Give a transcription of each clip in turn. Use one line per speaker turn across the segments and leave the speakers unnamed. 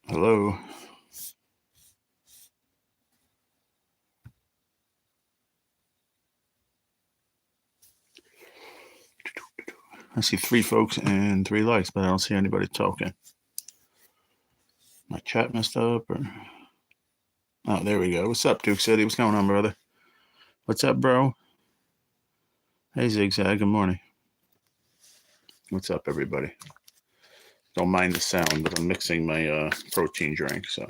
Hello. I see 3 folks and 3 likes, but I don't see anybody talking. My chat messed up, or... Oh, there we go. What's up, Duke City? What's going on, brother? What's up, bro? Hey, Zigzag. Good morning. What's up, everybody? Don't mind the sound, but I'm mixing my protein drink, so...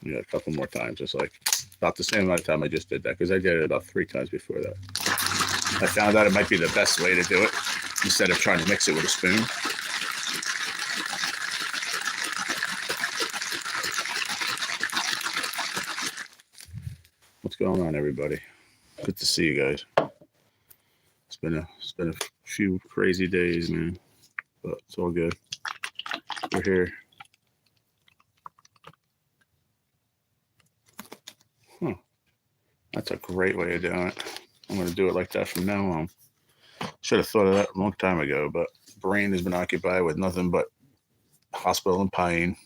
Yeah, a couple more times. It's like about the same amount of time I just did that, because I did it about 3 times before that. I found out it might be the best way to do it instead of trying to mix it with a spoon. What's going on, everybody? Good to see you guys. It's been a few crazy days, man, but it's all good. We're here. That's a great way of doing it. I'm going to do it like that from now on. Should have thought of that a long time ago, but brain has been occupied with nothing but hospital and pain.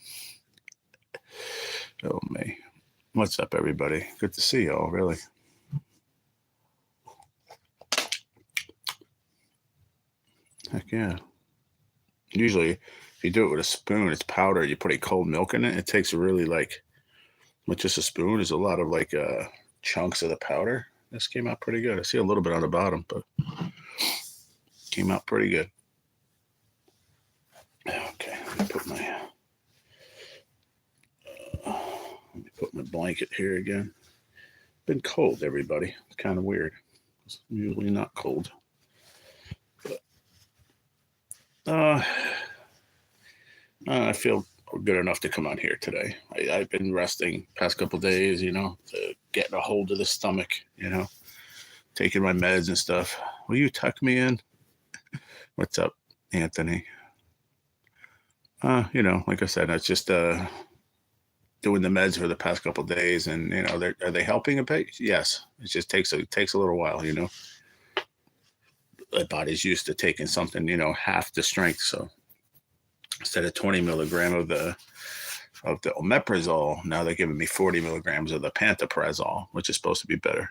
Oh, me. What's up, everybody? Good to see y'all, really. Heck yeah. Usually, if you do it with a spoon, it's powder. You put a cold milk in it. It takes really, like, with just a spoon, there's a lot of, like, chunks of the powder. This came out pretty good. I see a little bit on the bottom, but came out pretty good. Okay, let me put my blanket here again. Been cold, everybody. It's kind of weird. It's usually not cold. But, I feel good enough to come on here today. I've been resting past couple days, to getting a hold of the stomach, taking my meds and stuff. Will you tuck me in? What's up, Anthony? Like I said, it's just doing the meds for the past couple days, and are they helping a bit? Yes. It just takes a little while, My body's used to taking something, half the strength. So instead of 20 milligram of the omeprazole, now they're giving me 40 milligrams of the pantoprazole, which is supposed to be better.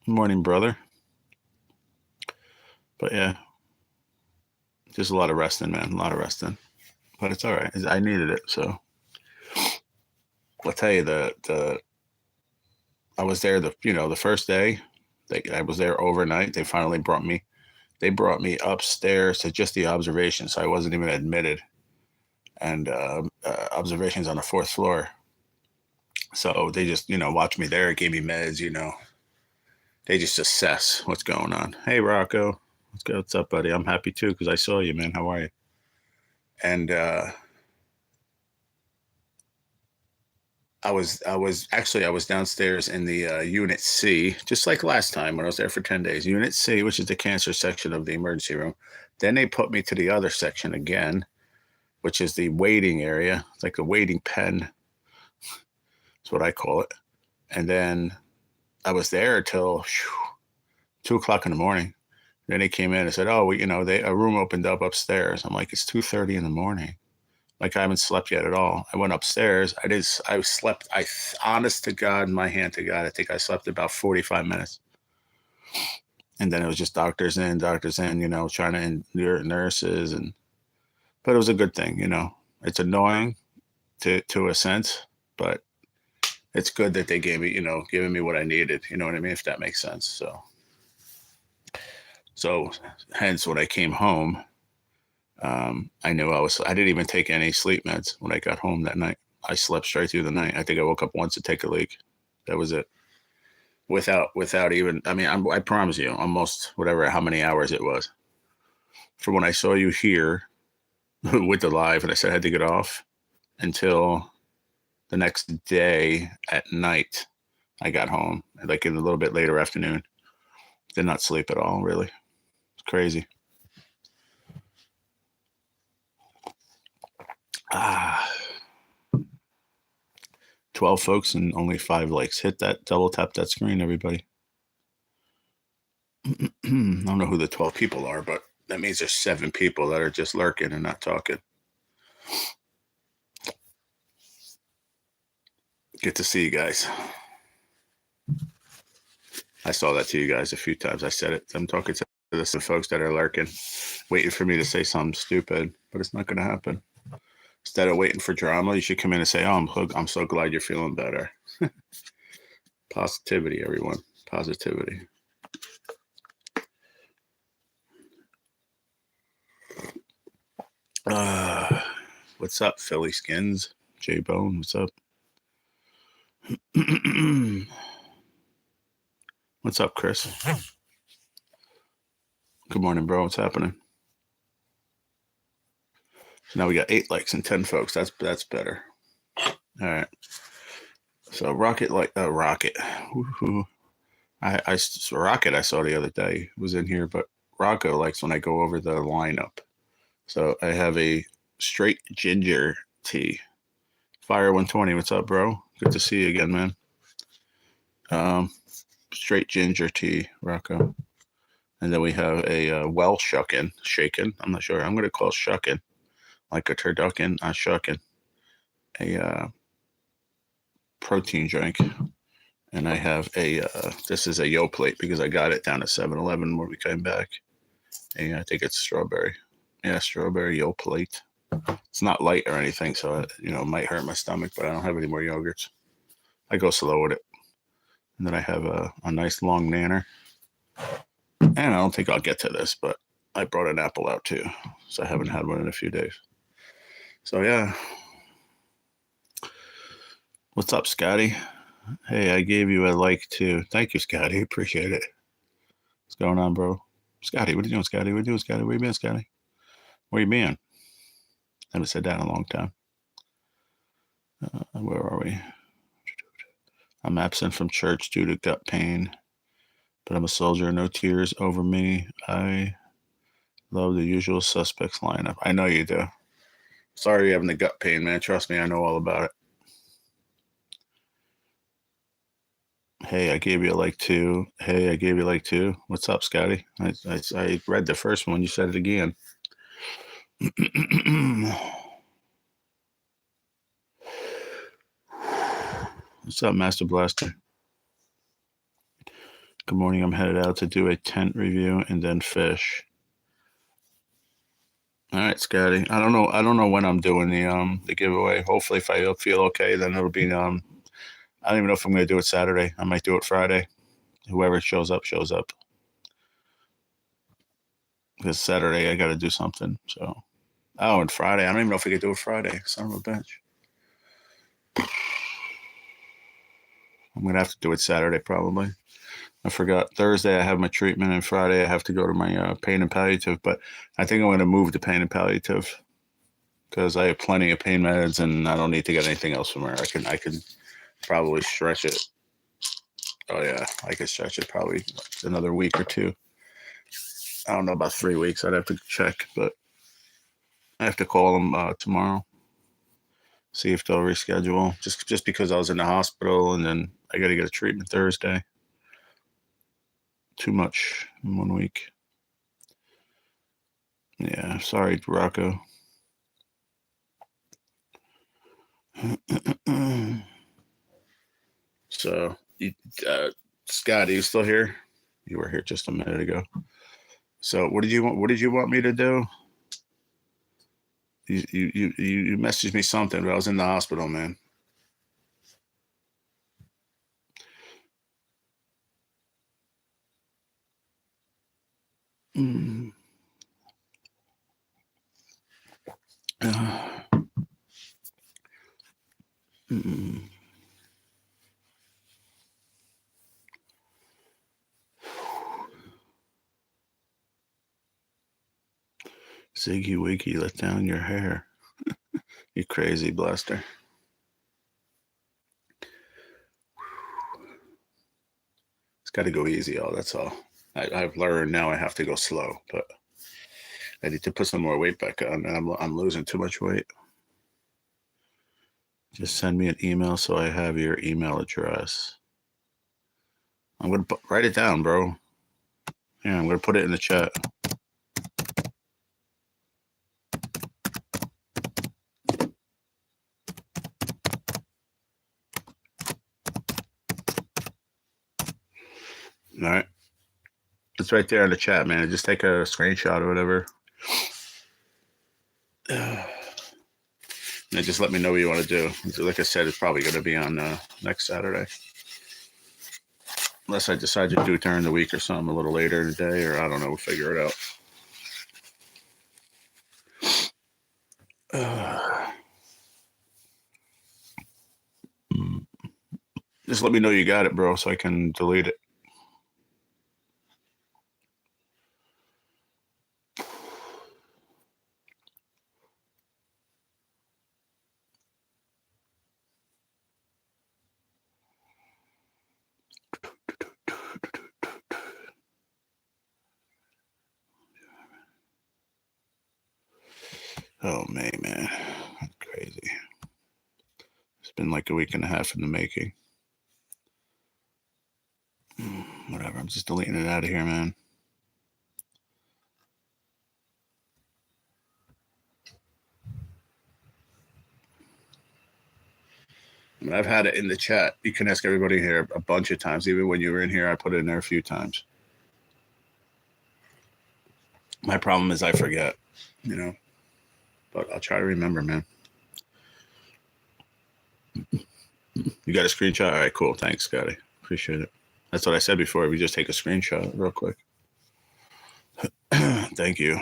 Morning, brother. But yeah, just a lot of resting, man. A lot of resting. But it's all right. I needed it, so I'll tell you I was there the first day. I was there overnight. They finally brought me upstairs to just the observation, so I wasn't even admitted. And observations on the 4th floor. So they just, watched me there, gave me meds, They just assess what's going on. Hey, Rocco. What's up, buddy? I'm happy too, because I saw you, man. How are you? And I was downstairs in the Unit C, just like last time when I was there for 10 days. Unit C, which is the cancer section of the emergency room. Then they put me to the other section again, which is the waiting area. It's like a waiting pen. That's what I call it. And then I was there till 2 o'clock in the morning. Then they came in and said, "Oh, a room opened up upstairs." I'm like, "It's 2:30 in the morning. Like, I haven't slept yet at all." I went upstairs. I slept. Honest to God, my hand to God, I think I slept about 45 minutes. And then it was just doctors in, trying to endure nurses, but it was a good thing, It's annoying to a sense, but it's good that they gave me, giving me what I needed. You know what I mean? If that makes sense. So hence when I came home, I knew I didn't even take any sleep meds when I got home that night. I slept straight through the night. I think I woke up once to take a leak. That was it. Without even, I promise you, almost how many hours it was. From when I saw you here with the live, and I said I had to get off until the next day at night. I got home, like in a little bit later afternoon. Did not sleep at all, really. It's crazy. 12 folks and only 5 likes. Hit that, double tap that screen, everybody. I don't know who the 12 people are, but that means there's 7 people that are just lurking and not talking. Good to see you guys. I saw that to you guys a few times. I said it. I'm talking to the folks that are lurking, waiting for me to say something stupid, but it's not going to happen. Instead of waiting for drama, you should come in and say, "Oh, I'm so glad you're feeling better." Positivity, everyone. Positivity. What's up, Philly Skins? J Bone, what's up? What's up, Chris? Good morning, bro. What's happening? So now we got 8 likes and 10 folks. That's better. All right. So Rocket Rocket. Woo-hoo. Rocket I saw the other day was in here, but Rocco likes when I go over the lineup. So I have a straight ginger tea. Fire 120. What's up, bro? Good to see you again, man. Straight ginger tea, Rocco. And then we have a well shaken. I'm not sure. I'm going to call it shucking, like a turducken, not shucking. A protein drink. And I have this is a Yo plate because I got it down at 7-Eleven when we came back. And I think it's strawberry. Yeah, strawberry Yo plate. It's not light or anything, so it might hurt my stomach, but I don't have any more yogurts. I go slow with it. And then I have a nice long nanner. And I don't think I'll get to this, but I brought an apple out too. So I haven't had one in a few days. So yeah. What's up, Scotty? Hey, I gave you a like too. Thank you, Scotty. Appreciate it. What's going on, bro? Scotty, what are you doing, Scotty? What are you doing, Scotty? Where you been, Scotty? Where you been? Haven't said that in a long time. Where are we? I'm absent from church due to gut pain, but I'm a soldier. No tears over me. I love the usual suspects lineup. I know you do. Sorry you're having the gut pain, man. Trust me, I know all about it. Hey, I gave you a like too. Hey, I gave you a like too. What's up, Scotty? I read the first one. You said it again. What's up, Master Blaster? Good morning. I'm headed out to do a tent review and then fish. All right, Scotty. I don't know when I'm doing the giveaway. Hopefully, if I feel okay, then it'll be I don't even know if I'm going to do it Saturday. I might do it Friday. Whoever shows up, shows up. Because Saturday I got to do something. So, and Friday. I don't even know if we could do it Friday. Son of a bitch. I'm going to have to do it Saturday probably. I forgot. Thursday I have my treatment, and Friday I have to go to my pain and palliative. But I think I'm going to move to pain and palliative because I have plenty of pain meds, and I don't need to get anything else from her. I can probably stretch it. Oh yeah, I could stretch it probably another week or 2. I don't know about 3 weeks. I'd have to check, but I have to call them tomorrow, see if they'll reschedule. Just because I was in the hospital, and then I got to get a treatment Thursday. Too much in 1 week. Yeah, sorry, Rocco. So, Scott, are you still here? You were here just a minute ago. So, what did you want? What did you want me to do? You messaged me something, but I was in the hospital, man. Mm. Mm. Ziggy Wiggy, let down your hair. You crazy blaster. It's got to go easy, that's all. I've learned now I have to go slow, but I need to put some more weight back on. I'm losing too much weight. Just send me an email so I have your email address. I'm going to write it down, bro. Yeah, I'm going to put it in the chat. All right. It's right there in the chat, man. Just take a screenshot or whatever. And just let me know what you want to do. Like I said, it's probably going to be on next Saturday. Unless I decide to do it during the week or something a little later in the day, or I don't know. We'll figure it out. Just let me know you got it, bro, so I can delete it. Oh, man. That's crazy. It's been like a week and a half in the making. Whatever, I'm just deleting it out of here, man. I mean, I've had it in the chat. You can ask everybody here a bunch of times. Even when you were in here, I put it in there a few times. My problem is I forget, but I'll try to remember, man. You got a screenshot? All right, cool. Thanks, Scotty. Appreciate it. That's what I said before. We just take a screenshot real quick. Thank you.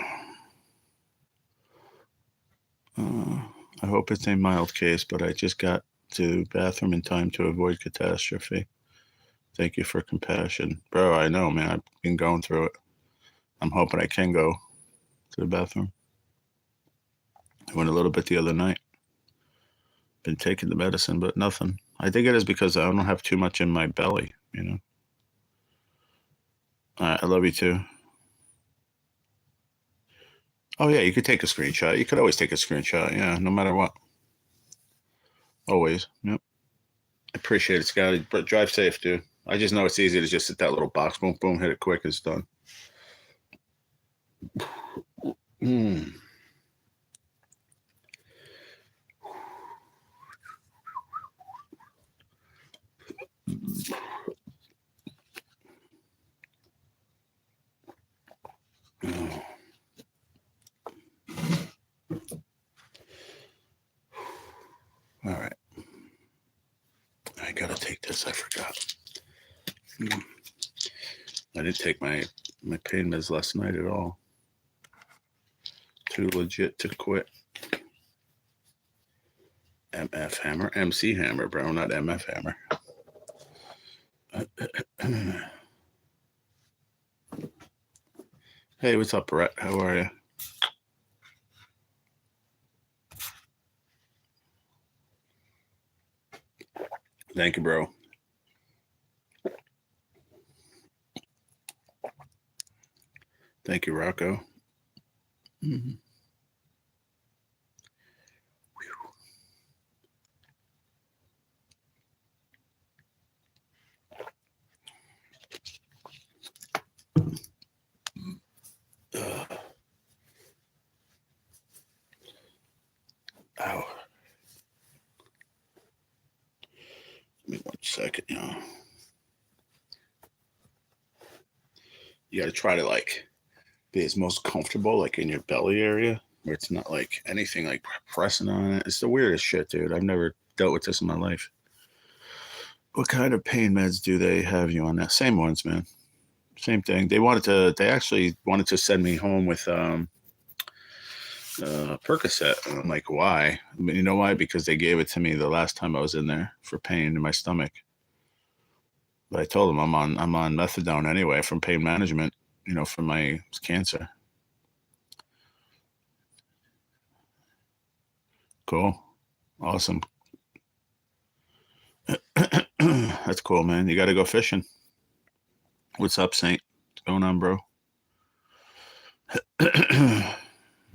I hope it's a mild case, but I just got to bathroom in time to avoid catastrophe. Thank you for compassion. Bro, I know, man. I've been going through it. I'm hoping I can go to the bathroom. I went a little bit the other night. Been taking the medicine, but nothing. I think it is because I don't have too much in my belly, All right, I love you too. Oh, yeah, you could take a screenshot. You could always take a screenshot, yeah, no matter what. Always, yep. I appreciate it, Scotty. But drive safe, dude. I just know it's easy to just hit that little box. Boom, boom, hit it quick. It's done. All right. I gotta take this. I forgot. I didn't take my pain meds last night at all. Too legit to quit. MF Hammer? MC Hammer, bro, not MF Hammer. Hey, what's up, Brett? How are you? Thank you, bro. Thank you, Rocco. Mm-hmm. Ow. Give me 1 second, You got to try to be as most comfortable in your belly area where it's not anything pressing on it. It's the weirdest shit, dude. I've never dealt with this in my life. What kind of pain meds do they have you on that? Same ones, man. Same thing. They actually wanted to send me home with Percocet. And I'm like, why? I mean, you know why? Because they gave it to me the last time I was in there for pain in my stomach. But I told them I'm on methadone anyway from pain management, for my cancer. Cool. Awesome. That's cool, man. You got to go fishing. What's up, Saint? What's going on, bro?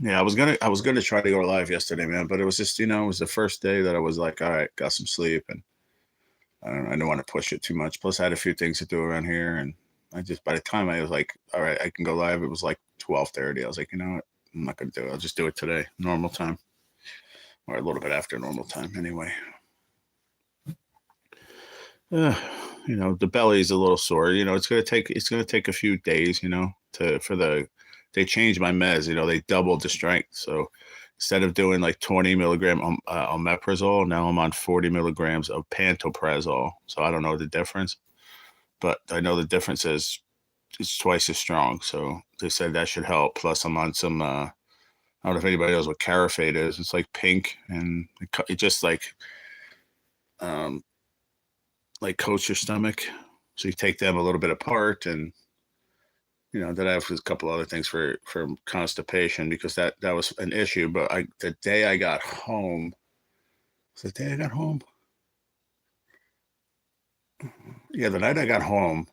Yeah, I was gonna try to go live yesterday, man, but it was just, it was the first day that I was like, all right, got some sleep, and I don't want to push it too much. Plus, I had a few things to do around here, and I just by the time I was like, all right, I can go live. It was like 12:30. I was like, you know what? I'm not gonna do it. I'll just do it today, normal time, or a little bit after normal time, anyway. Uh, the belly's a little sore. It's gonna take a few days, to for the they changed my meds. They doubled the strength. So instead of doing like 20 milligram omeprazole, now I'm on 40 milligrams of pantoprazole. So I don't know the difference, but I know the difference is it's twice as strong. So they said that should help. Plus, I'm on some. I don't know if anybody knows what Carafate is. It's like pink, and it just um, like coats your stomach. So you take them a little bit apart, and then I have a couple other things for constipation because that was an issue. But the day I got home, the day I got home, yeah, the night I got home,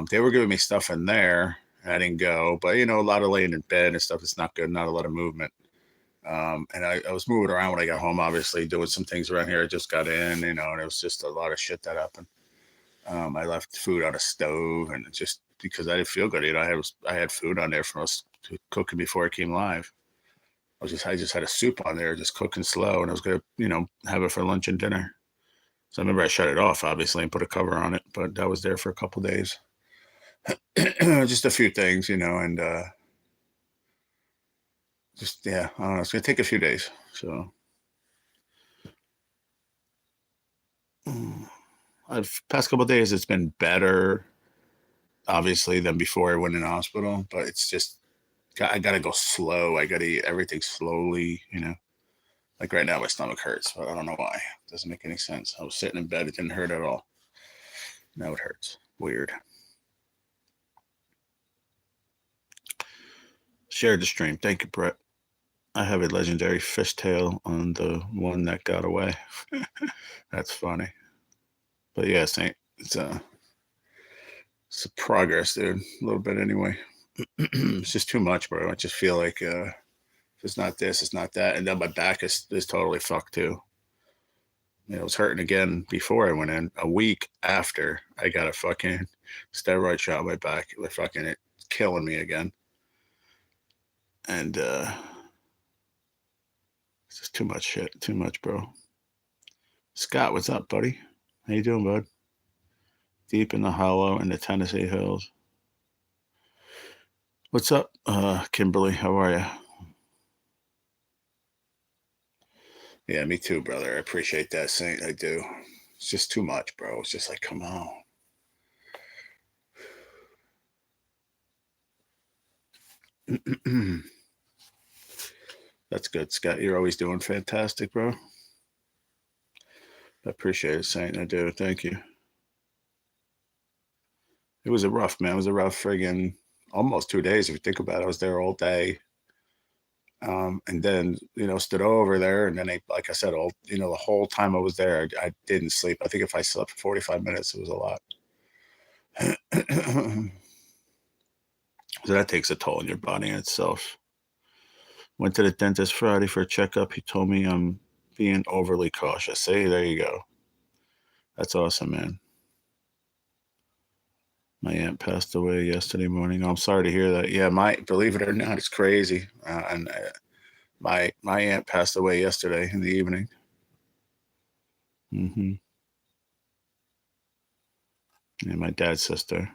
they were giving me stuff in there. And I didn't go, but a lot of laying in bed and stuff. It's not good. Not a lot of movement. And I was moving around when I got home, obviously doing some things around here. I just got in, and it was just a lot of shit that happened. I left food on a stove, and just because I didn't feel good, I had food on there from us cooking before I came live. I just had a soup on there, just cooking slow, and I was gonna, have it for lunch and dinner. So I remember I shut it off, obviously, and put a cover on it, but that was there for a couple days. Just a few things, and just yeah, I don't know. It's gonna take a few days. So I've past couple days, it's been better, obviously, than before I went in the hospital, but it's just I gotta go slow. I gotta eat everything slowly. Like right now, my stomach hurts, but I don't know why. It doesn't make any sense. I was sitting in bed, it didn't hurt at all. Now it hurts. Weird. Share the stream. Thank you, Brett. I have a legendary fishtail on the one that got away. That's funny. But yeah, Saint, it's a progress, dude. A little bit anyway. It's just too much, bro. I just feel like if it's not this, it's not that, and then my back is totally fucked too. It was hurting again before I went in. A week after I got a fucking steroid shot on my back, it was fucking it killing me again. And it's just too much shit. Too much, bro. Scott, what's up, buddy? How you doing, bud? Deep in the hollow in the Tennessee hills. What's up, Kimberly? How are you? Yeah, me too, brother. I appreciate that, Saint. I do. It's just too much, bro. It's just like, come on. That's good, Scott. You're always doing fantastic, bro. I appreciate it, Saint. I do. Thank you. It was a rough, man. It was a rough friggin' almost 2 days if you think about it. I was there all day. And then, stood over there. And then, like I said, the whole time I was there, I didn't sleep. I think if I slept for 45 minutes, it was a lot. So that takes a toll on your body in itself. Went to the dentist Friday for a checkup. He told me I'm being overly cautious. See, there you go. That's awesome, man. My aunt passed away yesterday morning. I'm sorry to hear that. Yeah, believe it or not, it's crazy. And my aunt passed away yesterday in the evening. Mm-hmm. And my dad's sister.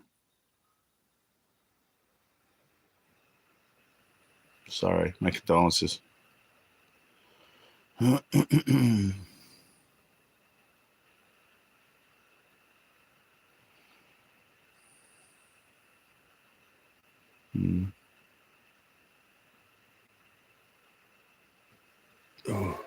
Sorry, my condolences. Mm. Oh.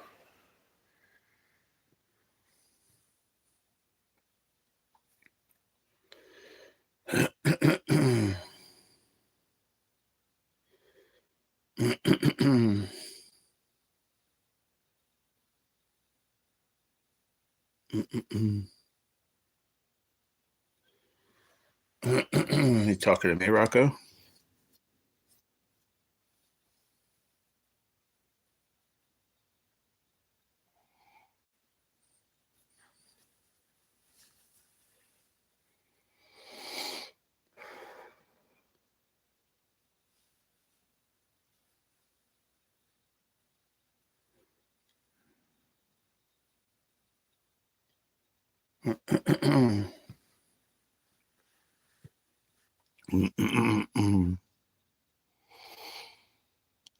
You talking to me, Rocco?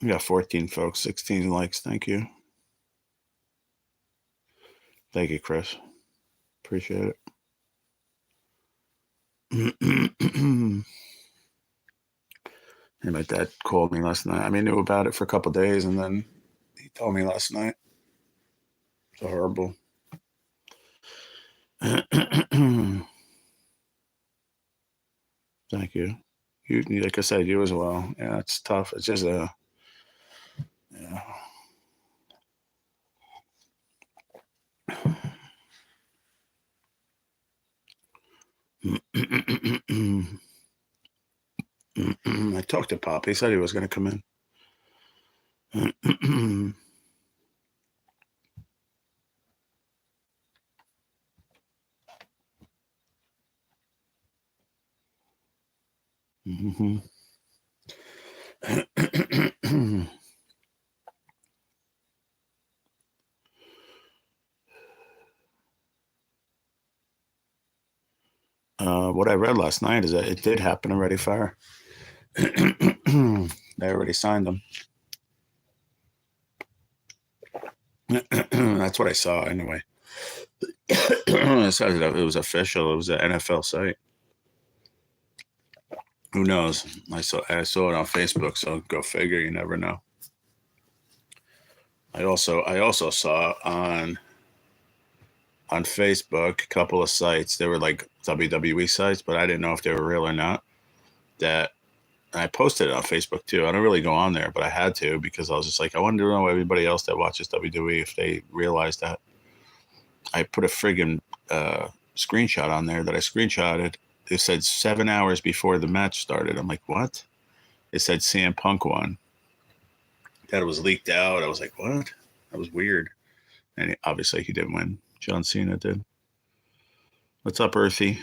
We got 14 folks, 16 likes. Thank you. Thank you, Chris. Appreciate it. And my dad called me last night. I mean, knew about it for a couple of days, and then he told me last night. It's horrible. Thank you. You, like I said, you as well. Yeah, it's tough. It's just a, yeah. I talked to Pop. He said he was going to come in. What I read last night is that it did happen already, Fire. They already signed them. That's what I saw anyway. It says that it was official. It was an NFL site. Who knows? I saw it on Facebook, so go figure. You never know. I also saw on Facebook a couple of sites. They were like WWE sites, but I didn't know if they were real or not. That I posted it on Facebook too. I don't really go on there, but I had to because I was just like, I wanted to know everybody else that watches WWE if they realize that. I put a friggin' screenshot on there that I screenshotted. It said 7 hours before the match started. I'm like, what? It said CM Punk won. That it was leaked out. I was like, what? That was weird. And obviously he didn't win. John Cena did. What's up, Earthy?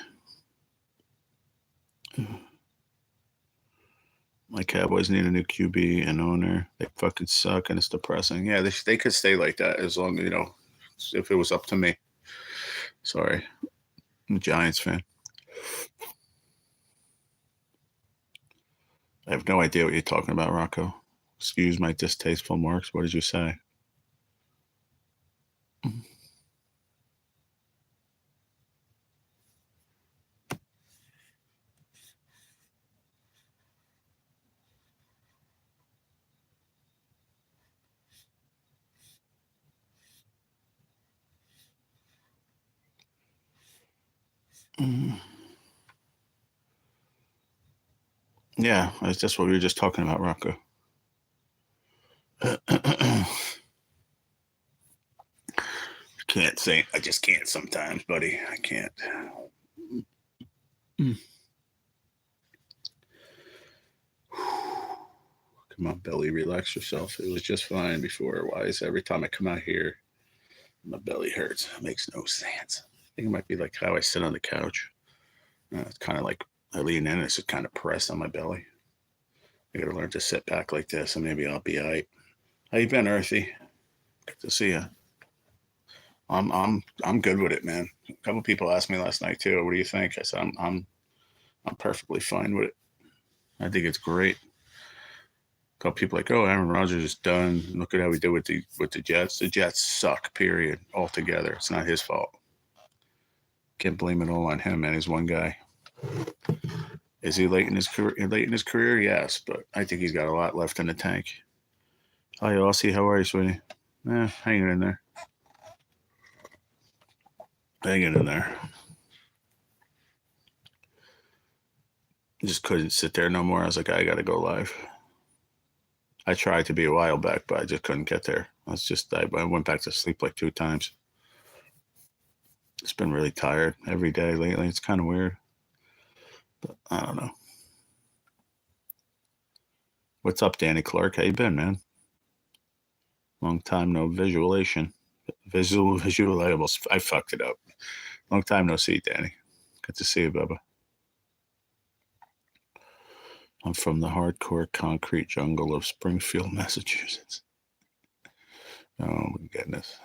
My Cowboys need a new QB and owner. They fucking suck and it's depressing. Yeah, they could stay like that as long as, if it was up to me. Sorry. I'm a Giants fan. I have no idea what you're talking about, Rocco. Excuse my distasteful marks. What did you say? Yeah, that's just what we were just talking about, Rocco. Can't say. I just can't sometimes, buddy. I can't. Come on, Belly, relax yourself. It was just fine before. Why is every time I come out here, my belly hurts? It makes no sense. I think it might be like how I sit on the couch. It's kind of like I lean in, it's just kind of pressed on my belly. I gotta learn to sit back like this, and maybe I'll be all right. How you been, Earthy? Good to see you. I'm good with it, man. A couple people asked me last night too. What do you think? I said I'm perfectly fine with it. I think it's great. A couple people like, oh, Aaron Rodgers is done. Look at how we did with the Jets. The Jets suck. Period. Altogether, it's not his fault. Can't blame it all on him, man. He's one guy. Is he late in his career? Yes, but I think he's got a lot left in the tank. Hi, Aussie. How are you, sweetie? Hanging in there. Hanging in there. Just couldn't sit there no more. I was like, I got to go live. I tried to be a while back, but I just couldn't get there. I went back to sleep like 2 times. It's been really tired every day lately. It's kind of weird, but I don't know. What's up, Danny Clark? How you been, man? Long time no visualization. I fucked it up. Long time no see, Danny. Good to see you, Bubba. I'm from the hardcore concrete jungle of Springfield, Massachusetts. Oh my goodness.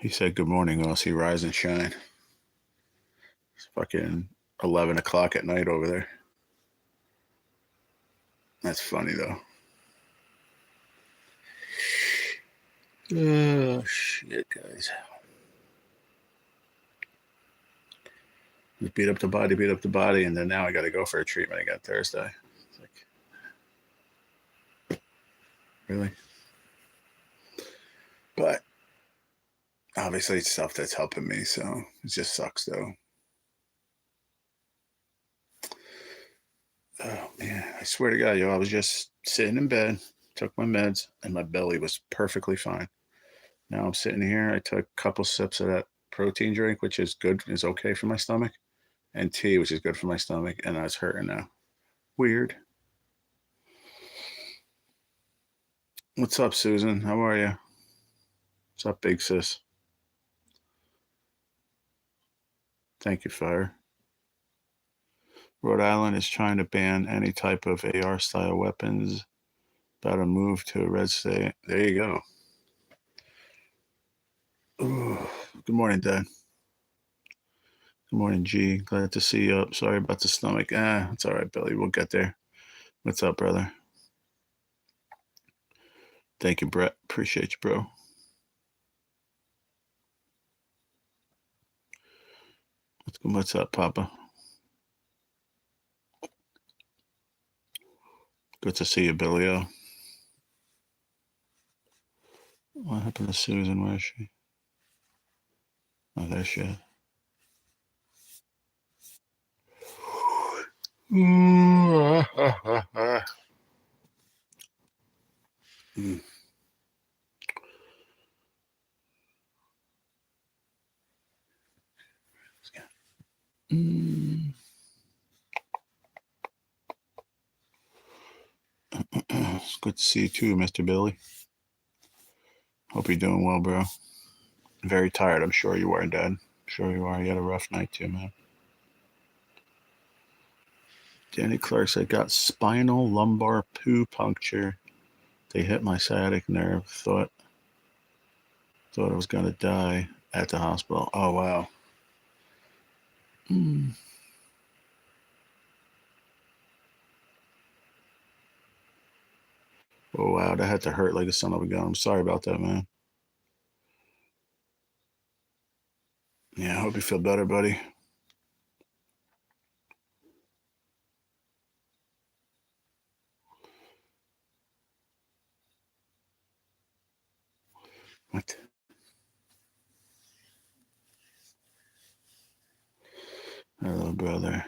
He said, "Good morning, Aussie. Rise and shine." It's fucking 11 o'clock at night over there. That's funny though. Oh shit, guys. Beat up the body, and then now I got to go for a treatment again Thursday. It's like, really? But obviously, it's stuff that's helping me, so it just sucks though. Oh man, I swear to God, yo, I was just sitting in bed, took my meds, and my belly was perfectly fine. Now I'm sitting here. I took a couple sips of that protein drink, which is good, is okay for my stomach, and tea, which is good for my stomach, and I was hurting now. Weird. What's up, Susan? How are you? What's up, big sis? Thank you, Fire. Rhode Island is trying to ban any type of AR style weapons. About to move to a red state. There you go. Ooh. Good morning, Dad. Good morning, G. Glad to see you up. Sorry about the stomach. It's all right, Billy. We'll get there. What's up, brother? Thank you, Brett. Appreciate you, bro. What's up, Papa? Good to see you, Billy O. What happened to Susan? Where is she? Oh, there she is. Mm. Mm. It's good to see you too, Mr. Billy. Hope you're doing well, bro. Very tired. I'm sure you are, Dad. I'm sure you are. You had a rough night too, man. Danny Clark said, got spinal lumbar poo puncture. They hit my sciatic nerve. Thought I was gonna die at the hospital. Oh wow. Mm. Oh wow, that had to hurt like a son of a gun. I'm sorry about that, man. Yeah, I hope you feel better, buddy. What? Hello, brother.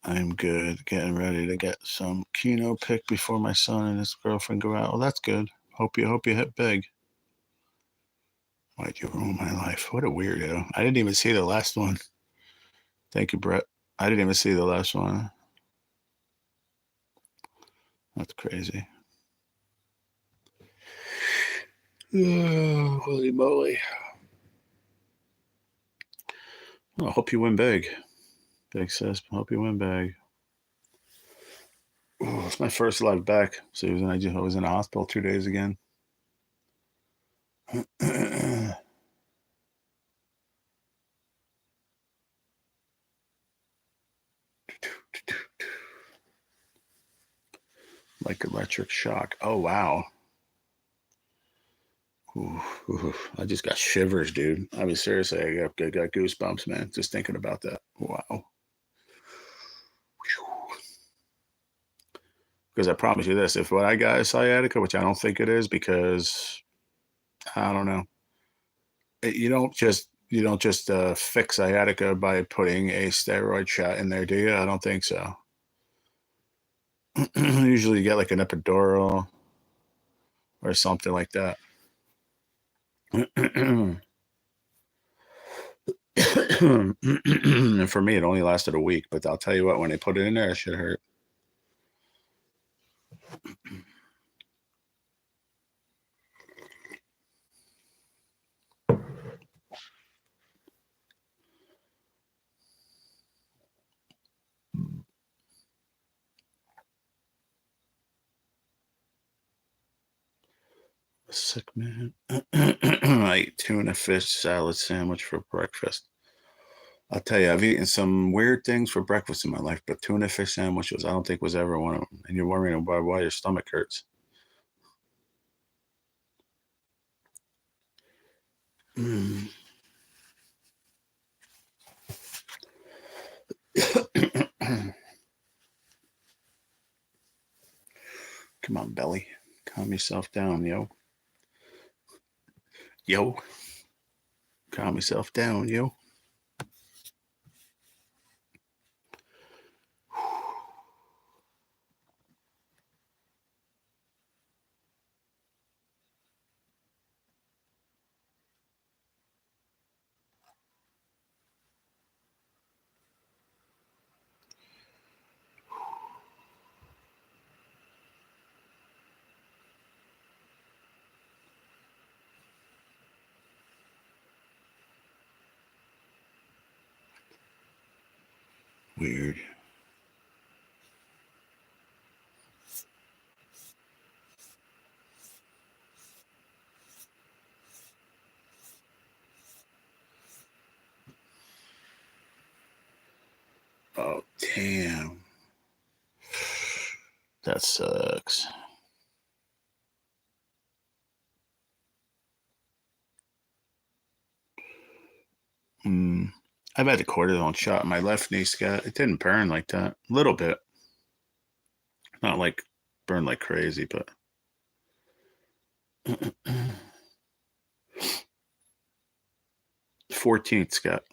I'm good. Getting ready to get some Keno pick before my son and his girlfriend go out. Well, that's good. Hope you hit big. Why'd you ruin my life? What a weirdo. I didn't even see the last one. Thank you, Brett. I didn't even see the last one. That's crazy. Oh, holy moly. Well, I hope you win big. Big sis. Hope you win big. Oh, it's my first life back, Susan. I was in the hospital 2 days again. Like electric shock. Oh wow. Ooh, I just got shivers, dude. I mean, seriously, I got goosebumps, man, just thinking about that. Wow. Because I promise you this: if what I got is sciatica, which I don't think it is, because I don't know, you don't just fix sciatica by putting a steroid shot in there, do you? I don't think so. Usually you get like an epidural or something like that. And for me, it only lasted a week, but I'll tell you what, when they put it in there, it should hurt. Sick man. I ate tuna fish salad sandwich for breakfast. I'll tell you, I've eaten some weird things for breakfast in my life, but tuna fish sandwiches, I don't think was ever one of them. And you're worrying about why your stomach hurts. Mm. Come on, belly. Calm yourself down, yo. Yo. Calm yourself down, yo. Weird. Oh, damn. That sucks. Mm. I've had a cortisone shot in my left knee, Scott. It didn't burn like that. A little bit. Not like burn like crazy, but 14th, Scott.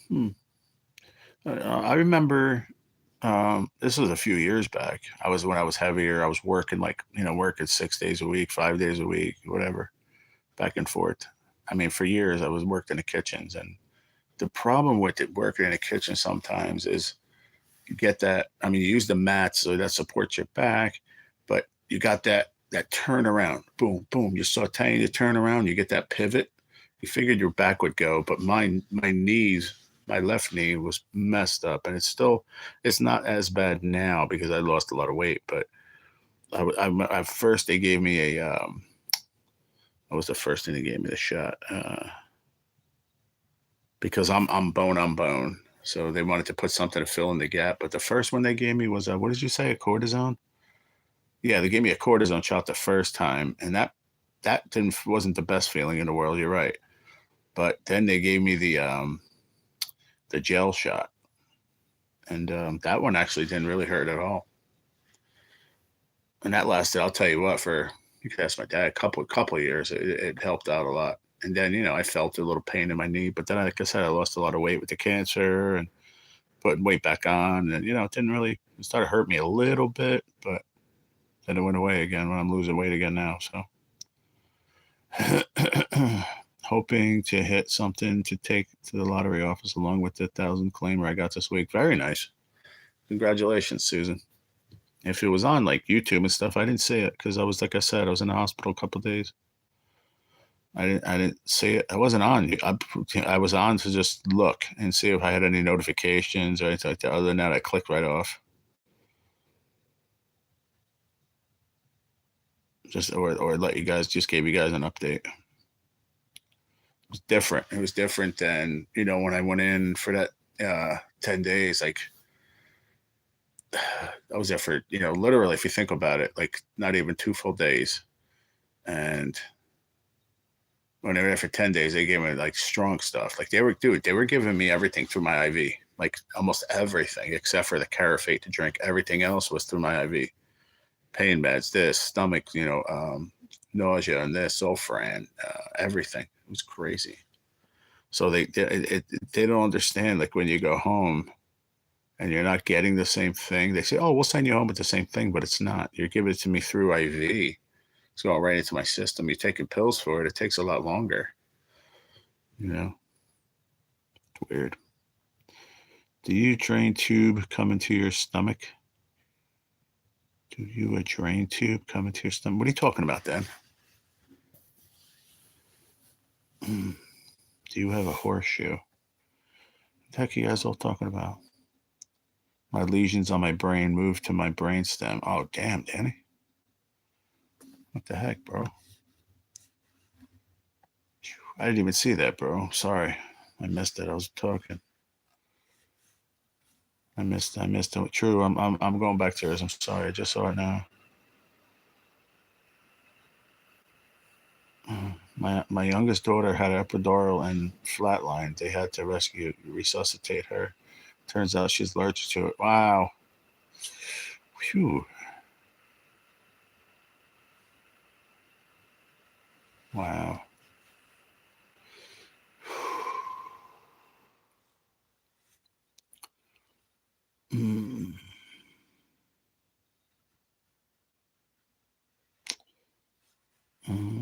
Hmm. I remember this was a few years back. I was when I was heavier. I was working like working 6 days a week, 5 days a week, whatever, back and forth. I mean, for years I was worked in the kitchens, and the problem with it, working in the kitchen sometimes is you get that. I mean, you use the mats so that supports your back, but you got that turnaround. Boom, boom. You're sauteing, you turn around, you get that pivot. You figured your back would go, but my knees, my left knee was messed up, and it's not as bad now because I lost a lot of weight. But at first they gave me a what was the first thing they gave me the shot because I'm bone on bone. So they wanted to put something to fill in the gap. But the first one they gave me was what did you say? A cortisone? Yeah, they gave me a cortisone shot the first time, and that didn't wasn't the best feeling in the world. You're right. But then they gave me the gel shot, and that one actually didn't really hurt at all. And that lasted, I'll tell you what, for you could ask my dad, a couple of years. It helped out a lot. And then I felt a little pain in my knee, but then like I said, I lost a lot of weight with the cancer and putting weight back on, and it didn't really it started to hurt me a little bit, but then it went away again when I'm losing weight again now. So hoping to hit something to take to the lottery office along with the 1,000 claimer I got this week. Very nice. Congratulations, Susan. If it was on like YouTube and stuff, I didn't see it because I was like I said, I was in the hospital a couple of days. I didn't see it. I wasn't on. I was on to just look and see if I had any notifications or anything like that. Other than that, I clicked right off. Just or let you guys just gave you guys an update. It was different. It was different than when I went in for that 10 days. Like I was there for literally, if you think about it, like not even 2 full days. And when they were there for 10 days, they gave me like strong stuff. Like they were giving me everything through my IV, like almost everything except for the Carafate to drink. Everything else was through my IV. Pain meds, this stomach, nausea and this, Zofran, everything. It was crazy. So they don't understand. Like when you go home and you're not getting the same thing, they say, "Oh, we'll send you home with the same thing," but it's not. You're giving it to me through IV. It's going right into my system. You're taking pills for it. It takes a lot longer. You know, it's weird. Do you drain tube come into your stomach? Do you a drain tube come into your stomach? What are you talking about, Dan? Do you have a horseshoe? What the heck are you guys all talking about? My lesions on my brain moved to my brainstem. Oh, damn, Danny. What the heck, bro? I didn't even see that, bro. Sorry. I missed it. I was talking. I missed it. True, I'm going back to yours. I'm sorry. I just saw it now. My youngest daughter had an epidural and flatlined. They had to resuscitate her. Turns out she's allergic to it. Wow. Phew. Wow.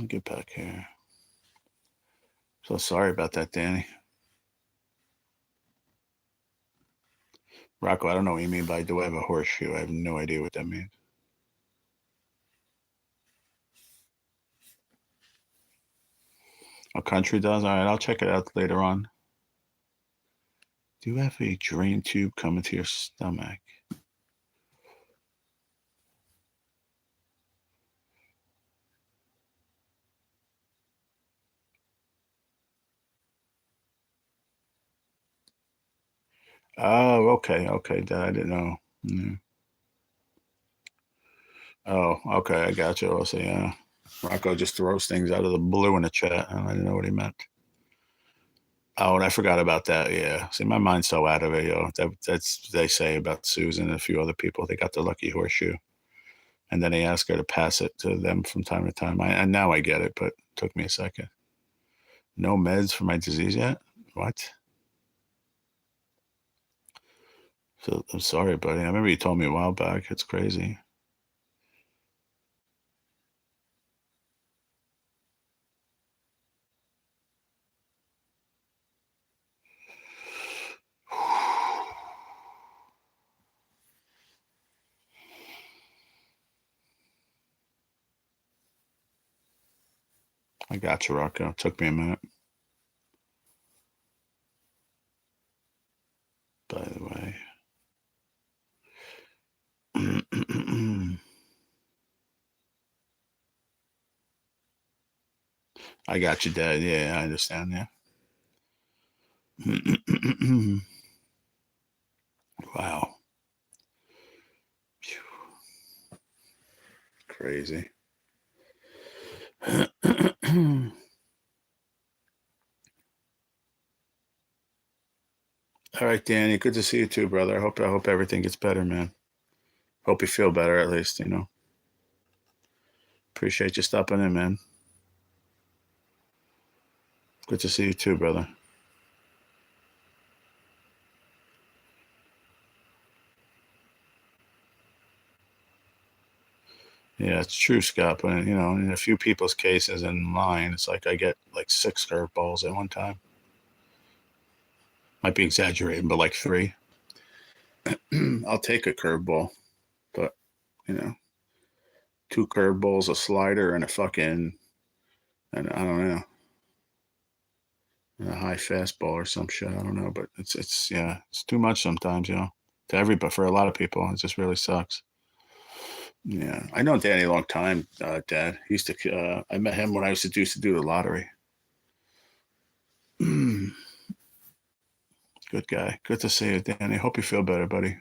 Get back here. So sorry about that, Danny. Rocco, I don't know what you mean by do I have a horseshoe? I have no idea what that means. A country does? All right, I'll check it out later on. Do you have a drain tube coming to your stomach? Oh, okay, okay. I didn't know. Oh, okay, I got you. I'll say, yeah. Rocco just throws things out of the blue in the chat. I didn't know what he meant. Oh, and I forgot about that. Yeah. See, my mind's so out of it, yo. That's they say about Susan and a few other people. They got the lucky horseshoe, and then they ask her to pass it to them from time to time. And now I get it, but it took me a second. No meds for my disease yet? What? So I'm sorry, buddy. I remember you told me a while back. It's crazy. I got you, Rocco. It took me a minute. By the way. I got you, Dad. Yeah, I understand. Yeah. Wow. Crazy. All right, Danny. Good to see you too, brother. I hope everything gets better, man. Hope you feel better at least. Appreciate you stopping in, man. Good to see you too, brother. Yeah, it's true, Scott. But in a few people's cases in mine, it's like I get like 6 curveballs at one time. Might be exaggerating, but like 3. I'll take a curveball, but you know, 2 curveballs, a slider, and and I don't know, a high fastball or some shit. I don't know, but it's too much sometimes, to everybody. For a lot of people, it just really sucks. Yeah, I know Danny a long time, Dad. He used to. I met him when I used to do the lottery. Good guy. Good to see you, Danny. Hope you feel better, buddy.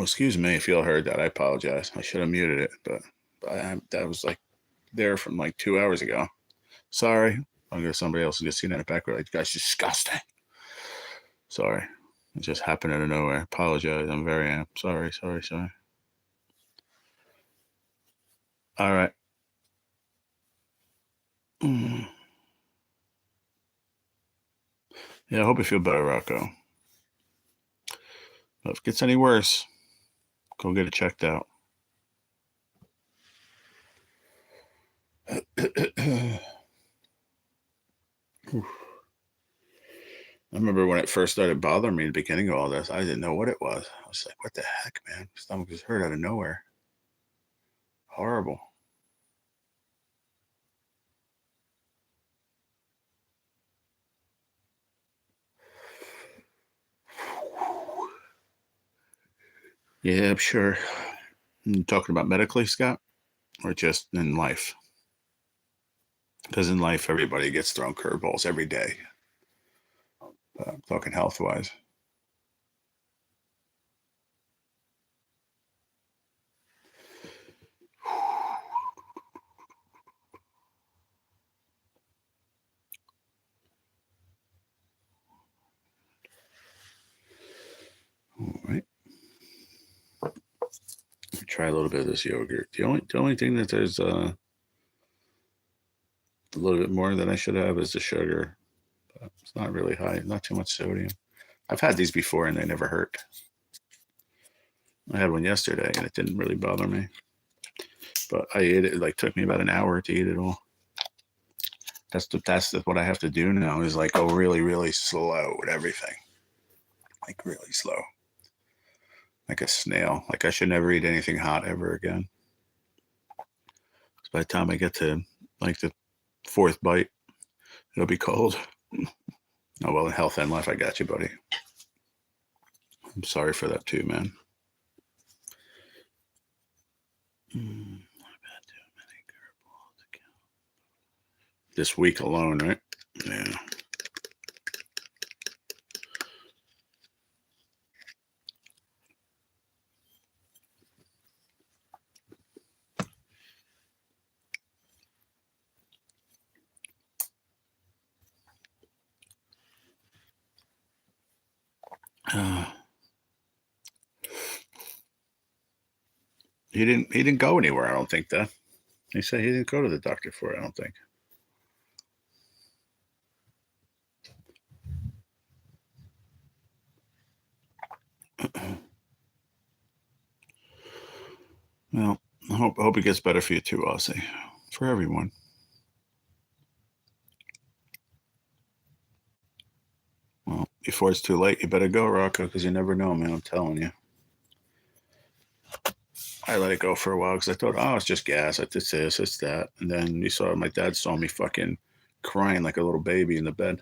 Oh, excuse me if you all heard that. I apologize. I should have muted it, but that was like there from like 2 hours ago. Sorry. I'm gonna somebody else is gonna see that in the background. Like, that's disgusting. Sorry. It just happened out of nowhere. Apologize. I'm very sorry. All right. Yeah, I hope you feel better, Rocco. But if it gets any worse, go get it checked out. I remember when it first started bothering me at the beginning of all this, I didn't know what it was. I was like, what the heck, man? My stomach just hurt out of nowhere. Horrible. Yeah, I'm sure. You talking about medically, Scott? Or just in life? Because in life, everybody gets thrown curveballs every day. I'm talking health wise. All right. Try a little bit of this yogurt. The only thing that there's a little bit more than I should have is the sugar. But it's not really high, not too much sodium. I've had these before and they never hurt. I had one yesterday and it didn't really bother me. But I ate it. It like took me about an hour to eat it all. That's what I have to do now is like go really, really slow with everything. Like really slow. Like a snail. Like I should never eat anything hot ever again. By the time I get to like the fourth bite, it'll be cold. Oh, well, in health and life, I got you, buddy. I'm sorry for that too, man. This week alone, right? Yeah. He didn't go anywhere. I don't think that. He said he didn't go to the doctor for it. I don't think. Well, I hope it gets better for you too, Aussie. For everyone. Well, before it's too late, you better go, Rocco, because you never know, man. I'm telling you. I let it go for a while because I thought, oh, it's just gas. It's this, it's that. And then my dad saw me fucking crying like a little baby in the bed.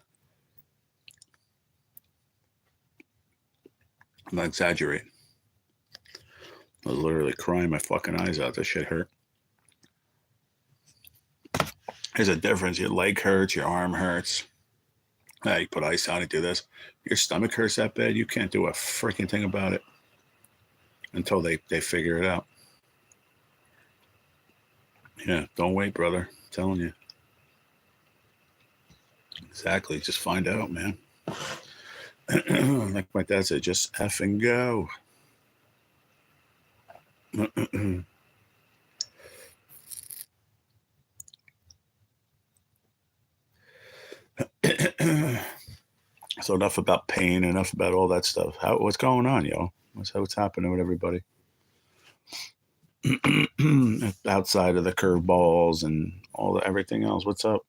I'm not exaggerating. I was literally crying my fucking eyes out. This shit hurt. There's a difference. Your leg hurts, your arm hurts. You put ice on it, do this. Your stomach hurts that bad, you can't do a freaking thing about it until they figure it out. Yeah, don't wait, brother. I'm telling you. Exactly. Just find out, man. Like my dad said, just effing go. So enough about pain, enough about all that stuff. What's going on, yo? What's happening with everybody? Outside of the curveballs and everything else, what's up?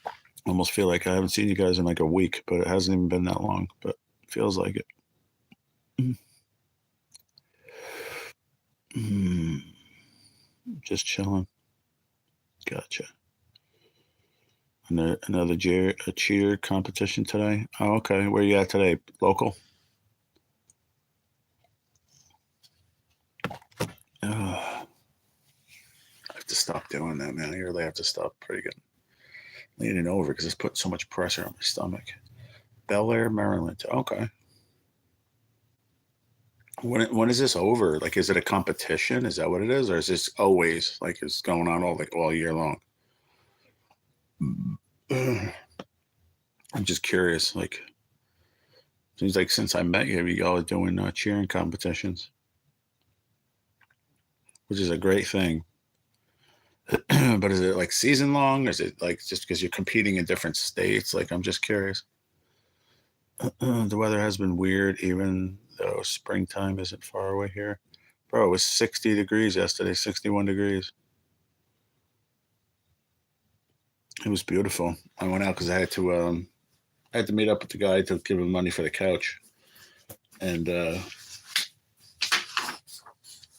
I almost feel like I haven't seen you guys in like a week, but it hasn't even been that long. But it feels like it. Just chilling. Gotcha. Another cheer competition today. Oh, okay. Where you at today? Local? I have to stop doing that, man. I really have to stop pretty good leaning over because it's putting so much pressure on my stomach. Bel Air, Maryland. Okay. When is this over? Like, is it a competition? Is that what it is, or is this always like it's going on all year long? I'm just curious. Like, seems like since I met you, y'all are doing cheering competitions, which is a great thing. But is it like season long? Or is it like just because you're competing in different states? Like, I'm just curious. The weather has been weird, even though springtime isn't far away here. Bro, it was 60 degrees yesterday, 61 degrees. It was beautiful. I went out because I had to meet up with the guy to give him money for the couch, and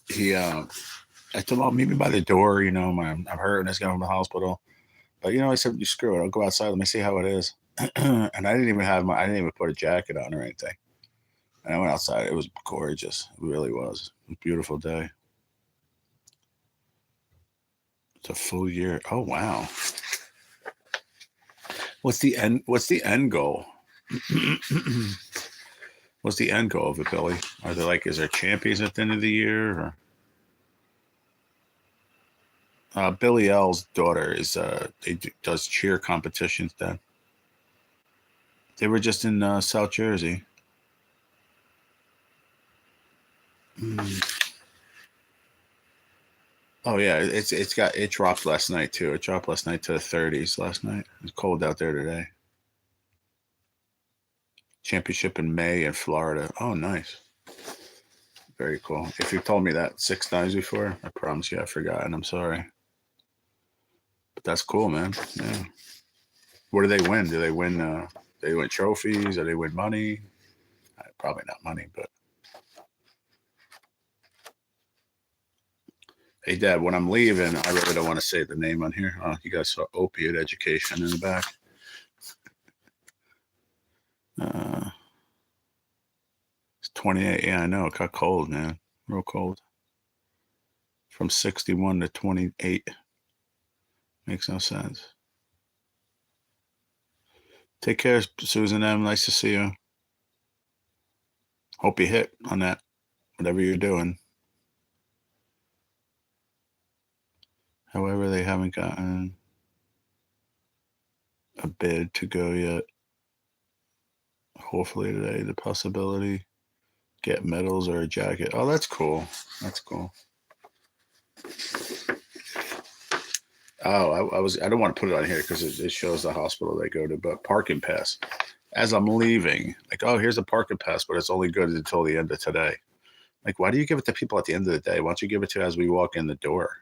he I told him, "Oh, meet me by the door. I'm hurting. Let's go to the hospital." But I said, "You screw it. I'll go outside. Let me see how it is." And I didn't even put a jacket on or anything. And I went outside. It was gorgeous. It really was. It was a beautiful day. It's a full year. Oh wow. What's the end goal? What's the end goal of it, Billy? Are there is there champions at the end of the year? Or? Billy L's daughter does cheer competitions. Then they were just in South Jersey. Mm. Oh yeah, it dropped last night too. It dropped last night to the 30s last night. It's cold out there today. Championship in May in Florida. Oh, nice. Very cool. If you told me that 6 times before, I promise you I've forgotten. I'm sorry. But that's cool, man. Yeah. What do they win? Do they win trophies? Do they win money? Probably not money, but hey, Dad, when I'm leaving, I really don't want to say the name on here. You guys saw opiate education in the back. It's 28. Yeah, I know. It got cold, man. Real cold. From 61 to 28. Makes no sense. Take care, Susan M. Nice to see you. Hope you hit on that, whatever you're doing. However, they haven't gotten a bid to go yet. Hopefully today, the possibility get medals or a jacket. Oh, that's cool. That's cool. Oh, I don't want to put it on here because it shows the hospital they go to, but parking pass. As I'm leaving, oh, here's a parking pass, but it's only good until the end of today. Why do you give it to people at the end of the day? Why don't you give it to as we walk in the door?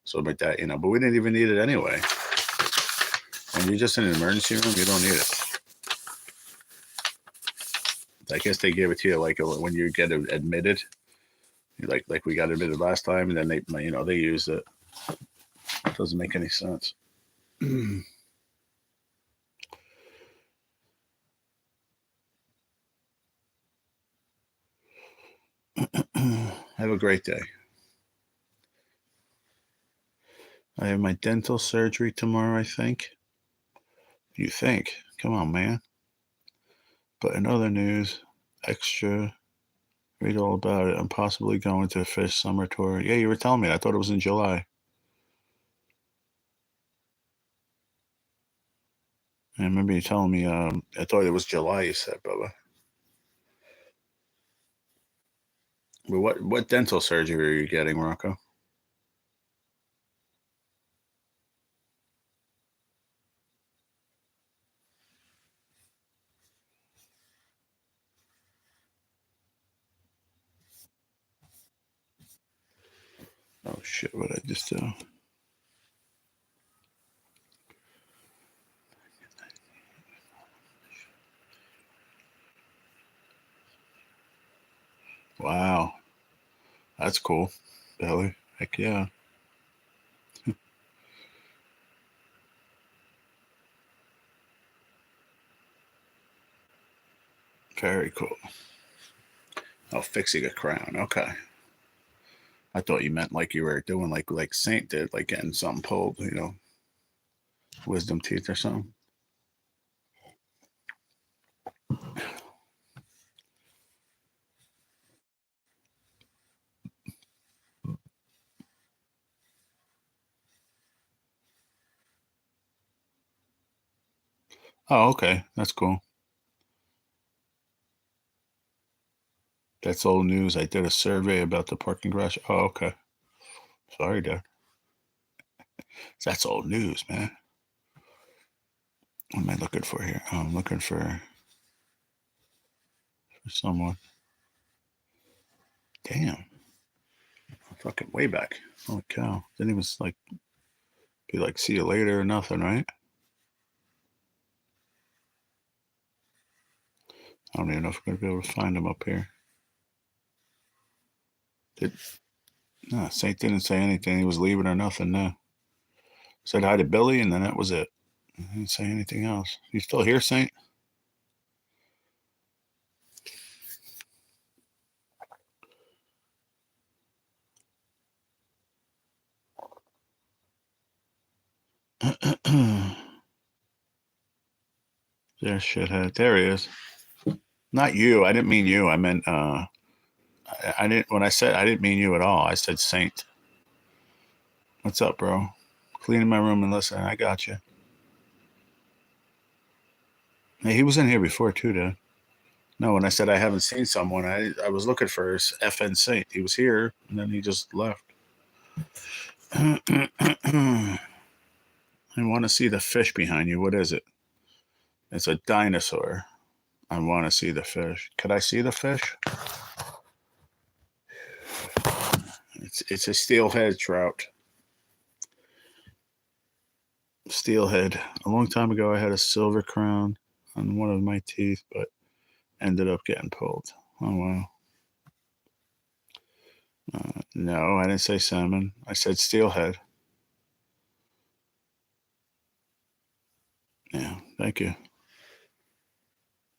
So like that, but we didn't even need it anyway. When you're just in an emergency room, you don't need it. I guess they give it to you when you get admitted, like we got admitted last time, and then they use it. It doesn't make any sense. Have a great day. I have my dental surgery tomorrow, I think. You think? Come on, man. But in other news, extra, read all about it. I'm possibly going to a fish summer tour. Yeah, you were telling me. I thought it was in July. I remember you telling me, I thought it was July, you said, Bubba. But what dental surgery are you getting, Rocco? Oh, shit, what I just do? Wow. That's cool, Billy. Heck yeah. Very cool. Oh, fixing a crown. Okay. I thought you meant like you were doing like Saint did, like getting something pulled, wisdom teeth or something. Oh, okay. That's cool. That's old news. I did a survey about the parking garage. Oh, okay. Sorry, Dad. That's old news, man. What am I looking for here? Oh, I'm looking for someone. Damn. Fucking way back. Holy cow. Didn't even like be like, see you later or nothing, right? I don't even know if we're gonna be able to find him up here. Did no, Saint didn't say anything. He was leaving or nothing. No. Said hi to Billy, and then that was it. He didn't say anything else. You still here, Saint? There, shithead. There he is. Not you. I didn't mean you. I meant I didn't when I said I didn't mean you at all. I said Saint. What's up, bro? Cleaning my room and listening. I got you. Hey, he was in here before too, dude. No, when I said I haven't seen someone, I was looking for his FN Saint. He was here and then he just left. I want to see the fish behind you. What is it? It's a dinosaur. I want to see the fish. Could I see the fish? It's a steelhead trout. Steelhead. A long time ago, I had a silver crown on one of my teeth, but ended up getting pulled. Oh wow. No, I didn't say salmon. I said steelhead. Yeah, thank you.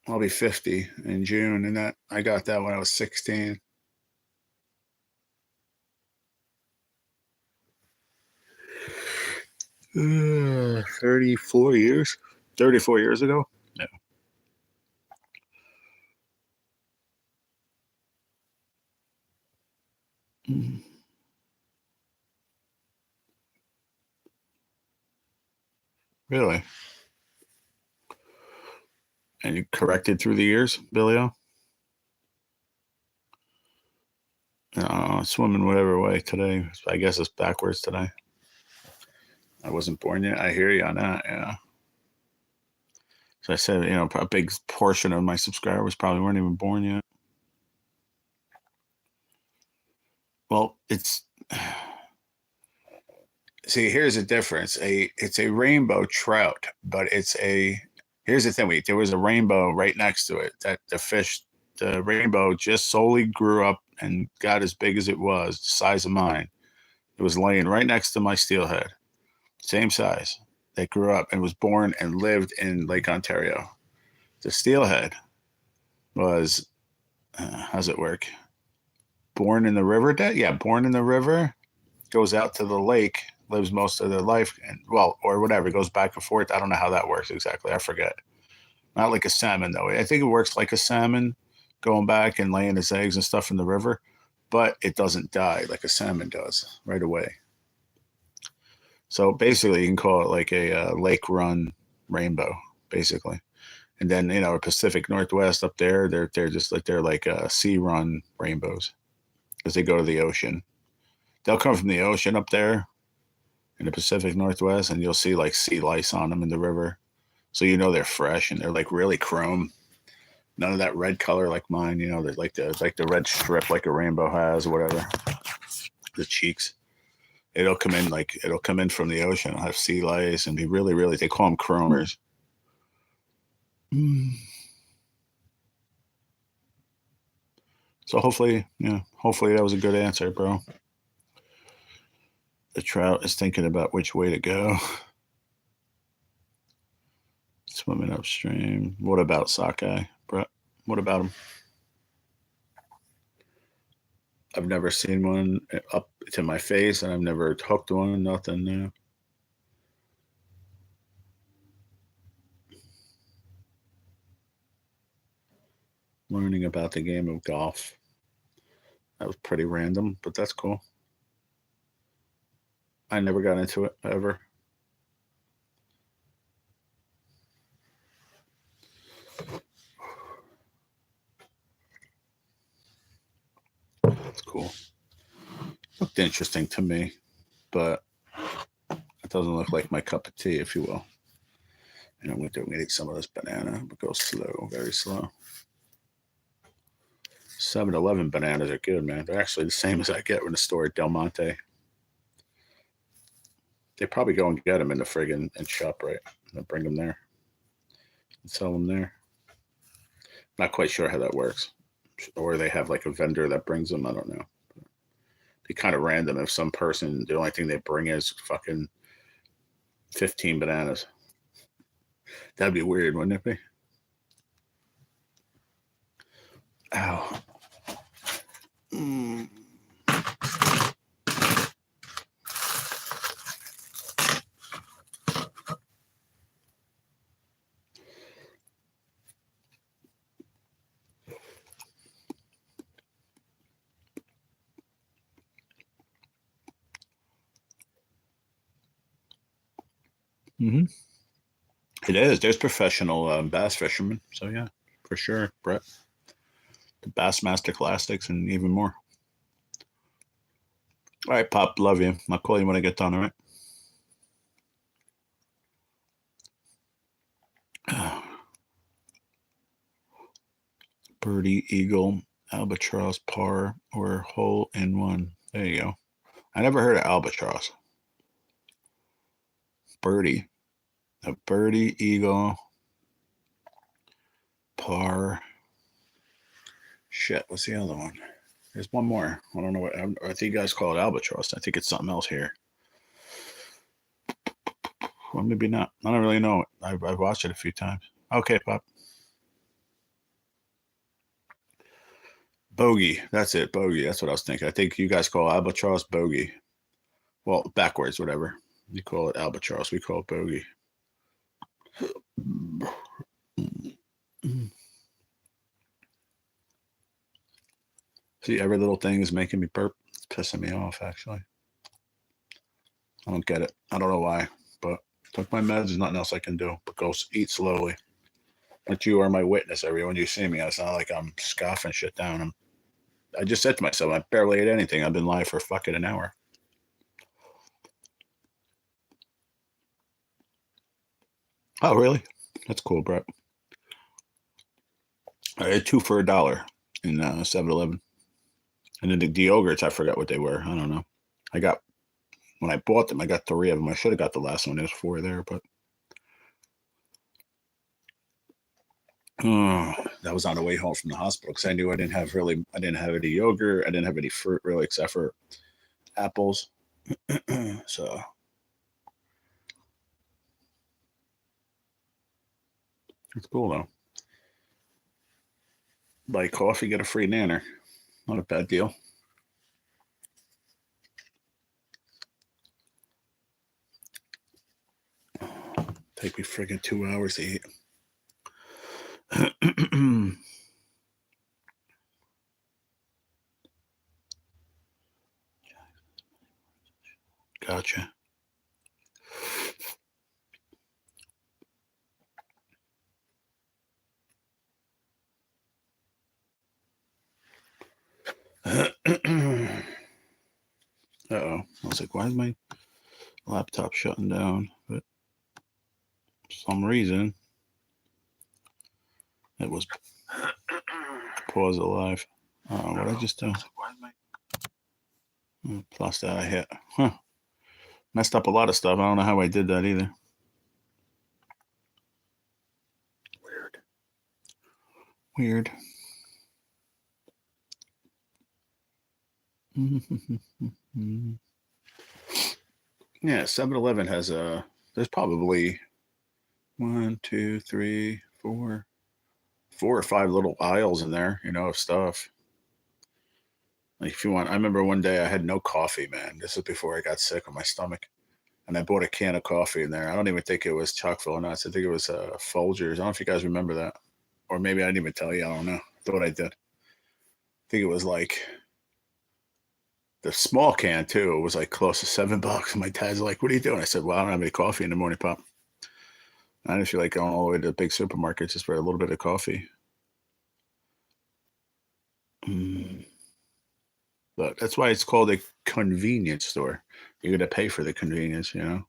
I'll be 50 in June, and that I got that when I was 16. 34 years. 34 years ago. Yeah. Mm, really? And you corrected through the years, Billy O? Swimming whatever way today. I guess it's backwards today. I wasn't born yet. I hear you on that. Yeah. So I said, a big portion of my subscribers probably weren't even born yet. Well, see, here's the difference. It's a rainbow trout, but here's the thing. There was a rainbow right next to it. That the rainbow just solely grew up and got as big as it was, the size of mine. It was laying right next to my steelhead, same size. That grew up and was born and lived in Lake Ontario. The steelhead was, how's it work? Born in the river. Yeah, born in the river, goes out to the lake, lives most of their life, and well, or whatever, goes back and forth. I don't know how that works exactly. I forget. Not like a salmon though. I think it works like a salmon, going back and laying its eggs and stuff in the river, but it doesn't die like a salmon does right away. So basically, you can call it like a lake run rainbow, basically. And then Pacific Northwest up there, they're just like sea run rainbows because they go to the ocean. They'll come from the ocean up there in the Pacific Northwest, and you'll see like sea lice on them in the river. So they're fresh and they're like really chrome. None of that red color like mine. They're like the red strip like a rainbow has or whatever. The cheeks. It'll come in from the ocean. It'll have sea lice and be really, really. They call them chromers. Mm. So hopefully that was a good answer, bro. The trout is thinking about which way to go. Swimming upstream. What about sockeye, bro? What about him? I've never seen one up to my face, and I've never hooked one. Nothing new. Learning about the game of golf. That was pretty random, but that's cool. I never got into it ever. cool. Looked interesting to me, but it doesn't look like my cup of tea, if you will. And I'm going to eat some of this banana, but go slow, very slow. 7-Eleven bananas are good, man. They're actually the same as I get in the store at Del Monte. They probably go and get them in the friggin' and shop, right? And bring them there and sell them there. Not quite sure how that works. Or they have like a vendor that brings them. I don't know. Be kind of random if some person, the only thing they bring is fucking 15 bananas. That'd be weird, wouldn't it be? Ow. Mm. Mm-hmm. It is. There's professional bass fishermen. So, yeah, for sure, Brett. The Bassmaster Classics and even more. All right, Pop. Love you. I'll call you when I get done, all right? Birdie, eagle, albatross, par, or hole in one. There you go. I never heard of albatross. Birdie. A birdie, eagle, par. Shit, what's the other one? There's one more. I don't know what. I think you guys call it albatross. I think it's something else here. Well, maybe not. I don't really know. I've watched it a few times. Okay, Pop. Bogey. That's it. Bogey. That's what I was thinking. I think you guys call albatross bogey. Well, backwards, whatever. You call it albatross. We call it bogey. See, every little thing is making me burp. It's pissing me off, actually. I don't get it. I don't know why, but took my meds. There's nothing else I can do but go eat slowly. But you are my witness, everyone. You see me. It's not like I'm scoffing shit down. I just said to myself, I barely ate anything. I've been live for fucking an hour. Oh, really? That's cool, Brett. I had 2 for $1 in 7-Eleven. And then the yogurts, I forgot what they were. I don't know. When I bought them, I got 3 of them. I should have got the last one. There's 4 there, but that was on the way home from the hospital because I knew I didn't have any yogurt. I didn't have any fruit really, except for apples. So it's cool though. Buy coffee, get a free nanner. Not a bad deal. Take me friggin' 2 hours to eat. Gotcha. Uh-oh. I was like, why is my laptop shutting down? But for some reason, it was pause alive. What did I just do? Plus that I hit. Huh. Messed up a lot of stuff. I don't know how I did that either. Weird. Yeah, 7-Eleven has there's probably 1, 2, 3, 4 or 5 little aisles in there, of stuff. Like if you want, I remember one day I had no coffee, man. This is before I got sick with my stomach. And I bought a can of coffee in there. I don't even think it was Chockville or not. I think it was Folgers. I don't know if you guys remember that. Or maybe I didn't even tell you. I don't know. I thought I did. I think it was like the small can too. It was like close to $7. And my dad's like, "What are you doing?" I said, "Well, I don't have any coffee in the morning, Pop. I just feel like going all the way to the big supermarket just for a little bit of coffee." But that's why it's called a convenience store. You're going to pay for the convenience, you know?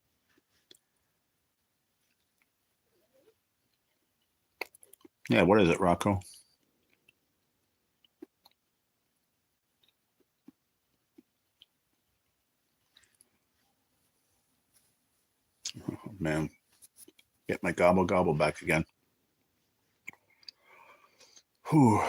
Yeah, what is it, Rocco? Oh, man, get my gobble gobble back again. Whew.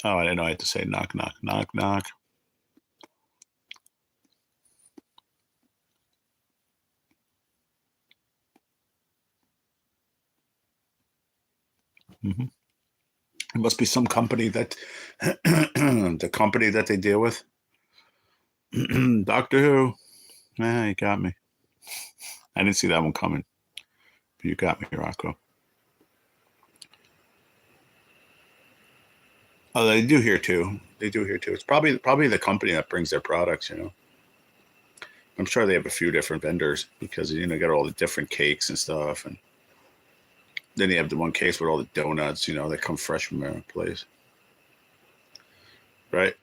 Oh, I didn't know I had to say knock, knock, knock, knock. Mm-hmm. It must be some company that the company that they deal with. Doctor Who. Ah, you got me. I didn't see that one coming. But you got me, Rocco. Oh, they do here too. They do here too. It's probably the company that brings their products. You know, I'm sure they have a few different vendors because you know got all the different cakes and stuff, and then you have the one case with all the donuts. You know, that come fresh from their place. Right?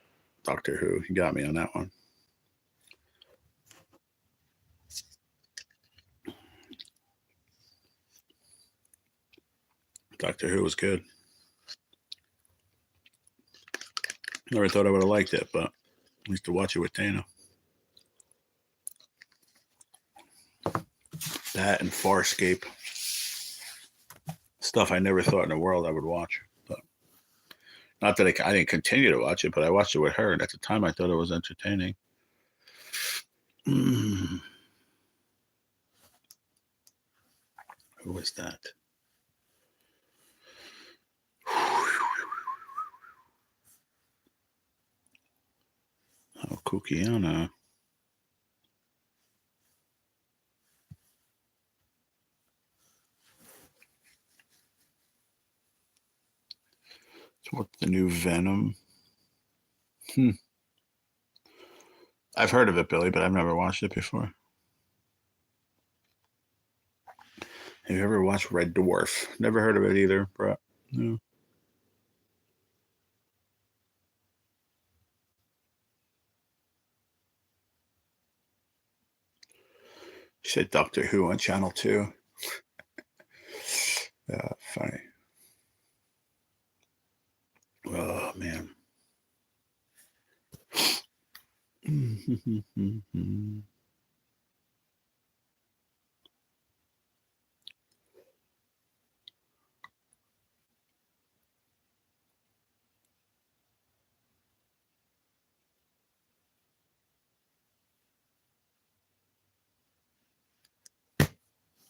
Doctor Who. You got me on that one. Doctor Who was good. Never thought I would have liked it, but I used to watch it with Dana. That and Farscape. Stuff I never thought in the world I would watch. But not that I didn't continue to watch it, but I watched it with her, and at the time I thought it was entertaining. Who was that? Oh, Kukiana. So what's the new Venom? Hmm. I've heard of it, Billy, but I've never watched it before. Have you ever watched Red Dwarf? Never heard of it either, bro. No. You said Doctor Who on Channel 2. Funny. Oh, man.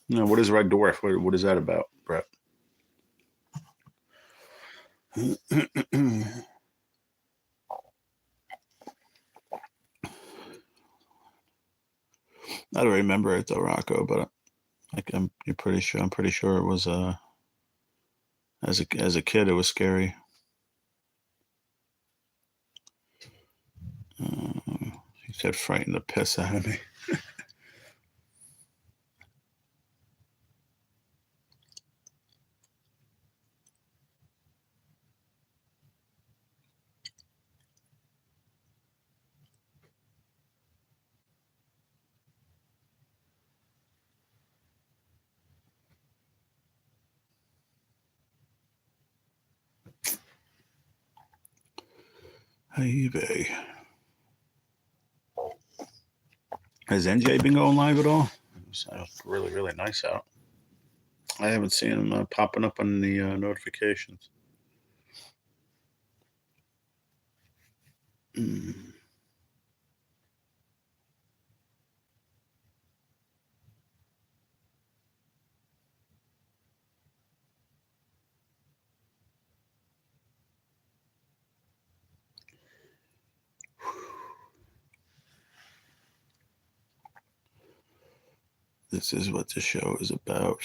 No, what is Red Dwarf? What is that about, Brett? I don't remember it though, Rocco, but you're pretty sure. I'm pretty sure it was as a kid it was scary. He said frightened the piss out of me. Hey, babe. Has NJ been going live at all? It's really, really nice out. I haven't seen him popping up on the notifications. Mm. This is what the show is about.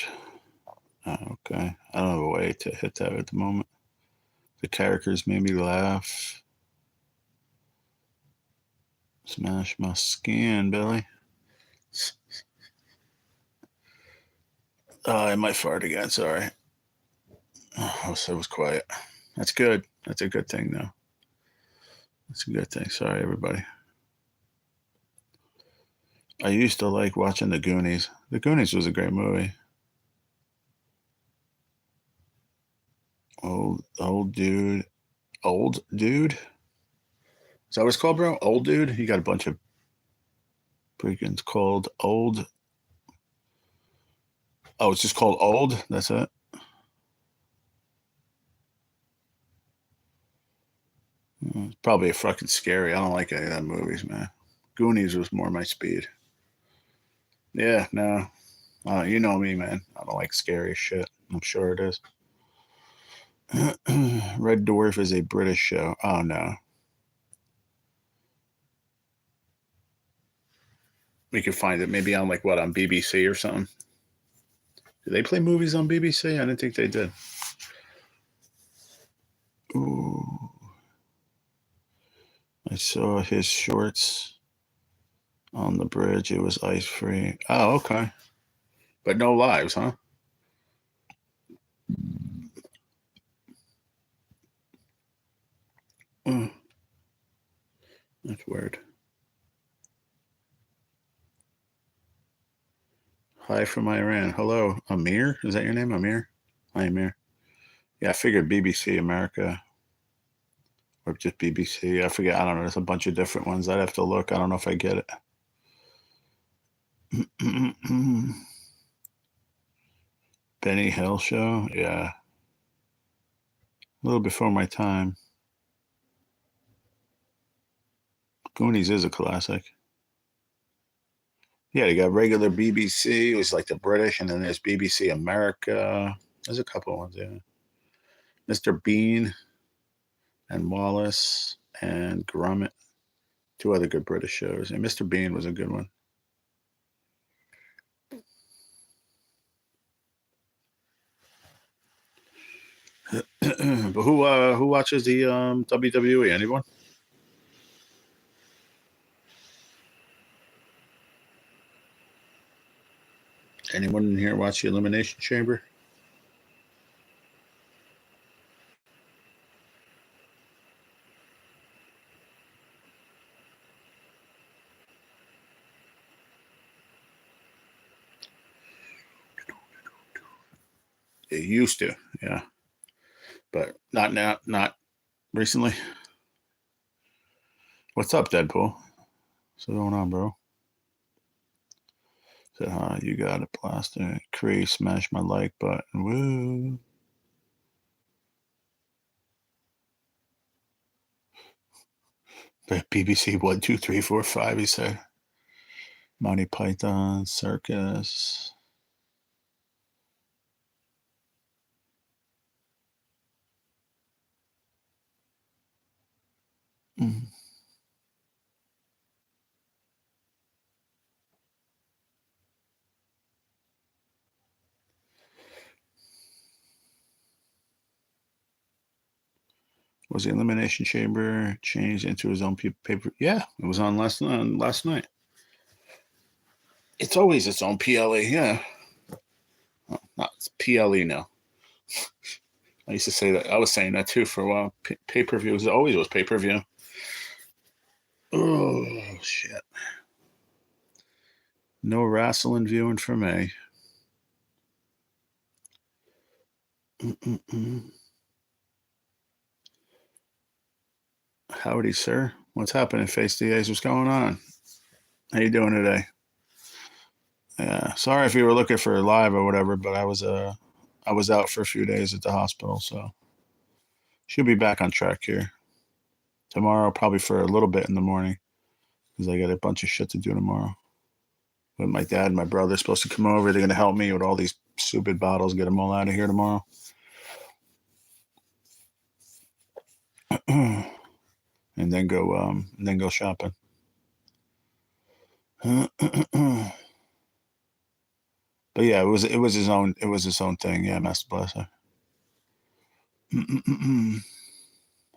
Okay. I don't have a way to hit that at the moment. The characters made me laugh. Smash my skin, Billy. I might fart again. Sorry. Oh, so it was quiet. That's good. That's a good thing, though. That's a good thing. Sorry, everybody. I used to like watching The Goonies. The Goonies was a great movie. Old dude. Old dude? Is that what it's called, bro? Old dude? You got a bunch of freaking called old. Oh, it's just called Old? That's it? It's probably fucking scary. I don't like any of that movies, man. Goonies was more my speed. Yeah, no. You know me, man. I don't like scary shit. I'm sure it is. Red Dwarf is a British show. Oh, no. We could find it maybe on like what, on BBC or something. Do they play movies on BBC? I didn't think they did. Ooh. I saw his shorts on the bridge. It was ice free. Oh, okay. But no lives, huh? Oh, that's weird. Hi from Iran. Hello, Amir. Is that your name, Amir? Hi, Amir. Yeah, I figured BBC America or just BBC. I forget. I don't know. There's a bunch of different ones. I'd have to look. I don't know if I get it. Benny Hill show. Yeah, a little before my time. Goonies is a classic. Yeah, you got regular BBC. It was like the British, and then there's BBC America. There's a couple of ones. Yeah, Mr. Bean and Wallace and Gromit. Two other good British shows. And Mr. Bean was a good one. But who watches the WWE? Anyone? Anyone in here watch the Elimination Chamber? It used to, yeah, but not now. Not recently. What's up, Deadpool? What's going on, bro? Said, huh, you got a plastic. Cree, smash my like button. Woo. BBC 1, 2, 3, 4, 5. He said. Monty Python Circus. Mm. Was the Elimination Chamber changed into his own paper? Yeah, it was on last night. It's always its own PLE. Yeah, not PLE now. I used to say that. I was saying that too for a while. Pay per view always was pay per view. Oh shit! No wrestling viewing for me. Mm-mm-mm. Howdy, sir. What's happening, Face DAs? What's going on? How you doing today? Yeah. Sorry if you were looking for live or whatever, but I was out for a few days at the hospital, so she'll be back on track here tomorrow, probably for a little bit in the morning, because I got a bunch of shit to do tomorrow. But my dad and my brother are supposed to come over. They're gonna help me with all these stupid bottles, get them all out of here tomorrow. And then go shopping. But yeah, it was his own thing. Yeah, Master Blaster.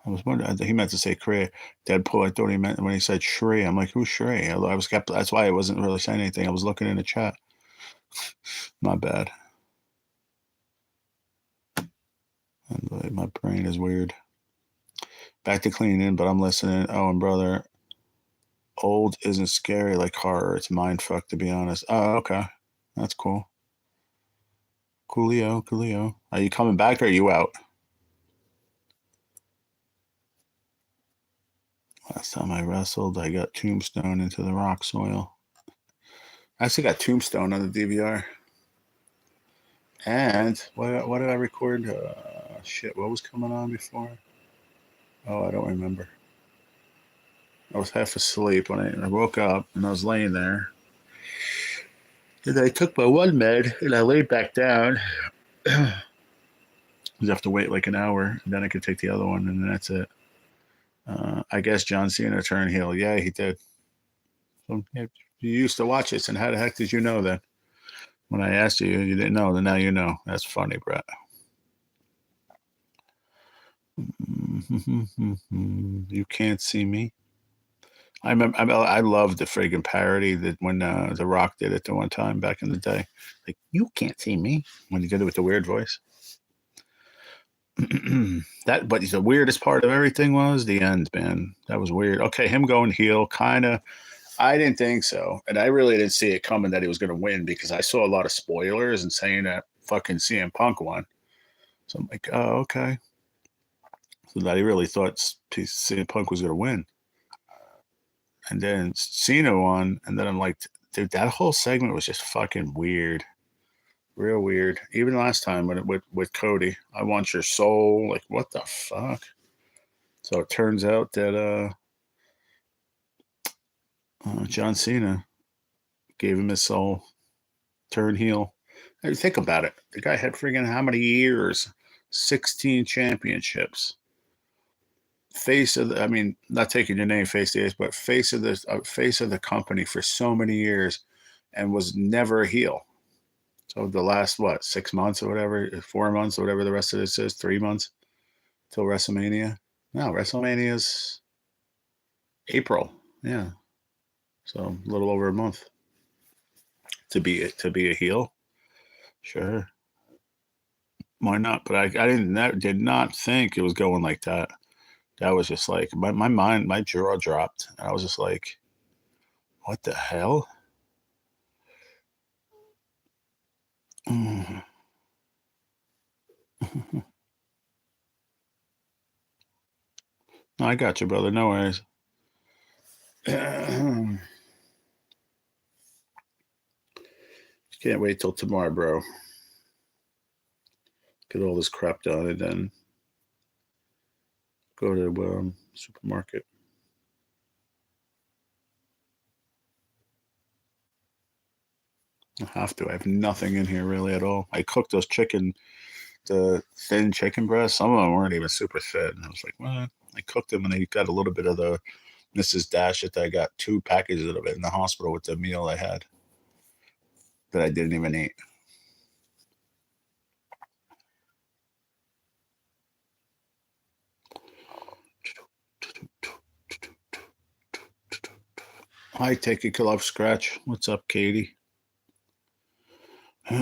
I was wondering. He meant to say Cree. Deadpool. I thought he meant when he said Shree. I'm like, who's Shree? I was kept. That's why I wasn't really saying anything. I was looking in the chat. My bad. And my brain is weird. Back to cleaning, but I'm listening. Oh, and brother, old isn't scary like horror. It's mindfuck, to be honest. Oh, okay. That's cool. Coolio, coolio. Are you coming back or are you out? Last time I wrestled, I got Tombstone into the rock soil. I actually got Tombstone on the DVR. And what did I record? Shit, what was coming on before? Oh, I don't remember. I was half asleep when I woke up and I was laying there. And I took my one med and I laid back down. You have to wait like an hour, and then I could take the other one, and then that's it. I guess John Cena turned heel. Yeah, he did. So, yeah, you used to watch this, and how the heck did you know that? When I asked you, you didn't know. Then now you know. That's funny, Brett. You can't see me. I remember. I loved the friggin' parody that when The Rock did it the one time back in the day. Like, you can't see me, when he did it with the weird voice. But the weirdest part of everything was the end, man. That was weird. Okay, him going heel, kind of. I didn't think so, and I really didn't see it coming that he was going to win because I saw a lot of spoilers and saying that fucking CM Punk won. So I'm like, oh, okay. So that he really thought CM Punk was going to win, and then Cena won, and then I'm like, dude, that whole segment was just fucking weird. Real weird. Even last time with Cody, I want your soul. Like, what the fuck? So it turns out that John Cena gave him his soul. Turn heel. Hey, think about it. The guy had friggin' how many years? 16 championships. Face of the, I mean, not taking your name face the ace, but face of the company for so many years, and was never a heel. So the last, what, 6 months or whatever, 4 months or whatever the rest of this is, 3 months till WrestleMania. No, WrestleMania's April. Yeah. So a little over a month to be a heel. Sure. Why not? But I did not think it was going like that. That was just like my mind, my jaw dropped. And I was just like, what the hell? No, I got you, brother. No worries. Can't wait till tomorrow, bro. Get all this crap done and then go to supermarket. I have to. I have nothing in here really at all. I cooked those the thin chicken breasts. Some of them weren't even super fit. And I was like, well, I cooked them and they got a little bit of the Mrs. Dash that I got 2 packages of it in the hospital with the meal I had that I didn't even eat. Hi, Take a Club Scratch. What's up, Katie? Hey,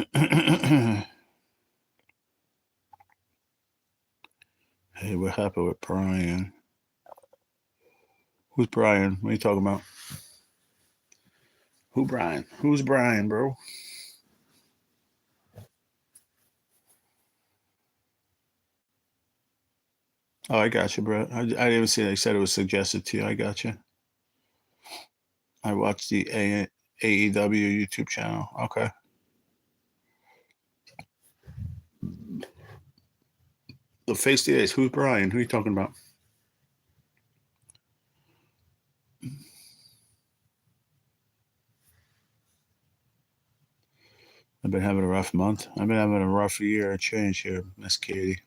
what happened with Brian? Who's Brian? What are you talking about? Who Brian? Who's Brian, bro? Oh, I got you, bro. I didn't even see it. They said it was suggested to you. I got you. I watched the AEW YouTube channel. Okay. The face the ace. Who's Brian? Who are you talking about? I've been having a rough month. I've been having a rough year. Change here, Miss Katie.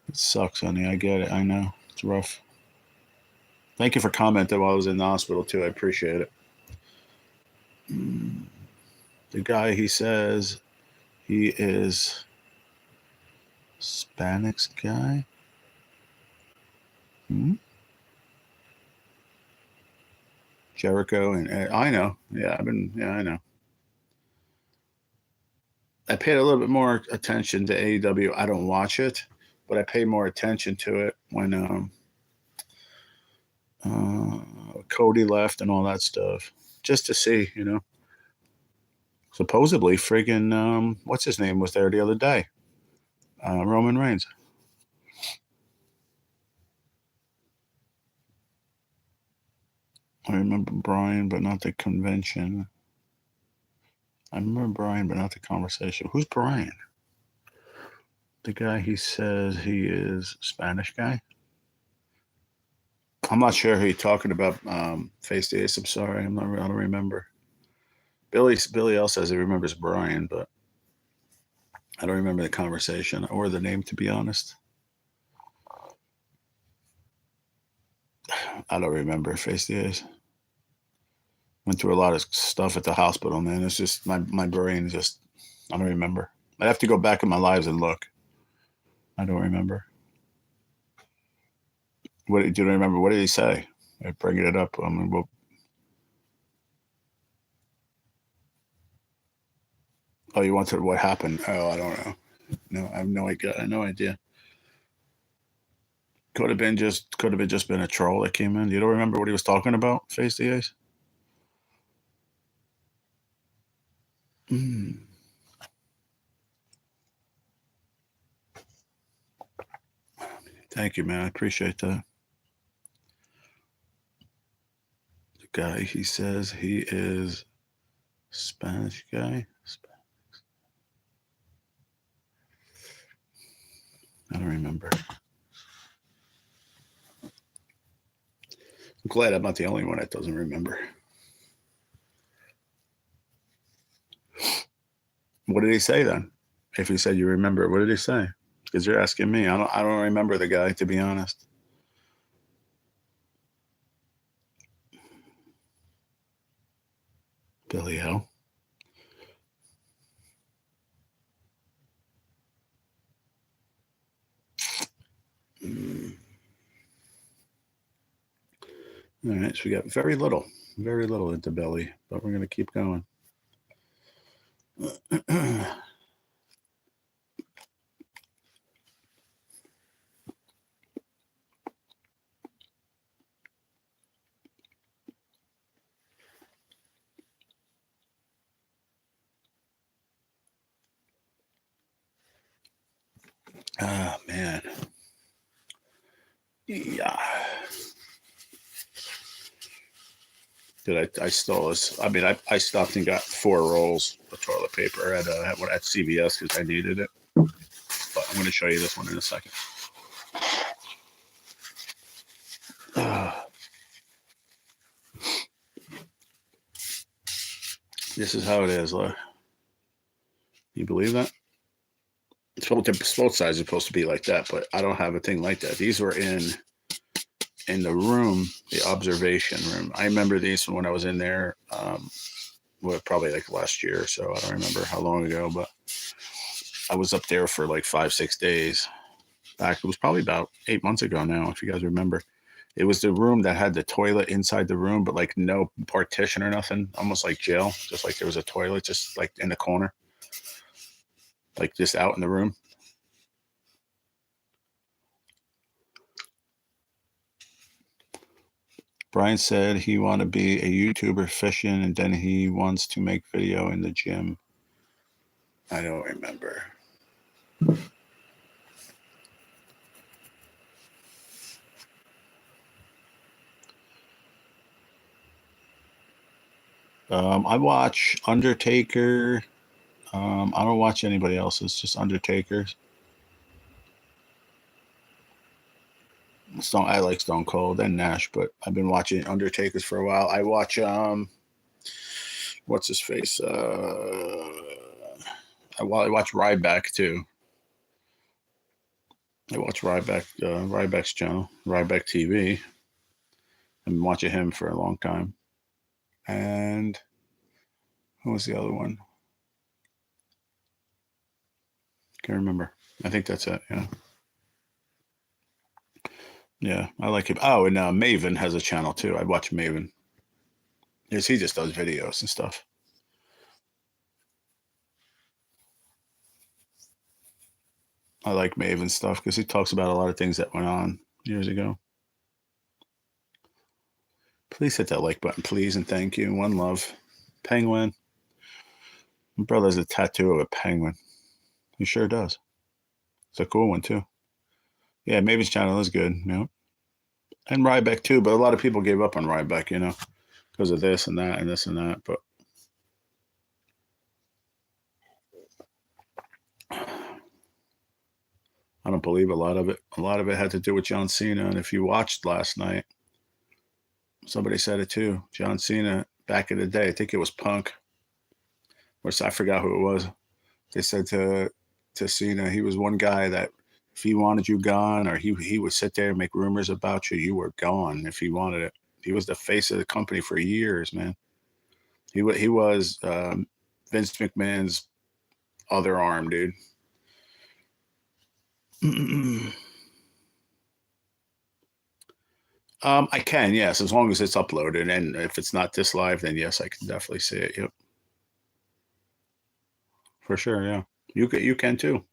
It sucks, honey. I get it. I know. It's rough. Thank you for commenting while I was in the hospital, too. I appreciate it. The guy, he says he is Hispanic guy. Hmm? Jericho and I know. Yeah, I know. I paid a little bit more attention to AEW. I don't watch it, but I pay more attention to it when Cody left and all that stuff, just to see, you know. Supposedly, friggin' what's his name was there the other day? Roman Reigns. I remember Brian, but not the convention. I remember Brian, but not the conversation. Who's Brian? The guy he says he is Spanish guy. I'm not sure who you're talking about. Face the Ace. I'm sorry, I'm not. I don't remember. Billy L says he remembers Brian, but I don't remember the conversation or the name. To be honest, I don't remember Face the Ace. Went through a lot of stuff at the hospital, man. It's just my brain just. I don't remember. I have to go back in my lives and look. I don't remember. What do you remember? What did he say? I bring it up. I mean, well, oh, you wanted what happened? Oh, I don't know. No, I have no idea. No idea. Could have been just been a troll that came in. You don't remember what he was talking about? Face the Ace. Mm. Thank you, man. I appreciate that. The guy, he says he is Spanish guy. I don't remember. I'm glad I'm not the only one that doesn't remember. What did he say then? If he said you remember, what did he say? Because you're asking me. I don't remember the guy, to be honest. Billy L. Mm. All right, so we got very little into Billy, but we're gonna keep going. Ah, man. Yeah. Did I stole this? I mean, I stopped and got 4 rolls of toilet paper at CVS because I needed it. But I'm going to show you this one in a second. This is how it is, look. You believe that? It's both sides are supposed to be like that, but I don't have a thing like that. These were in the room, the observation room. I remember these when I was in there, probably like last year or so. I don't remember how long ago, but I was up there for like 5-6 days. Back, it was probably about 8 months ago now, if you guys remember. It was the room that had the toilet inside the room, but like no partition or nothing, almost like jail. Just like there was a toilet, just like in the corner, like just out in the room. Brian said he want to be a YouTuber fishing, and then he wants to make video in the gym. I don't remember. I watch Undertaker. I don't watch anybody else's, just Undertaker's. I like Stone Cold and Nash, but I've been watching Undertaker's for a while. I watch what's his face? I watch Ryback too. I watch Ryback's channel, Ryback TV. I've been watching him for a long time. And who was the other one? Can't remember. I think that's it. Yeah. Yeah, I like him. Oh, and Maven has a channel too. I watch Maven. Yes, he just does videos and stuff. I like Maven stuff because he talks about a lot of things that went on years ago. Please hit that like button, please, and thank you. One love. Penguin. My brother has a tattoo of a penguin. He sure does. It's a cool one too. Yeah, Maven's channel is good. Yeah, and Ryback too. But a lot of people gave up on Ryback, because of this and that and this and that. But I don't believe a lot of it. A lot of it had to do with John Cena. And if you watched last night, somebody said it too. John Cena back in the day, I think it was Punk, or I forgot who it was. They said to Cena, he was one guy that if he wanted you gone, or he would sit there and make rumors about you, you were gone if he wanted it. He was the face of the company for years, man. He was Vince McMahon's other arm, dude. I can, yes, as long as it's uploaded, and if it's not this live, then yes, I can definitely see it. Yep, for sure. Yeah, you can too.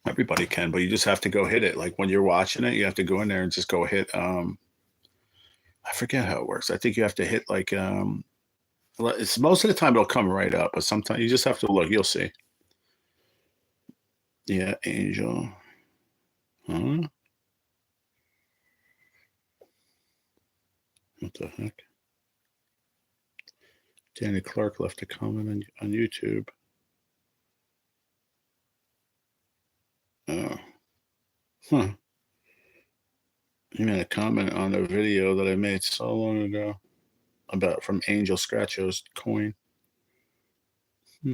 Everybody can, but you just have to go hit it. Like when you're watching it, you have to go in there and just go hit. I forget how it works. I think you have to hit like it's most of the time it'll come right up, but sometimes you just have to look. You'll see. Yeah, Angel. Huh? What the heck? Danny Clark left a comment on YouTube. Oh, huh. He made a comment on a video that I made so long ago about from Angel Scratcho's coin. Hmm.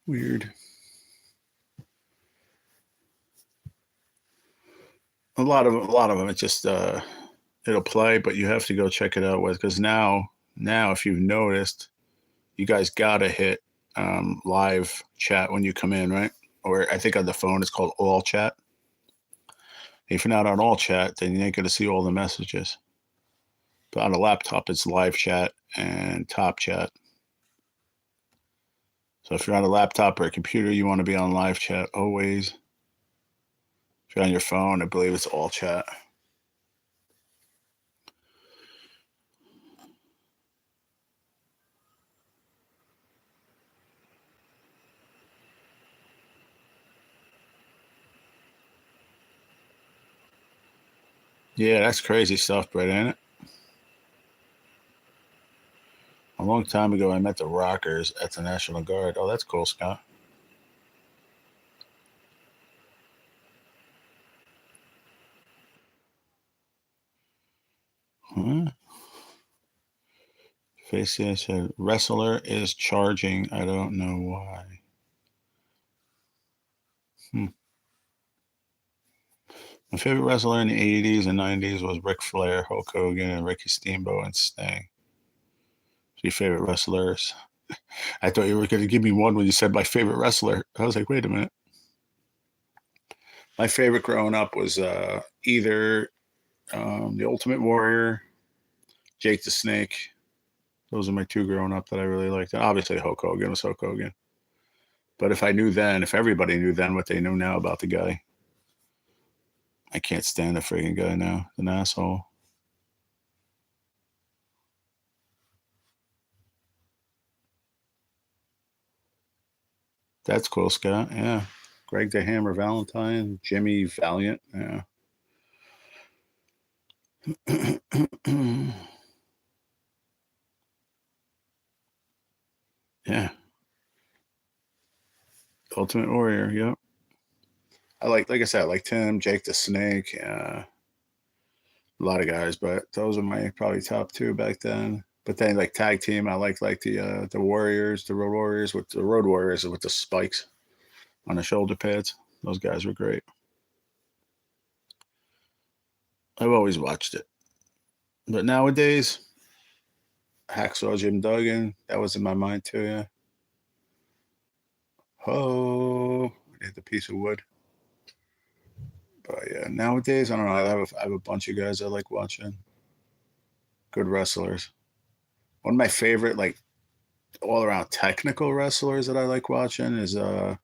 Weird. A lot of them. It just it'll play, but you have to go check it out with because now if you've noticed, you guys gotta hit live chat when you come in, right? Or I think on the phone it's called all chat. If you're not on all chat, then you ain't gonna see all the messages. But on a laptop, it's live chat and top chat. So if you're on a laptop or a computer, you want to be on live chat always. If you're on your phone, I believe it's all chat. Yeah, that's crazy stuff, Brett, ain't it? A long time ago, I met the Rockers at the National Guard. Oh, that's cool, Scott. Huh? Facey said, wrestler is charging. I don't know why. Hmm. My favorite wrestler in the 80s and 90s was Ric Flair, Hulk Hogan, and Ricky Steamboat and Sting. Your favorite wrestlers? I thought you were going to give me one when you said my favorite wrestler. I was like, wait a minute. My favorite growing up was either the Ultimate Warrior, Jake the Snake. Those are my two growing up that I really liked. And obviously, Hulk Hogan was Hulk Hogan. But if everybody knew then what they know now about the guy, I can't stand the frigging guy now. An asshole. That's cool, Scott. Yeah. Greg the Hammer Valentine, Jimmy Valiant. Yeah. Yeah. Ultimate Warrior. Yep. Like I said, I like Tim, Jake the Snake, a lot of guys, but those are my probably top two back then. But then like tag team, I like the Warriors, the Road Warriors with the spikes on the shoulder pads. Those guys were great. I've always watched it, but nowadays Hacksaw Jim Duggan. That was in my mind too. Yeah. Oh, hit the piece of wood. But yeah, nowadays I don't know. I have a bunch of guys I like watching. Good wrestlers. One of my favorite, like all around technical wrestlers that I like watching is um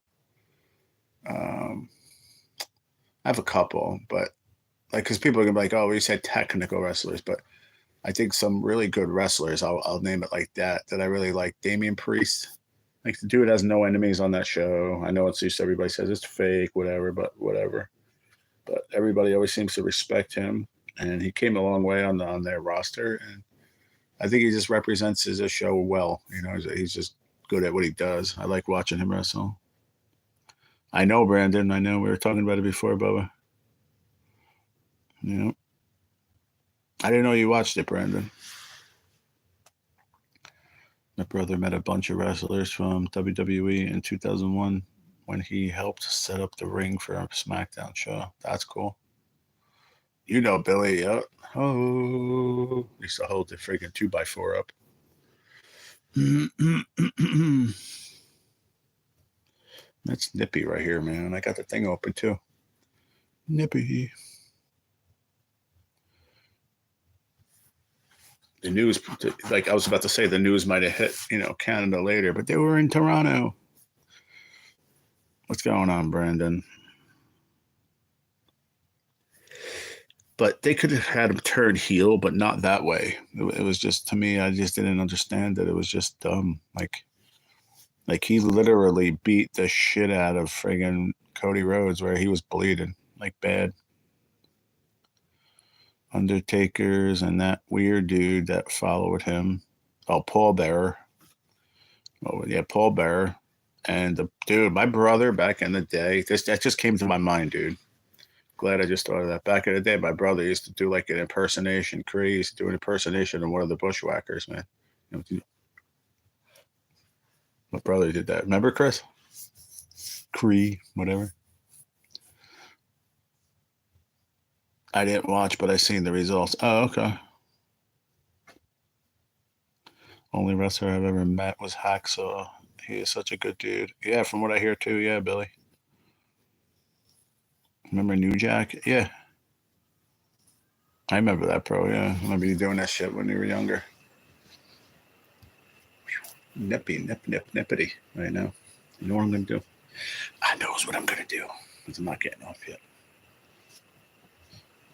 I have a couple, but like because people are gonna be like, oh, we said technical wrestlers, but I think some really good wrestlers. I'll name it like that. That I really like. Damian Priest. Like the dude has no enemies on that show. I know it's just everybody says it's fake, whatever, but whatever. But everybody always seems to respect him, and he came a long way on their roster. And I think he just represents his show well. You know, he's just good at what he does. I like watching him wrestle. I know, Brandon. I know we were talking about it before, Bubba. You know, I didn't know you watched it, Brandon. My brother met a bunch of wrestlers from WWE in 2001 when he helped set up the ring for a SmackDown show. That's cool. You know Billy, yep. Oh, used to hold the freaking 2x4 up. That's Nippy right here, man. I got the thing open too. Nippy. The news, like I was about to say, the news might have hit, Canada later, but they were in Toronto. What's going on, Brandon? But they could have had him turn heel, but not that way. It was just, to me, I just didn't understand it. It was just dumb. Like he literally beat the shit out of friggin' Cody Rhodes where he was bleeding like bad. Undertakers and that weird dude that followed him. Oh, Paul Bearer. Oh yeah, Paul Bearer. And the dude, my brother back in the day, that just came to my mind, dude. Glad I just thought of that. Back in the day, my brother used to do like an impersonation. Cree used to do an impersonation of one of the bushwhackers, man. My brother did that. Remember, Chris? Cree, whatever. I didn't watch, but I seen the results. Oh, okay. Only wrestler I've ever met was Hacksaw. He is such a good dude. Yeah, from what I hear too. Yeah, Billy. Remember New Jack? Yeah. I remember that, bro. Yeah. I remember you doing that shit when you were younger. Nippy, nippity right now. You know what I'm going to do? I knows what I'm going to do because I'm not getting off yet.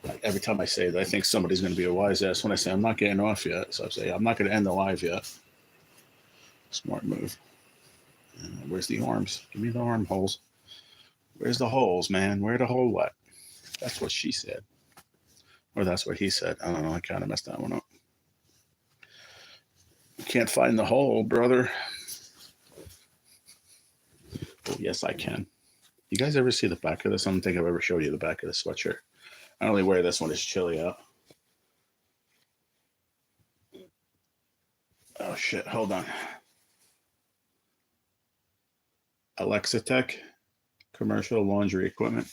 Like, every time I say that, I think somebody's going to be a wise ass when I say I'm not getting off yet. So I say I'm not going to end the live yet. Smart move. Where's the arms? Give me the arm holes. Where's the holes, man? Where the hole what? That's what she said. Or that's what he said. I don't know. I kind of messed that one up. You can't find the hole, brother. Oh, yes, I can. You guys ever see the back of this? I don't think I've ever showed you the back of the sweatshirt. I only wear this when it's chilly out. Oh, shit. Hold on. Alexa Tech commercial laundry equipment.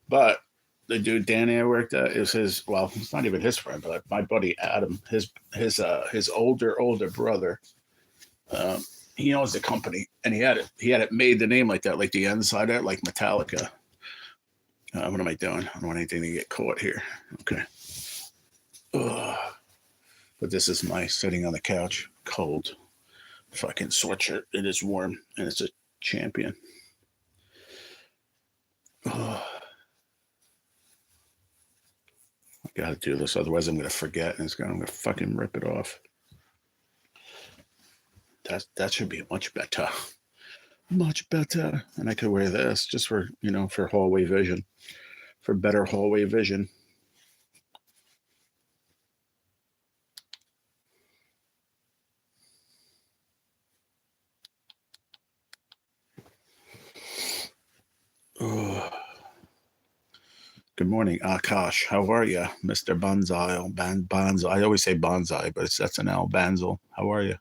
But the dude Danny I worked at is his. Well, it's not even his friend, but my buddy Adam, his older brother. Um, he owns the company, and he had it made the name like that, like the inside of it, like Metallica. What am I doing? I don't want anything to get caught here. Okay. Ugh. But this is my sitting on the couch, cold fucking sweatshirt. It is warm, and it's a champion. Ugh. I gotta do this, otherwise I'm gonna forget, and I'm gonna fucking rip it off. That should be much better, much better. And I could wear this just for hallway vision, for better hallway vision. Ugh. Good morning, Akash. How are you, Mr. Bonsai? Bonsai. I always say bonsai, but that's an L. Banzel. How are you?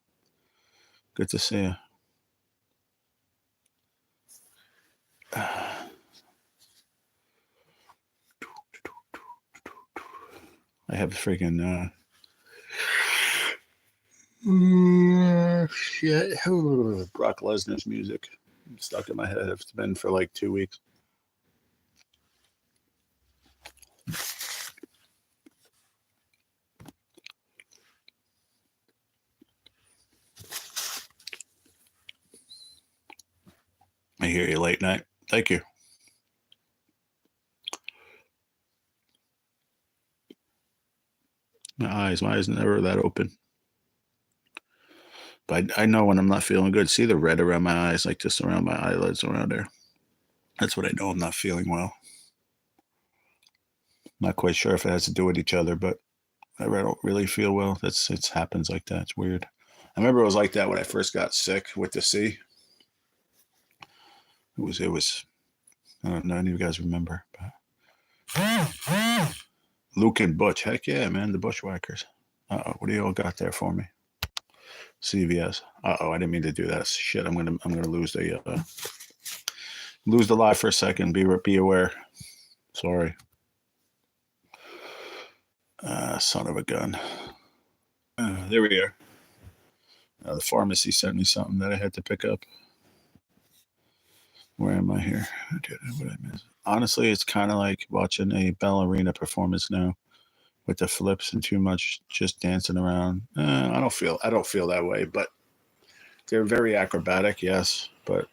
Good to see you. I have freaking. Shit. Brock Lesnar's music stuck in my head. It's been for like 2 weeks. I hear you late night. Thank you. My eyes never that open. But I know when I'm not feeling good. See the red around my eyes, like just around my eyelids around there. That's what I know I'm not feeling well. Not quite sure if it has to do with each other, but I don't really feel well. It happens like that. It's weird. I remember it was like that when I first got sick with the C. It was. I don't know. Any of you guys remember? But Luke and Butch. Heck yeah, man. The Bushwhackers. What do you all got there for me? CVS. I didn't mean to do that. Shit. I'm gonna lose the live for a second. Be aware. Sorry. Son of a gun. There we are. The pharmacy sent me something that I had to pick up. Where am I here? What I miss? Honestly, it's kind of like watching a ballerina performance now, with the flips and too much just dancing around. I don't feel that way, but they're very acrobatic, yes, but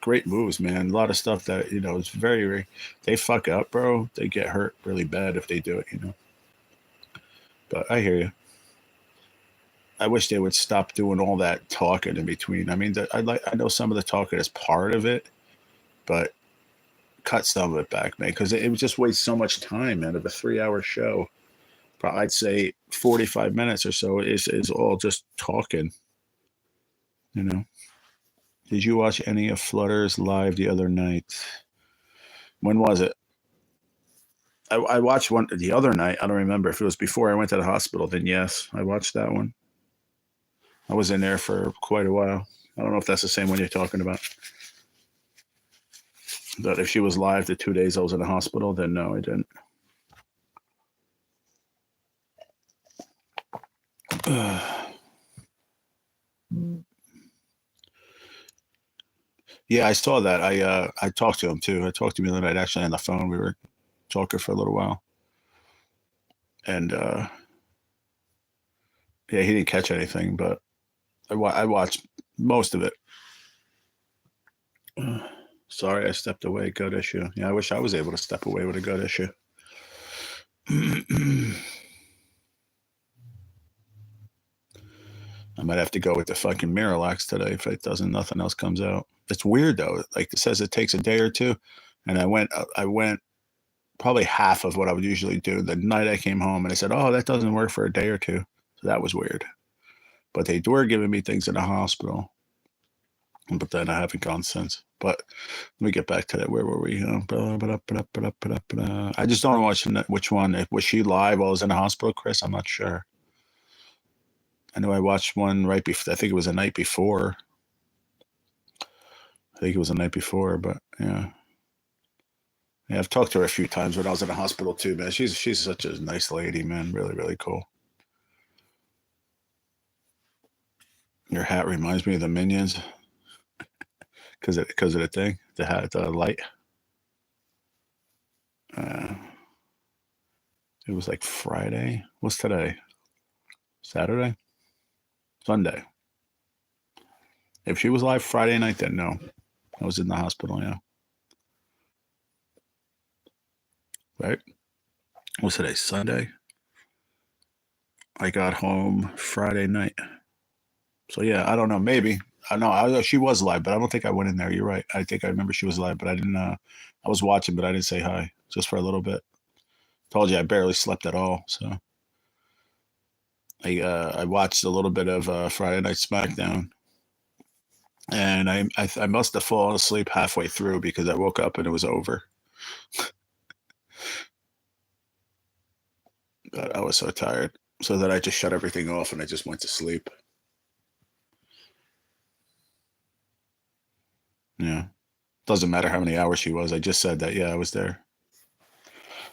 great moves, man. A lot of stuff that is very. They fuck up, bro. They get hurt really bad if they do it, But I hear you. I wish they would stop doing all that talking in between. I mean, I know some of the talking is part of it, but cut some of it back, man, because it would just waste so much time out of a 3-hour show. I'd say 45 minutes or so is all just talking. Did you watch any of Flutter's live the other night? When was it? I watched one the other night. I don't remember if it was before I went to the hospital. Then yes, I watched that one. I was in there for quite a while. I don't know if that's the same one you're talking about. But if she was live the 2 days I was in the hospital, then no, I didn't. Yeah, I saw that. I talked to him too. I talked to him the other night actually on the phone. We were talking for a little while. And yeah, he didn't catch anything, but I watched most of it. Sorry, I stepped away. Gut issue. Yeah, I wish I was able to step away with a gut issue. I might have to go with the fucking Miralax today if nothing else comes out. It's weird though. Like it says it takes a day or two, and I went probably half of what I would usually do. The night I came home and I said, "Oh, that doesn't work for a day or two." So that was weird. But they were giving me things in the hospital. But then I haven't gone since. But let me get back to that. Where were we? I just don't know which one. Was she live while I was in the hospital, Chris? I'm not sure. I know I watched one right before. I think it was the night before. But yeah. Yeah, I've talked to her a few times when I was in the hospital too, man. She's such a nice lady, man. Really, really cool. Your hat reminds me of the Minions. Because of the thing, the light. It was like Friday. What's today? Saturday? Sunday. If she was live Friday night, then no. I was in the hospital, yeah. Right? What's today? Sunday? I got home Friday night. So yeah, I don't know. Maybe. I know she was live, but I don't think I went in there. You're right. I think I remember she was live, but I didn't. I was watching, but I didn't say hi, just for a little bit. Told you I barely slept at all. So I watched a little bit of Friday Night SmackDown, and I must have fallen asleep halfway through because I woke up and it was over. But I was so tired, so that I just shut everything off and I just went to sleep. Yeah. Doesn't matter how many hours she was. I just said that, yeah, I was there.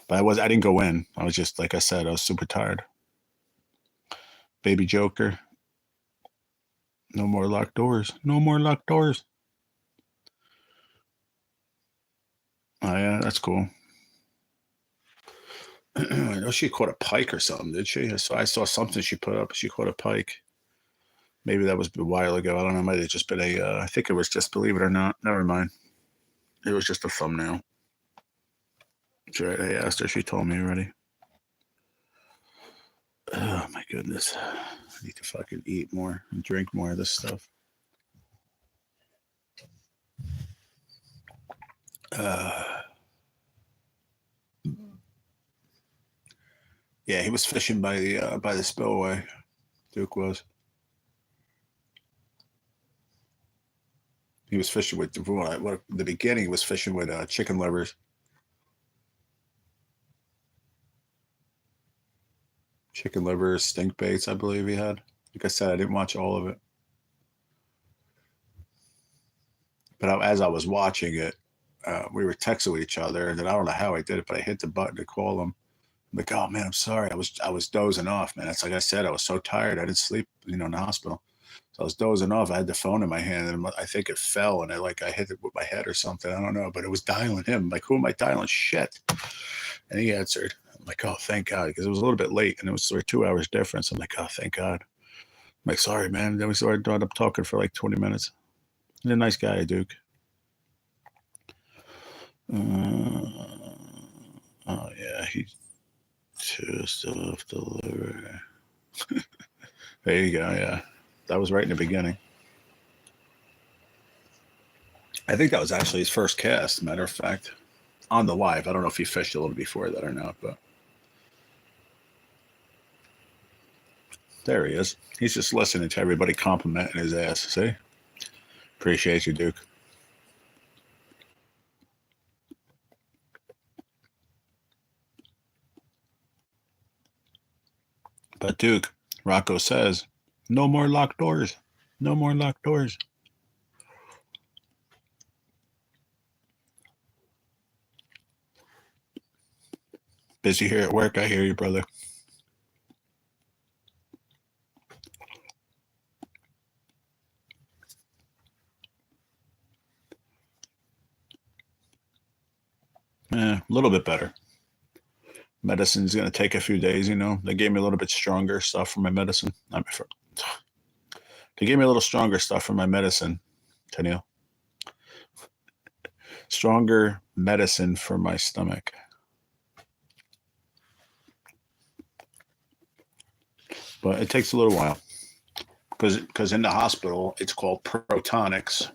But I didn't go in. I was just, like I said, I was super tired. Baby Joker. No more locked doors. No more locked doors. Oh, yeah, that's cool. I know she caught a pike or something, did she? I saw something she put up. She caught a pike. Maybe that was a while ago. I don't know. It might have just been I think it was just, believe it or not. Never mind. It was just a thumbnail. That's right. I asked her. She told me already. Oh, my goodness. I need to fucking eat more and drink more of this stuff. Yeah, he was fishing by the spillway. Duke was. He was fishing with the beginning. He was fishing with chicken livers. Chicken livers, stink baits, I believe he had. Like I said, I didn't watch all of it. But as I was watching it, we were texting with each other, and then I don't know how I did it, but I hit the button to call him. I'm like, oh man, I'm sorry. I was dozing off, man. It's like I said, I was so tired. I didn't sleep, in the hospital. So I was dozing off. I had the phone in my hand, and I think it fell, and I hit it with my head or something. I don't know, but it was dialing him. I'm like, who am I dialing? Shit. And he answered. I'm like, oh, thank God, because it was a little bit late, and it was sort of 2 hours difference. I'm like, oh, thank God. I'm like, sorry, man. Then we started up talking for like 20 minutes. He's a nice guy, Duke. Oh yeah, he's just off the liver. There you go. Yeah, that was right in the beginning. I think that was actually his first cast. Matter of fact, on the live. I don't know if he fished a little before that or not, but there he is. He's just listening to everybody complimenting his ass. See, appreciate you, Duke. But Duke, Rocco says, no more locked doors. No more locked doors. Busy here at work. I hear you, brother. A little bit better. Medicine's going to take a few days, They gave me a little bit stronger stuff for my medicine. They gave me a little stronger stuff for my medicine, Tennille. Stronger medicine for my stomach. But it takes a little while. Because in the hospital, it's called protonics.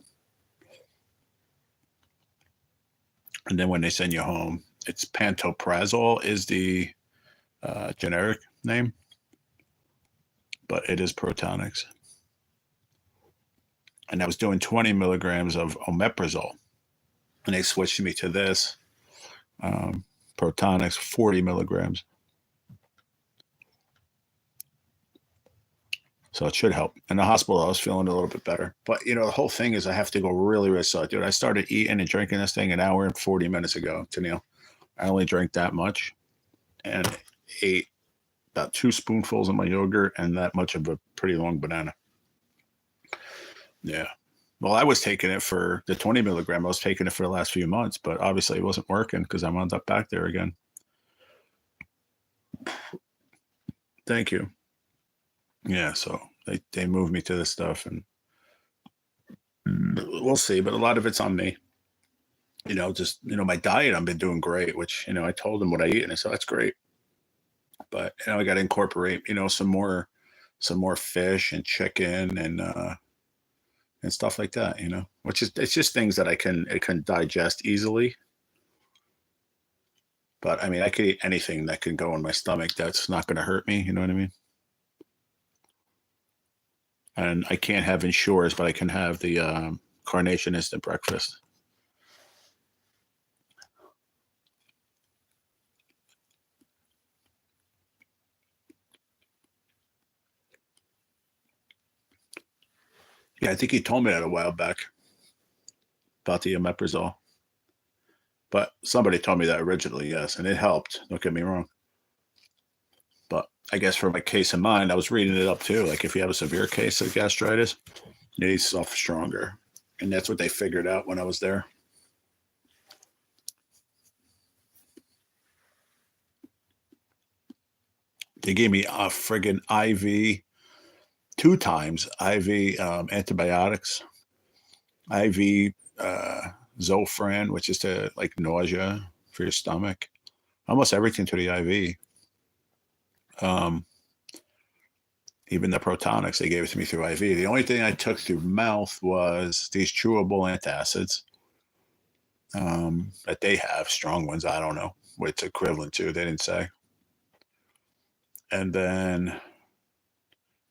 And then when they send you home, it's pantoprazole is the generic name, but it is protonics. And I was doing 20 milligrams of omeprazole, and they switched me to this protonics, 40 milligrams. So it should help. In the hospital, I was feeling a little bit better. But, the whole thing is I have to go really, really slow. Dude, I started eating and drinking this thing an hour and 40 minutes ago, Tennille. I only drank that much and ate about 2 spoonfuls of my yogurt and that much of a pretty long banana. Yeah. Well, I was taking it for the 20 milligram. I was taking it for the last few months, but obviously it wasn't working because I wound up back there again. Thank you. Yeah, so they moved me to this stuff, and we'll see. But a lot of it's on me. Just my diet. I've been doing great, which I told them what I eat, and I said that's great. But I got to incorporate some more fish and chicken and stuff like that. Which is it's just things that I can digest easily. But I mean, I could eat anything that can go in my stomach. That's not going to hurt me. You know what I mean? And I can't have Ensures, but I can have the Carnation Instant Breakfast. Yeah, I think he told me that a while back about the omeprazole. But somebody told me that originally, yes, and it helped. Don't get me wrong. But I guess for my case of mine, I was reading it up too. Like if you have a severe case of gastritis, It needs stuff stronger. And that's what they figured out when I was there. They gave me a friggin' IV 2 times, IV antibiotics, IV Zofran, which is to like nausea for your stomach. Almost everything to the IV. Even the Protonics, they gave it to me through IV. The only thing I took through mouth was these chewable antacids that they have, strong ones. I don't know what it's equivalent to. They didn't say. And then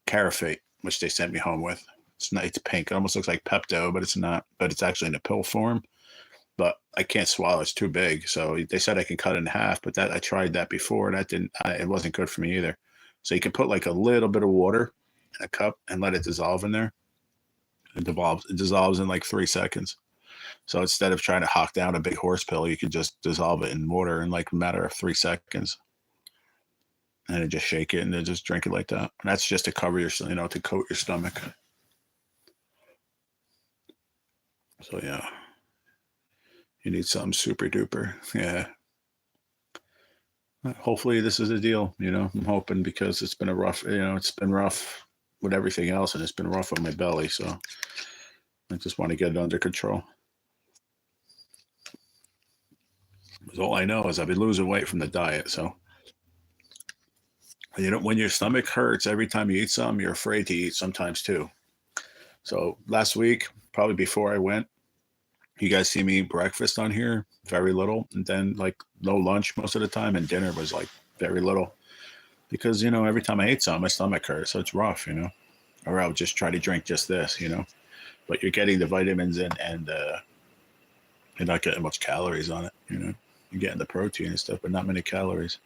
Carafate, which they sent me home with. It's not, it's pink. It almost looks like Pepto, but it's not. But it's actually in a pill form. But I can't swallow. It's too big. So they said I can cut it in half. But that I tried that before. That didn't. It wasn't good for me either. So you can put like a little bit of water in a cup and let it dissolve in there. It dissolves in like 3 seconds. So instead of trying to hawk down a big horse pill, you can just dissolve it in water in like a matter of 3 seconds. And then just shake it and then just drink it like that. And that's just to cover your, to coat your stomach. So yeah, you need something super duper. Yeah. Hopefully this is a deal. I'm hoping, because it's been it's been rough with everything else, and it's been rough on my belly. So I just want to get it under control. Because all I know is I've been losing weight from the diet. So when your stomach hurts every time you eat something, you're afraid to eat sometimes too. So last week, probably before I went, you guys see me eat breakfast on here, very little, and then like no lunch most of the time, and dinner was like very little, because every time I ate something, my stomach hurts, so it's rough, or I'll just try to drink just this, but you're getting the vitamins and you're not getting much calories on it, you're getting the protein and stuff, but not many calories.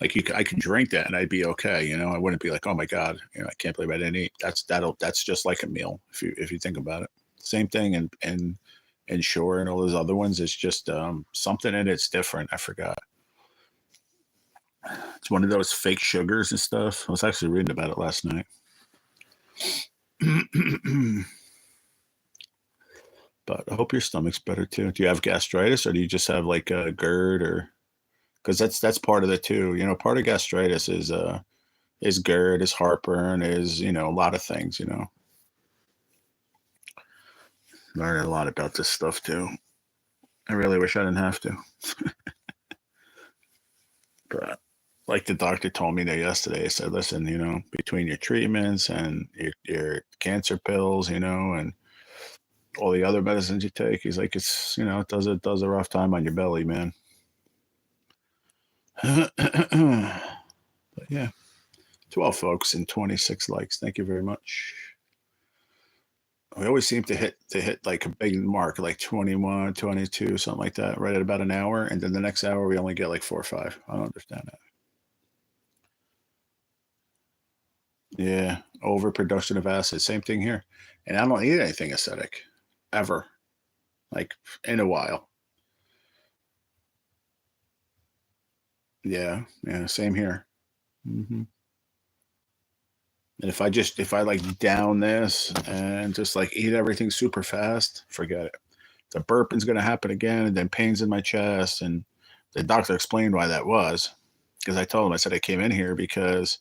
Like I can drink that and I'd be okay, I wouldn't be like, oh my god, I can't believe I didn't eat. That's just like a meal if you think about it. Same thing and Shore and all those other ones. It's just something in it's different. I forgot. It's one of those fake sugars and stuff. I was actually reading about it last night. But I hope your stomach's better too. Do you have gastritis, or do you just have like a GERD, or because that's part of it too? Part of gastritis is GERD, is heartburn, is a lot of things. Learning a lot about this stuff too. I really wish I didn't have to. But like the doctor told me there yesterday, he said, listen, between your treatments and your cancer pills, and all the other medicines you take, he's like, it's, it does a rough time on your belly, man. But yeah, 12 folks and 26 likes. Thank you very much. We always seem to hit like a big mark, like 21, 22, something like that, right at about an hour. And then the next hour, we only get like 4 or 5. I don't understand that. Yeah, overproduction of acid. Same thing here. And I don't eat anything acidic, ever, like in a while. Yeah, same here. And if I like down this and just like eat everything super fast, forget it. The burping's going to happen again, and then pains in my chest. And the doctor explained why that was, because I told him, I said, I came in here because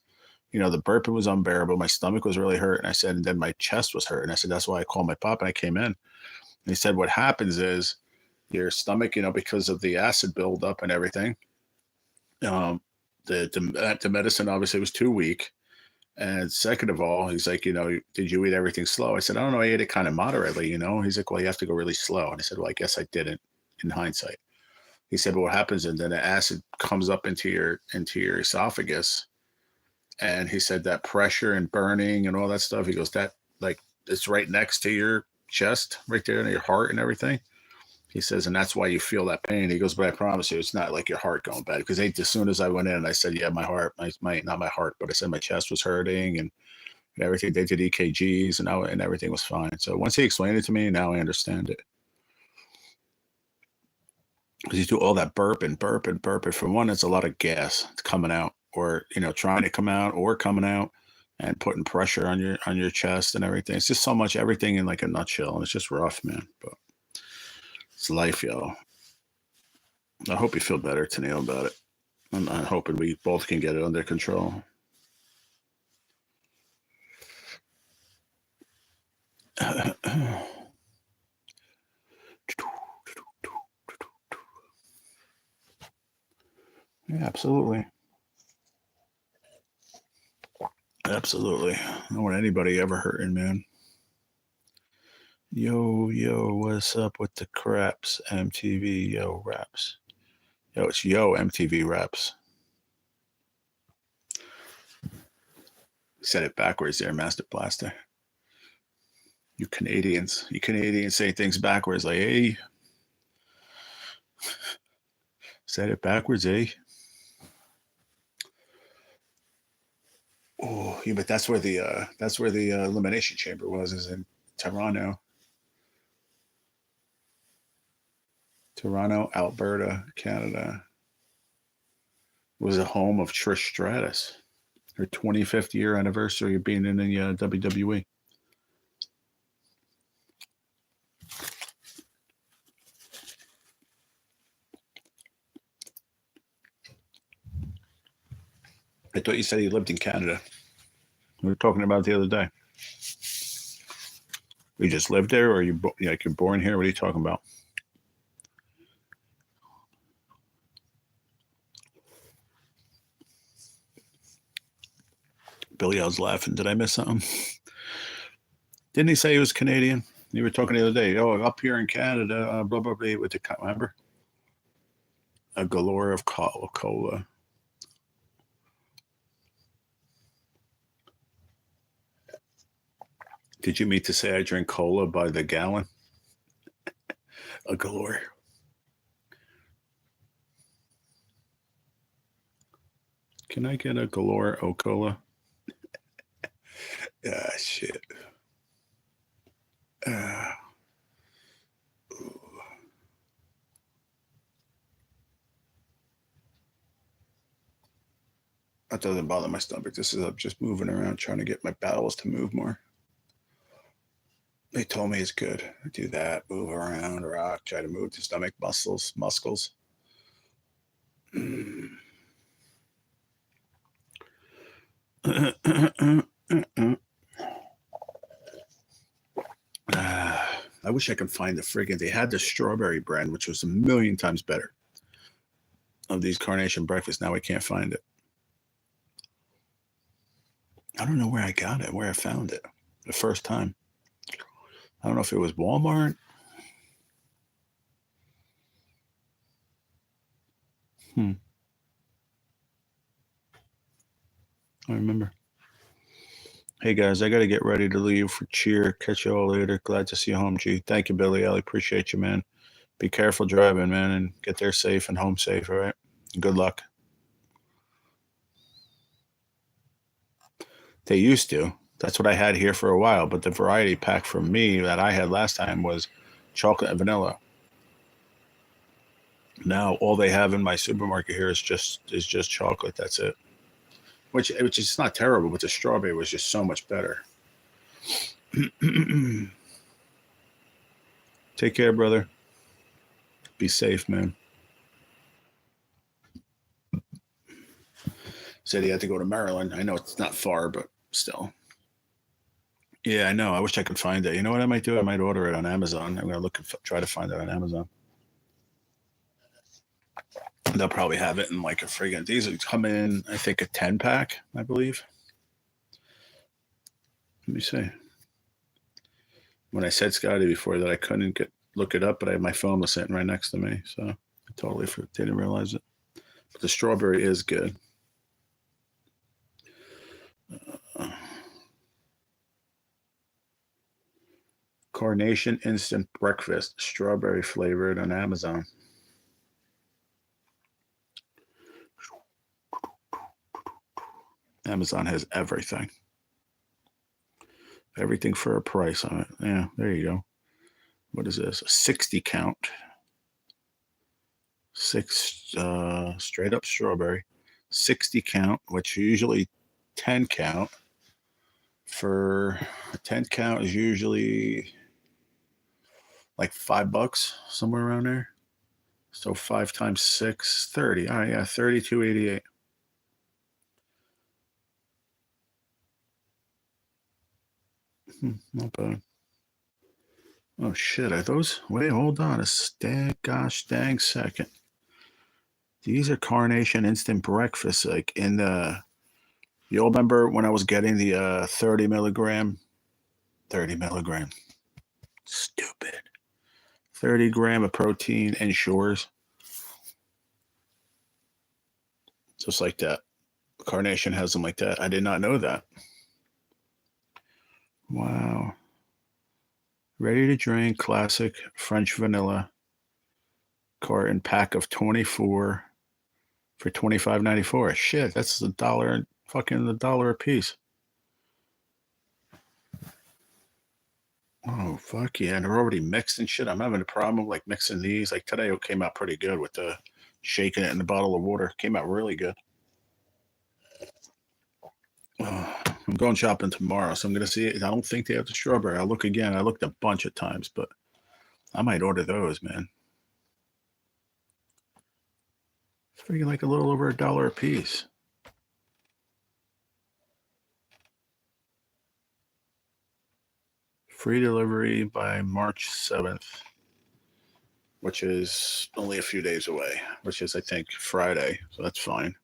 the burping was unbearable. My stomach was really hurt. And I said, and then my chest was hurt. And I said, that's why I called my pop and I came in. And he said, what happens is your stomach, because of the acid buildup and everything, the medicine obviously was too weak. And second of all, he's like, did you eat everything slow? I said, I don't know. I ate it kind of moderately, He's like, well, you have to go really slow. And I said, well, I guess I didn't in hindsight. He said, well, what happens is then the acid comes up into your esophagus. And he said that pressure and burning and all that stuff, he goes, that like it's right next to your chest, right there in your heart and everything. He says, and that's why you feel that pain. He goes, but I promise you, it's not like your heart going bad. Because as soon as I went in, I said, yeah, my heart, not my heart, but I said my chest was hurting and everything. They did EKGs and everything was fine. So once he explained it to me, now I understand it. Because you do all that burp and burp and burp. And for one, it's a lot of gas coming out, or trying to come out or coming out, and putting pressure on your chest and everything. It's just so much everything in like a nutshell, and it's just rough, man. But it's life, yo. I hope you feel better, Tennille, about it. I'm hoping we both can get it under control. Yeah, absolutely. Absolutely. I don't want anybody ever hurting, man. Yo, what's up with the craps? MTV, yo, raps. Yo, it's yo, MTV raps. Said it backwards there, Master Blaster. You Canadians say things backwards, like, hey. Said it backwards, eh? Oh, yeah, but that's where the elimination chamber was, is in Toronto. Toronto, Alberta, Canada. It was a home of Trish Stratus. Her 25th year anniversary of being in the WWE. I thought you said you lived in Canada. We were talking about it the other day. You just lived there, or you're born here? What are you talking about? Billy, I was laughing. Did I miss something? Didn't he say he was Canadian? You were talking the other day. Oh, up here in Canada, blah, blah, blah, with the, remember? A galore of cola. Did you mean to say I drink cola by the gallon? A galore. Can I get a galore o cola? Ah, shit. That doesn't bother my stomach. This is just moving around, trying to get my bowels to move more. They told me it's good. Do that, move around, rock, try to move the stomach muscles. I wish I could find the friggin'. They had the strawberry brand, which was a million times better, of these carnation breakfasts. Now I can't find it. I don't know where I got it, where I found it the first time. I don't know if it was Walmart. I remember. Hey guys, I got to get ready to leave for cheer. Catch you all later. Glad to see you home, G. Thank you, Billy. I appreciate you, man. Be careful driving, man, and get there safe and home safe, all right? Good luck. They used to. That's what I had here for a while, but the variety pack for me that I had last time was chocolate and vanilla. Now all they have in my supermarket here is just chocolate. That's it. Which is not terrible, but the strawberry was just so much better. Take care, brother. Be safe, man. Said he had to go to Maryland. I know it's not far, but still. Yeah, I know. I wish I could find it. You know what I might do? I might order it on Amazon. I'm gonna try to find it on Amazon. They'll probably have it in like a friggin'. These come in, I think, a 10-pack, I believe. Let me see. When I said Scotty before that I couldn't look it up, but my phone was sitting right next to me, so I totally didn't realize it. But the strawberry is good. Carnation Instant Breakfast, strawberry flavored, on Amazon. Amazon has everything. Everything for a price on it. Yeah, there you go. What is this? A 60 count. 6 straight up strawberry. 60 count, which usually 10 count. For a 10 count is usually like $5, somewhere around there. So 5 times 6, 30. All right, yeah, 32.88. Not bad. Oh shit, are those? Wait, hold on gosh dang second. These are Carnation Instant Breakfast. Like in the, you all remember when I was getting the 30 milligram? 30 milligram. Stupid. 30 gram of protein Ensures. Just like that. Carnation has them like that. I did not know that. Wow. Ready to drink classic French vanilla carton pack of 24 for $25.94. Shit, that's $1 a piece. Oh fuck yeah, and they're already mixed and shit. I'm having a problem like mixing these. Like today it came out pretty good with the shaking it in a bottle of water. Came out really good. I'm going shopping tomorrow, so I'm gonna see it. I don't think they have the strawberry. I'll look again. I looked a bunch of times, but I might order those, man. It's freaking like a little over $1 a piece. Free delivery by March 7th, which is only a few days away, which is, I think, Friday. So that's fine.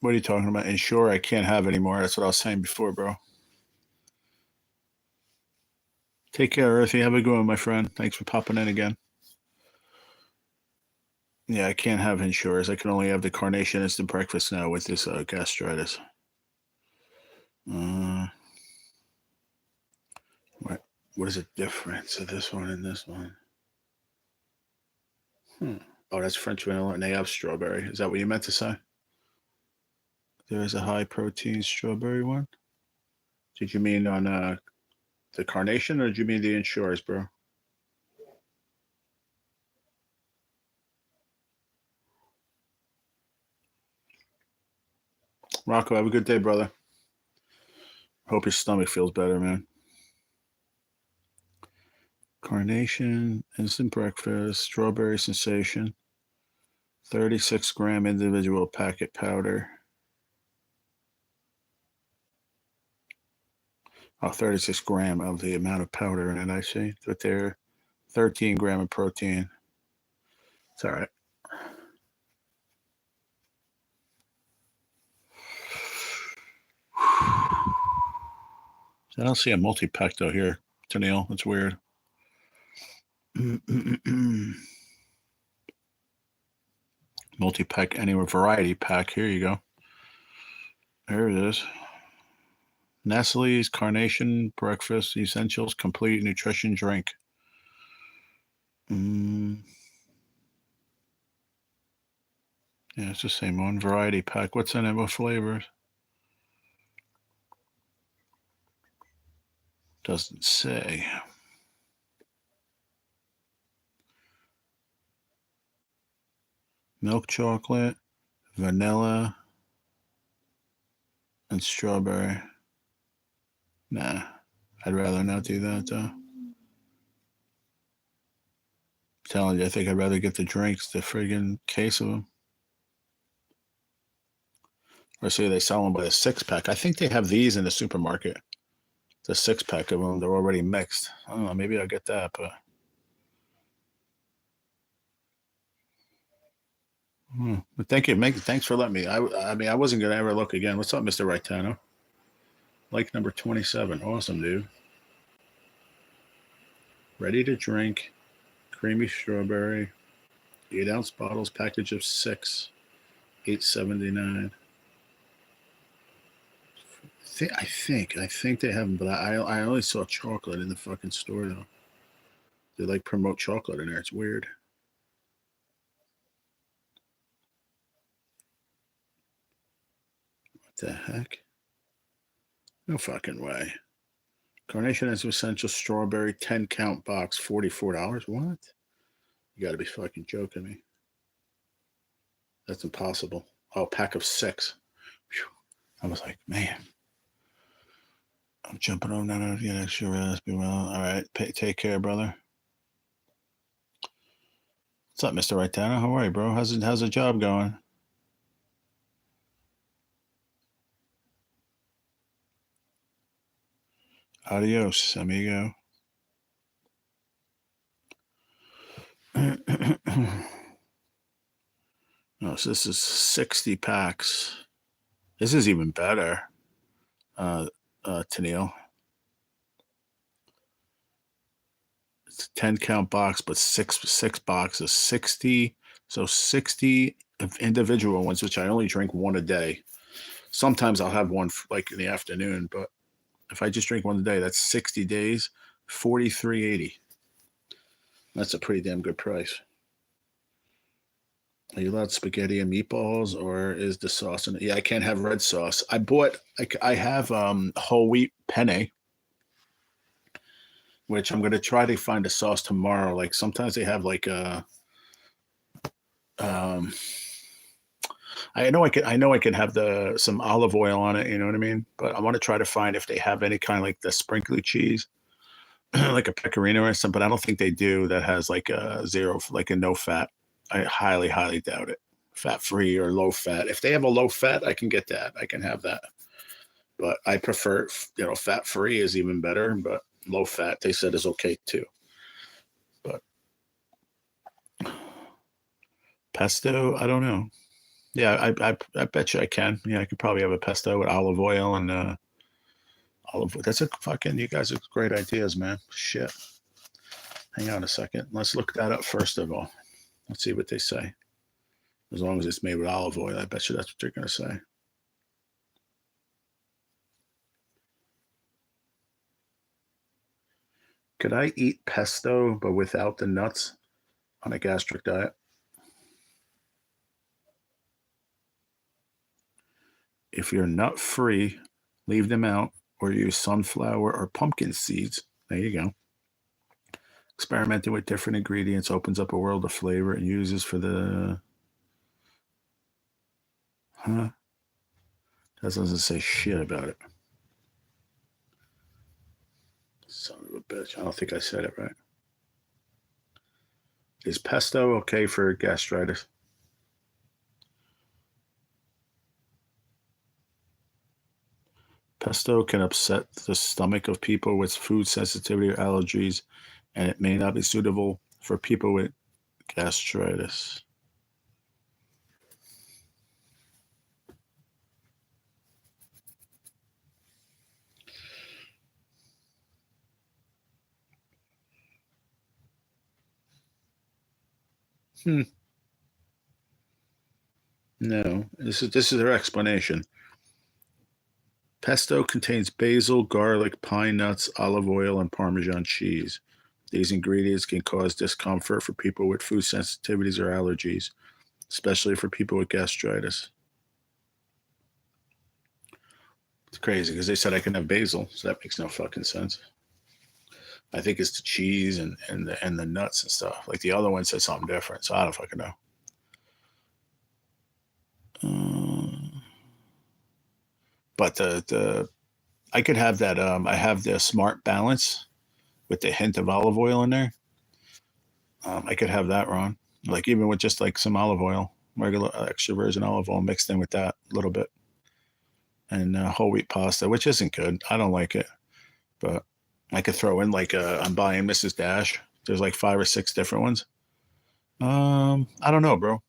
What are you talking about? Ensure I can't have anymore. That's what I was saying before, bro. Take care, Earthy. Have a good one, my friend. Thanks for popping in again. Yeah, I can't have Ensures. I can only have the Carnation Instant Breakfast now with this gastritis. What is the difference of this one and this one? Oh, that's French vanilla, and they have strawberry. Is that what you meant to say? There is a high protein strawberry one. Did you mean on the Carnation, or did you mean the Ensures, bro? Rocco, have a good day, brother. Hope your stomach feels better, man. Carnation, instant breakfast, strawberry sensation, 36 gram individual packet powder. Oh, 36 gram of the amount of powder in it, I see. But they're 13 gram of protein. It's all right. I don't see a multi-pack though here, Tennille. That's weird. Multi-pack anywhere, variety pack. Here you go. There it is. Nestle's Carnation Breakfast Essentials Complete Nutrition Drink. Yeah, it's the same one. Variety pack. What's in it? What flavors? Doesn't say. Milk chocolate, vanilla, and strawberry. Nah, I'd rather not do that though. I'm telling you, I think I'd rather get the drinks, the friggin' case of them. Or see, they sell them by the 6-pack. I think they have these in the supermarket. The 6-pack of them, they're already mixed. I don't know, maybe I'll get that, but. But thank you, thanks for letting me. I mean, I wasn't gonna ever look again. What's up, Mr. Rectano? Like number 27. Awesome, dude. Ready to drink, creamy strawberry, 8-ounce bottles, package of 6, $8.79. I think they have them, but I only saw chocolate in the fucking store though. They like promote chocolate in there. It's weird. What the heck? No fucking way. Carnation has essential strawberry 10 count box, $44. What? You got to be fucking joking me. That's impossible. Oh, pack of 6. Whew. I was like, man. I'm jumping on that to get extra rest. Be well. All right. Take care, brother. What's up, Mr. Raitana? How are you, bro? How's the job going? Adios, amigo. No, so this is 60 packs. This is even better, Tennille. It's a 10 count box, but six boxes, 60. So 60 individual ones, which I only drink one a day. Sometimes I'll have one like in the afternoon, but if I just drink one a day, that's 60 days, $43.80. That's a pretty damn good price. Are you allowed spaghetti and meatballs, or is the sauce in it? Yeah, I can't have red sauce. I have whole wheat penne, which I'm gonna try to find a sauce tomorrow. Like sometimes they have like a um I know I can have some olive oil on it, you know what I mean? But I want to try to find if they have any kind of like the sprinkly cheese, like a pecorino or something, but I don't think they do that has like a zero, like a no fat. I highly, highly doubt it. Fat free or low fat. If they have a low fat, I can get that. I can have that. But I prefer, fat free is even better, but low fat, they said, is okay too. But pesto, I don't know. Yeah, I bet you I can. Yeah, I could probably have a pesto with olive oil and olive oil. That's a fucking, you guys are great ideas, man. Shit. Hang on a second. Let's look that up first of all. Let's see what they say. As long as it's made with olive oil, I bet you that's what they're going to say. Could I eat pesto but without the nuts on a gastric diet? If you're nut free, leave them out or use sunflower or pumpkin seeds. There you go. Experimenting with different ingredients opens up a world of flavor and uses for the. Huh? That doesn't say shit about it. Son of a bitch. I don't think I said it right. Is pesto okay for gastritis? Pesto can upset the stomach of people with food sensitivity or allergies, and it may not be suitable for people with gastritis. No, this is their explanation. Pesto contains basil, garlic, pine nuts, olive oil, and Parmesan cheese. These ingredients can cause discomfort for people with food sensitivities or allergies, especially for people with gastritis. It's crazy because they said I can have basil, so that makes no fucking sense. I think it's the cheese and the nuts and stuff. Like the other one said something different, so I don't fucking know. But the I could have that. I have the Smart Balance with the hint of olive oil in there. I could have that, Ron. Like even with just like some olive oil, regular extra virgin olive oil mixed in with that a little bit, and whole wheat pasta, which isn't good. I don't like it, but I could throw in like I'm buying Mrs. Dash. There's like 5 or 6 different ones. I don't know, bro.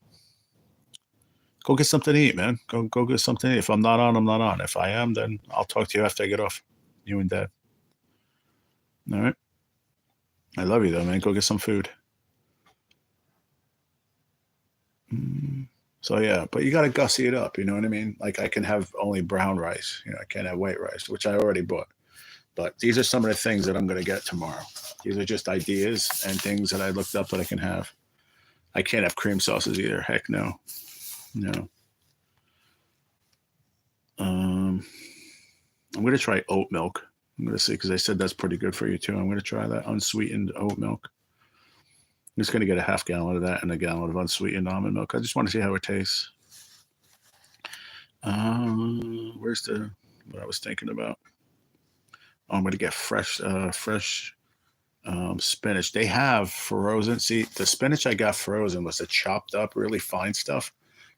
Go get something to eat, man. Go get something to eat. If I'm not on, I'm not on. If I am, then I'll talk to you after I get off. You and Dad. All right. I love you though, man. Go get some food. So yeah, but you got to gussy it up. You know what I mean? Like I can have only brown rice. I can't have white rice, which I already bought. But these are some of the things that I'm going to get tomorrow. These are just ideas and things that I looked up that I can have. I can't have cream sauces either. Heck no. No. I'm going to try oat milk. I'm going to see because they said that's pretty good for you too. I'm going to try that unsweetened oat milk. I'm just going to get a half gallon of that and a gallon of unsweetened almond milk. I just want to see how it tastes. Where's the what I was thinking about? Oh, I'm going to get fresh spinach. They have frozen. See, the spinach I got frozen was the chopped up, really fine stuff.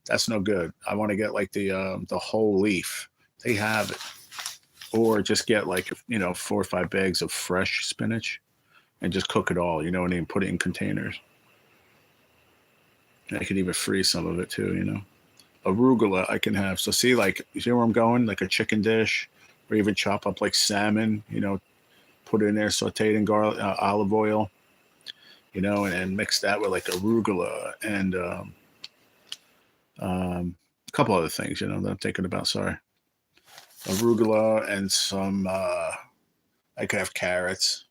That's no good. I want to get like the whole leaf. They have it, or just get like 4 or 5 bags of fresh spinach and just cook it all. You know, and then put it in containers. And I could even freeze some of it too. Arugula I can have. So see, like, you see where I'm going? Like a chicken dish, or even chop up like salmon. Put it in there, sauteed in garlic, olive oil. And mix that with like arugula and a couple other things. That I'm thinking about. Sorry, arugula and some. I could have carrots.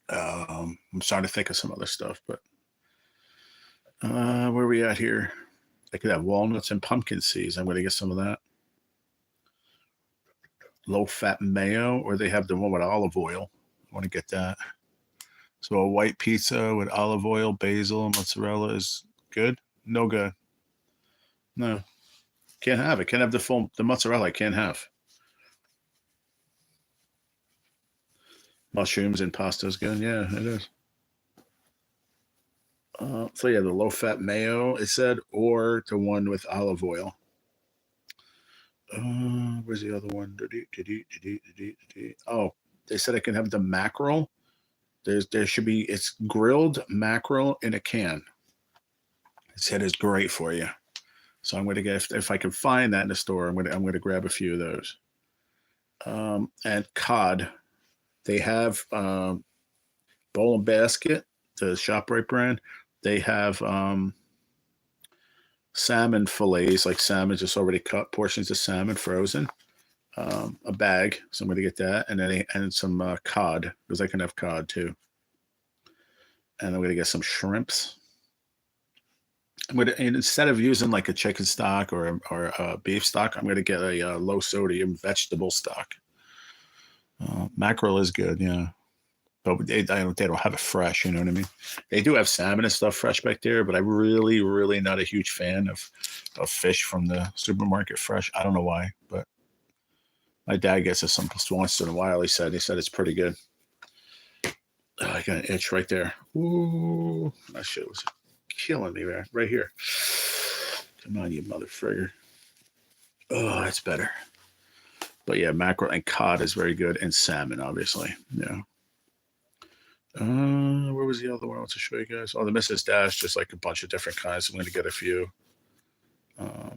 I'm starting to think of some other stuff, but where are we at here? I could have walnuts and pumpkin seeds. I'm going to get some of that. Low-fat mayo, or they have the one with olive oil. I want to get that. So a white pizza with olive oil, basil, mozzarella is good? No good. No. Can't have it. Can't have the mozzarella. I can't have. Mushrooms and pasta is good. Yeah, it is. So yeah, the low-fat mayo, it said, or the one with olive oil. Where's the other one? Oh, they said I can have the mackerel. There should be, it's grilled mackerel in a can. It said it's great for you. So I'm gonna get, if I can find that in the store, I'm gonna grab a few of those. And cod, they have Bowl and Basket, the ShopRite brand. They have salmon fillets, like salmon just already cut, portions of salmon frozen, a bag. So I'm going to get that, and then some cod, because I can have cod too. And I'm going to get some shrimps. And instead of using like a chicken stock or a beef stock, I'm going to get a low sodium vegetable stock. Mackerel is good, yeah. But they don't have it fresh, you know what I mean? They do have salmon and stuff fresh back there, but I'm really, really not a huge fan of fish from the supermarket fresh. I don't know why, but my dad gets it once in a while. He said it's pretty good. Oh, I got an itch right there. Ooh, that shit was killing me, man. Right here. Come on, you motherfrigger. Oh, that's better. But yeah, mackerel and cod is very good, and salmon, obviously. Yeah. Where was the other one I want to show you guys? Oh, the Mrs. Dash, just like a bunch of different kinds. I'm going to get a few. I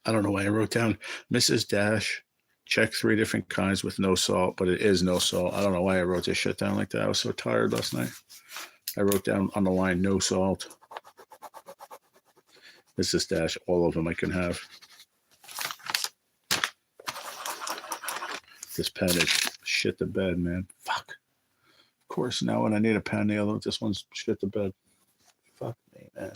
don't know why I wrote down Mrs. Dash, check 3 different kinds with no salt, but it is no salt. I don't know why I wrote this shit down like that. I was so tired last night. I wrote down on the line, no salt. Mrs. Dash, all of them I can have. This pen is shit the bed, man. Fuck. Of course, now when I need a pen, the other, this one's shit the bed. Fuck me, man.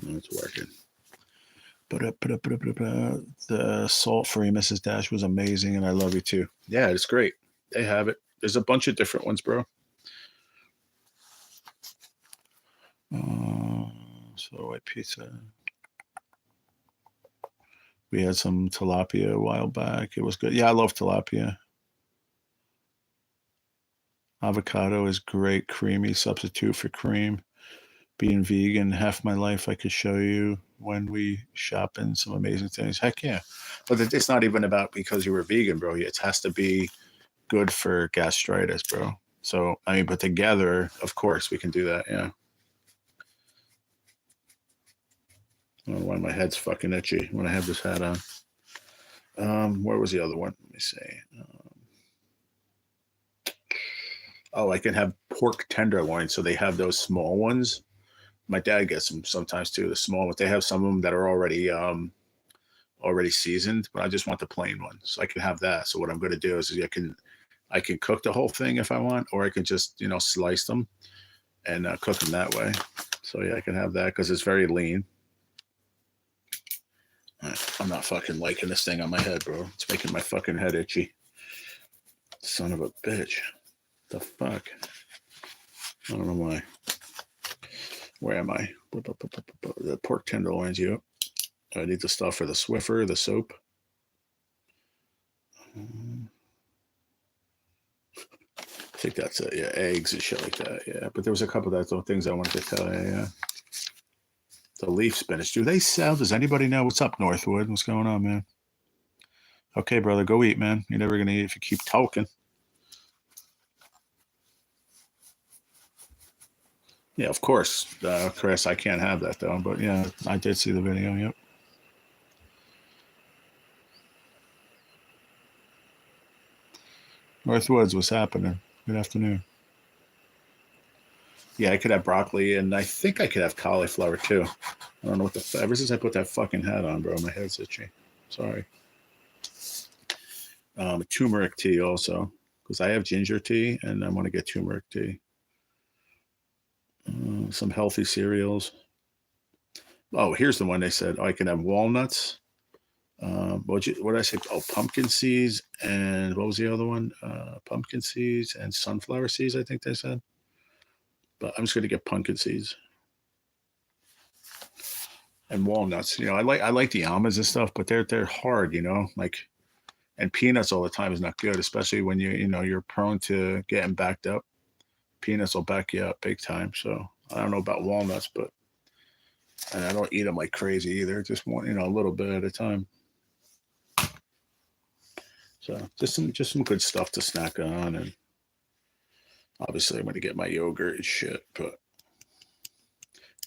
It's working. The salt-free Mrs. Dash was amazing, and I love you too. Yeah, it's great. They have it. There's a bunch of different ones, bro. So white pizza. We had some tilapia a while back. It was good. Yeah, I love tilapia. Avocado is great, creamy substitute for cream. Being vegan, half my life I could show you when we shop in some amazing things. Heck yeah. But it's not even about because you were vegan, bro. It has to be good for gastritis, bro. So, I mean, but together, of course, we can do that, yeah. I don't know why my head's fucking itchy when I have this hat on. Where was the other one? Let me see. I can have pork tenderloin. So they have those small ones. My dad gets them sometimes too, the small ones. They have some of them that are already seasoned, but I just want the plain one. So I can have that. So what I'm going to do is I can cook the whole thing if I want, or I can just, slice them and cook them that way. So yeah, I can have that because it's very lean. I'm not fucking liking this thing on my head, bro. It's making my fucking head itchy. Son of a bitch. The fuck? I don't know why. Where am I? The pork tenderloins, yep. I need the stuff for the Swiffer, the soap. I think that's it. Yeah, eggs and shit like that. Yeah, but there was a couple of those things I wanted to tell you. Yeah. The leaf spinach. Do they sell? Does anybody know what's up, Northwood? What's going on, man? Okay, brother, go eat, man. You're never gonna eat if you keep talking. Yeah, of course, Chris. I can't have that though. But yeah, I did see the video. Yep. Northwoods, what's happening? Good afternoon. Yeah, I could have broccoli, and I think I could have cauliflower too. I don't know what the. Ever since I put that fucking hat on, bro, my head's itchy. Sorry. Turmeric tea also, because I have ginger tea, and I want to get turmeric tea. Some healthy cereals. Oh, here's the one they said. Oh, I can have walnuts. What did I say? Oh, pumpkin seeds, and what was the other one? Pumpkin seeds and sunflower seeds, I think they said. But I'm just gonna get pumpkin seeds and walnuts. You know, I like the almonds and stuff, but they're hard. You know, like, and peanuts all the time is not good, especially when you're prone to getting backed up. Peanuts will back you up big time. So I don't know about walnuts, but and I don't eat them like crazy either. Just one, a little bit at a time. So just some good stuff to snack on, and obviously I'm going to get my yogurt and shit. But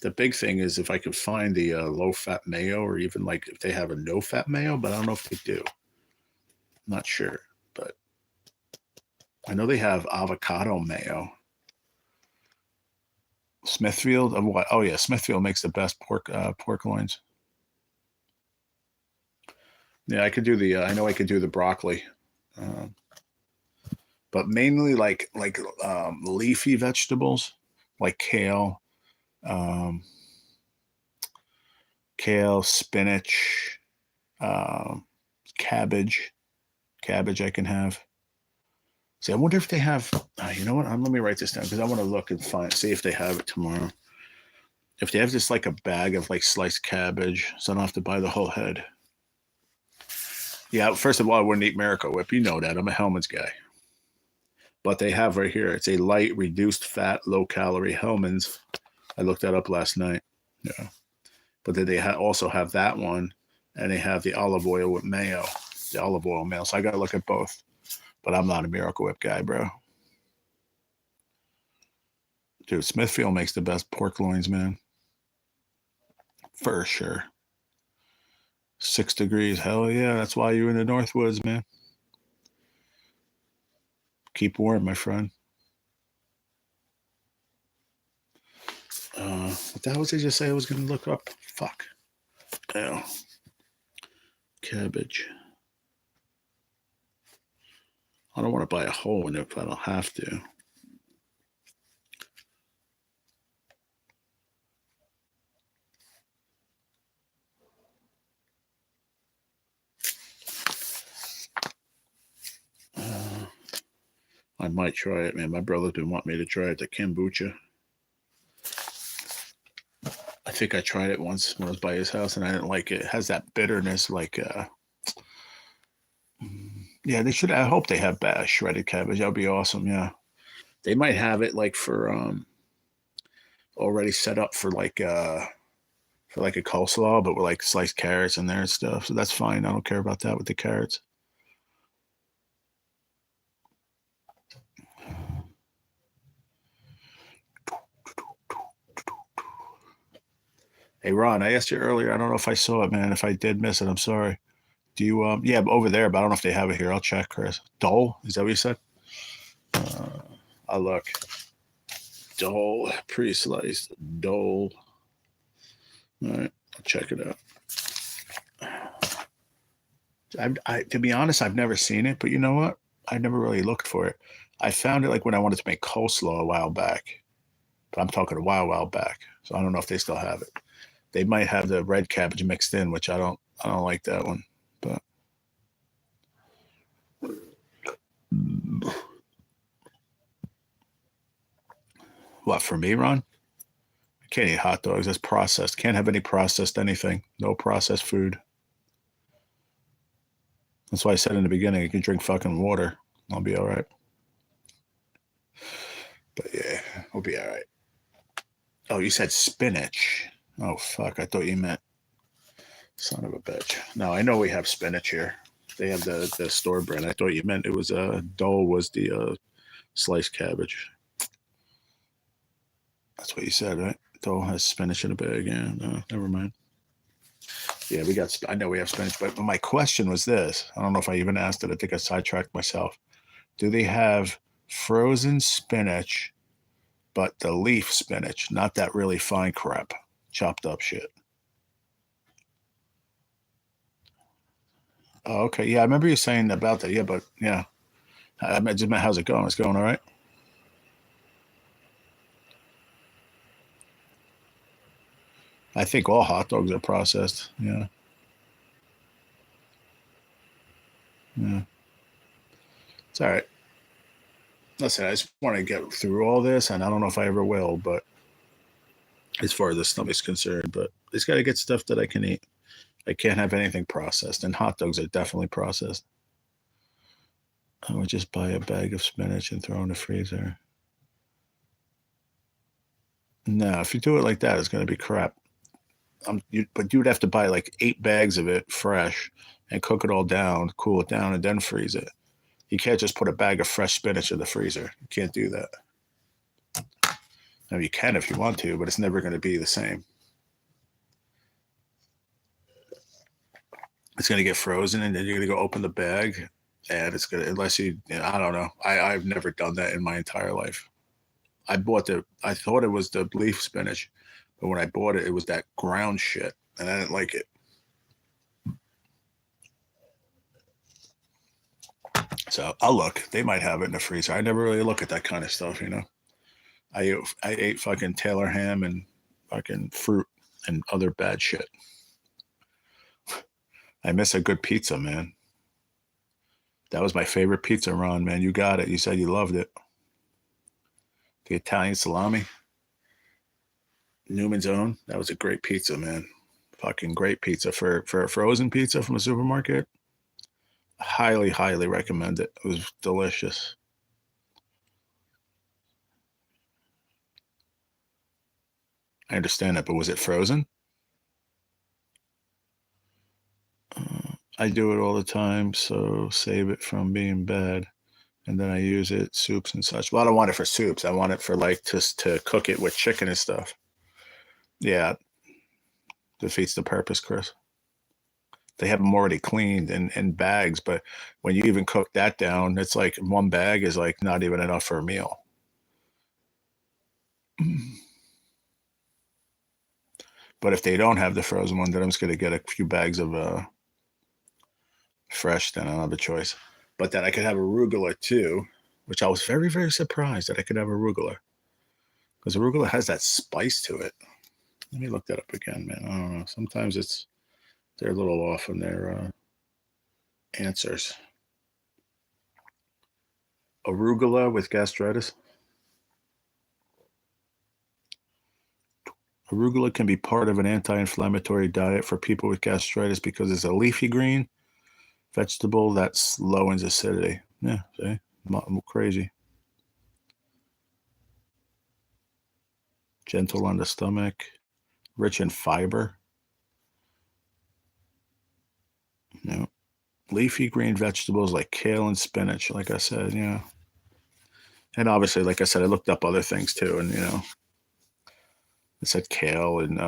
the big thing is if I could find the low-fat mayo, or even like if they have a no-fat mayo, but I don't know if they do. I'm not sure, but I know they have avocado mayo. Smithfield of what? Oh yeah, Smithfield makes the best pork loins. Yeah, I could do the. I know I could do the broccoli, um, but mainly like leafy vegetables like um, kale, spinach, um, cabbage. Cabbage I can have. See, I wonder if they have. You know what? Let me write this down because I want to look and see if they have it tomorrow. If they have just like a bag of like sliced cabbage, so I don't have to buy the whole head. Yeah, first of all, I wouldn't eat Miracle Whip. You know that. I'm a Hellman's guy. But they have right here. It's a light, reduced fat, low calorie Hellman's. I looked that up last night. Yeah. But then they also have that one, and they have the olive oil with mayo. The olive oil mayo. So I got to look at both. But I'm not a Miracle Whip guy, bro. Dude, Smithfield makes the best pork loins, man. For sure. 6 degrees. Hell yeah. That's why you're in the Northwoods, man. Keep warm, my friend. What the hell was I just say I was going to look up? Fuck. Oh. Cabbage. I don't want to buy a whole one if I don't have to. I might try it, man. My brother didn't want me to try it, the kombucha. I think I tried it once when I was by his house, and I didn't like it. It has that bitterness, like, yeah, they should. I hope they have shredded cabbage. That would be awesome. Yeah, they might have it like for already set up for like a coleslaw, but with like sliced carrots in there and stuff. So that's fine. I don't care about that with the carrots. Hey Ron, I asked you earlier. I don't know if I saw it, man. If I did miss it, I'm sorry. Do you? Yeah, over there, but I don't know if they have it here. I'll check, Chris. Dole, is that what you said? I'll look. Dole, pre-sliced dole. All right, I'll check it out. To be honest, I've never seen it, but you know what? I never really looked for it. I found it like when I wanted to make coleslaw a while back, but I'm talking a while back. So I don't know if they still have it. They might have the red cabbage mixed in, which I don't like that one. But what, for me, Ron? I can't eat hot dogs. That's processed. Can't have any processed anything. No processed food. That's why I said in the beginning, you can drink fucking water. I'll be all right. But yeah, we'll be all right. Oh, you said spinach. Oh, fuck. I thought you meant son of a bitch. No, I know we have spinach here. They have the store brand. I thought you meant it was Dole was the sliced cabbage. That's what you said, right? Dole has spinach in a bag. Yeah, no, never mind. Yeah, we got. I know we have spinach, but my question was this. I don't know if I even asked it. I think I sidetracked myself. Do they have frozen spinach, but the leaf spinach, not that really fine crap, chopped up shit? Oh, okay. Yeah, I remember you saying about that. Yeah, but yeah, I just meant how's it going? It's going all right. I think all hot dogs are processed. Yeah, yeah. It's all right. Listen, I just want to get through all this, and I don't know if I ever will, but as far as the stomach's concerned, but it's got to get stuff that I can eat. I can't have anything processed, and hot dogs are definitely processed. I would just buy a bag of spinach and throw in the freezer. No, if you do it like that, it's going to be crap. But you would have to buy like 8 bags of it fresh and cook it all down, cool it down, and then freeze it. You can't just put a bag of fresh spinach in the freezer. You can't do that. Now you can if you want to, but it's never going to be the same. It's going to get frozen, and then you're going to go open the bag, and it's going to, unless I don't know. I've never done that in my entire life. I thought it was the leaf spinach, but when I bought it, it was that ground shit, and I didn't like it. So I'll look. They might have it in the freezer. I never really look at that kind of stuff, you know. I ate fucking Taylor ham and fucking fruit and other bad shit. I miss a good pizza, man. That was my favorite pizza, Ron, man. You got it. You said you loved it. The Italian salami, Newman's Own. That was a great pizza, man. Fucking great pizza for a frozen pizza from a supermarket. Highly, highly recommend it. It was delicious. I understand that, but was it frozen? I do it all the time, so save it from being bad. And then I use it soups and such. Well, I don't want it for soups. I want it for like just to cook it with chicken and stuff. Yeah, defeats the purpose, Chris. They have them already cleaned in bags, but when you even cook that down, it's like 1 bag is like not even enough for a meal. But if they don't have the frozen one, then I'm just going to get a few bags of fresh. Then I don't have a choice. But then I could have arugula too, which I was very, very surprised that I could have arugula because arugula has that spice to it. Let me look that up again, man. I don't know. Sometimes they're a little off in their answers. Arugula with gastritis. Arugula can be part of an anti-inflammatory diet for people with gastritis because it's a leafy green vegetable that's low in acidity. Yeah, see? I'm crazy. Gentle on the stomach, rich in fiber. You know, leafy green vegetables like kale and spinach, like I said, And obviously, like I said, I looked up other things too, and it said kale and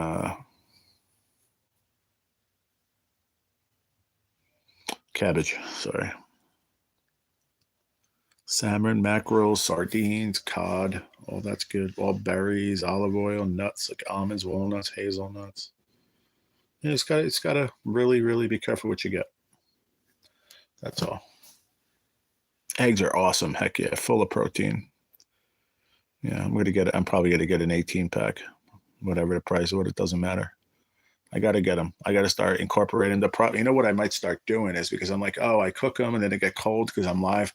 cabbage. Sorry. Salmon, mackerel, sardines, cod, all that's good. All berries, olive oil, nuts like almonds, walnuts, hazelnuts. Yeah, it's gotta really, really be careful what you get. That's all. Eggs are awesome. Heck yeah, full of protein. Yeah, I'm probably gonna get an 18 pack. whatever the price of it, it doesn't matter. I got to get them. I got to start incorporating the You know what I might start doing is, because I'm like, oh, I cook them and then they get cold because I'm live.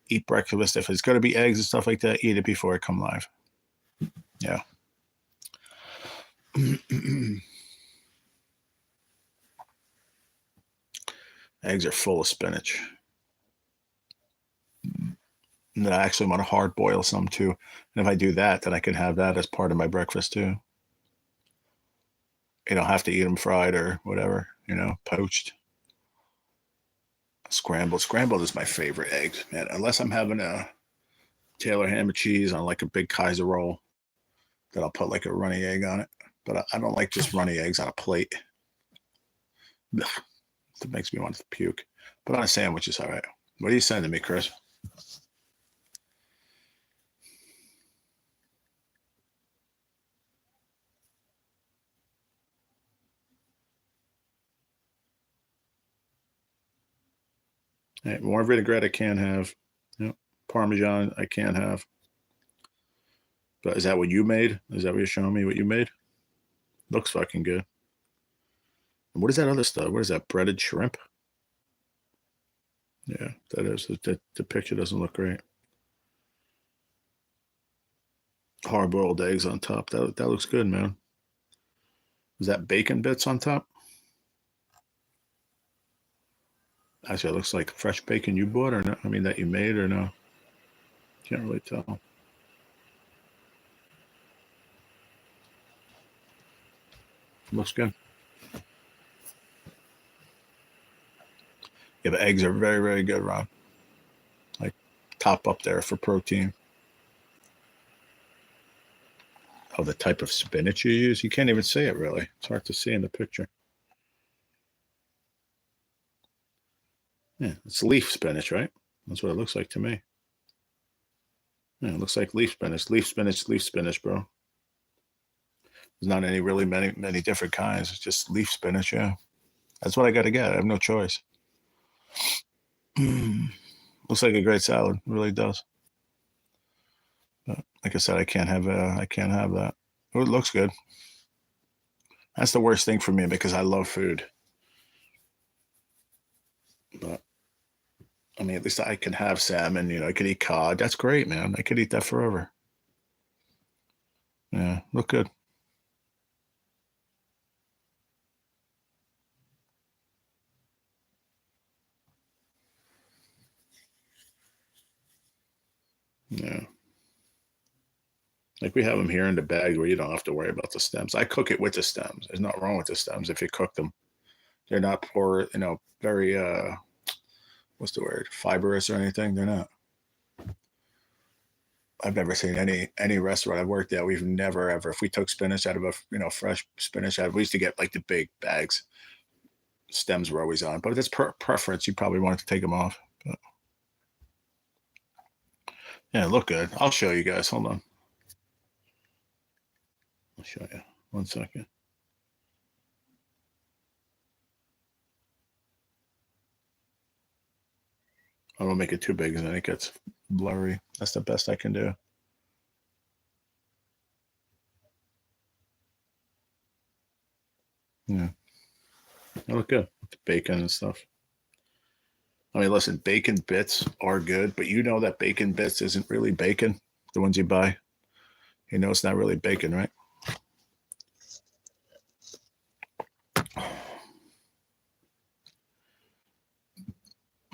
Eat breakfast. If it's going to be eggs and stuff like that, eat it before I come live. Yeah. Eggs are full of spinach. And I actually want to hard boil some too. And if I do that, then I can have that as part of my breakfast too. You don't have to eat them fried or whatever, poached. Scrambled. Scrambled is my favorite egg, man. Unless I'm having a Taylor ham and cheese on like a big Kaiser roll, that I'll put like a runny egg on it. But I don't like just runny eggs on a plate. It makes me want to puke. But on a sandwich is all right. What are you sending me, Chris? Hey, more vinaigrette I can't have. Yep. Parmesan I can't have. But is that what you made? Is that what you're showing me what you made? Looks fucking good. And what is that other stuff? What is that? Breaded shrimp? Yeah, that is. The picture doesn't look great. Hard boiled eggs on top. That looks good, man. Is that bacon bits on top? Actually, it looks like fresh bacon you bought or no? I mean, that you made or no? Can't really tell. Looks good. Yeah, the eggs are very, very good, Ron. Like top up there for protein. Oh, the type of spinach you use? You can't even see it really. It's hard to see in the picture. Yeah, it's leaf spinach, right? That's what it looks like to me. Yeah, it looks like leaf spinach. Leaf spinach, leaf spinach, bro. There's not any really many different kinds. It's just leaf spinach, yeah. That's what I got to get. I have no choice. Looks like a great salad. It really does. But like I said, I can't have that. Oh, it looks good. That's the worst thing for me because I love food. But I mean, at least I can have salmon. I could eat cod. That's great, man. I could eat that forever. Yeah, look good. Yeah. Like we have them here in the bag where you don't have to worry about the stems. I cook it with the stems. There's nothing wrong with the stems if you cook them. They're not poor, very what's the word? Fibrous or anything. They're not. I've never seen any restaurant I've worked at. We've never ever, if we took spinach out of a fresh spinach out, we used to get like the big bags. Stems were always on, but if it's preference, you probably want to take them off. But yeah, look good. I'll show you guys. Hold on. I'll show you. 1 second. I don't make it too big, and then it gets blurry. That's the best I can do. Yeah, they look good with the bacon and stuff. I mean, listen, bacon bits are good, but you know that bacon bits isn't really bacon. The ones you buy, it's not really bacon, right?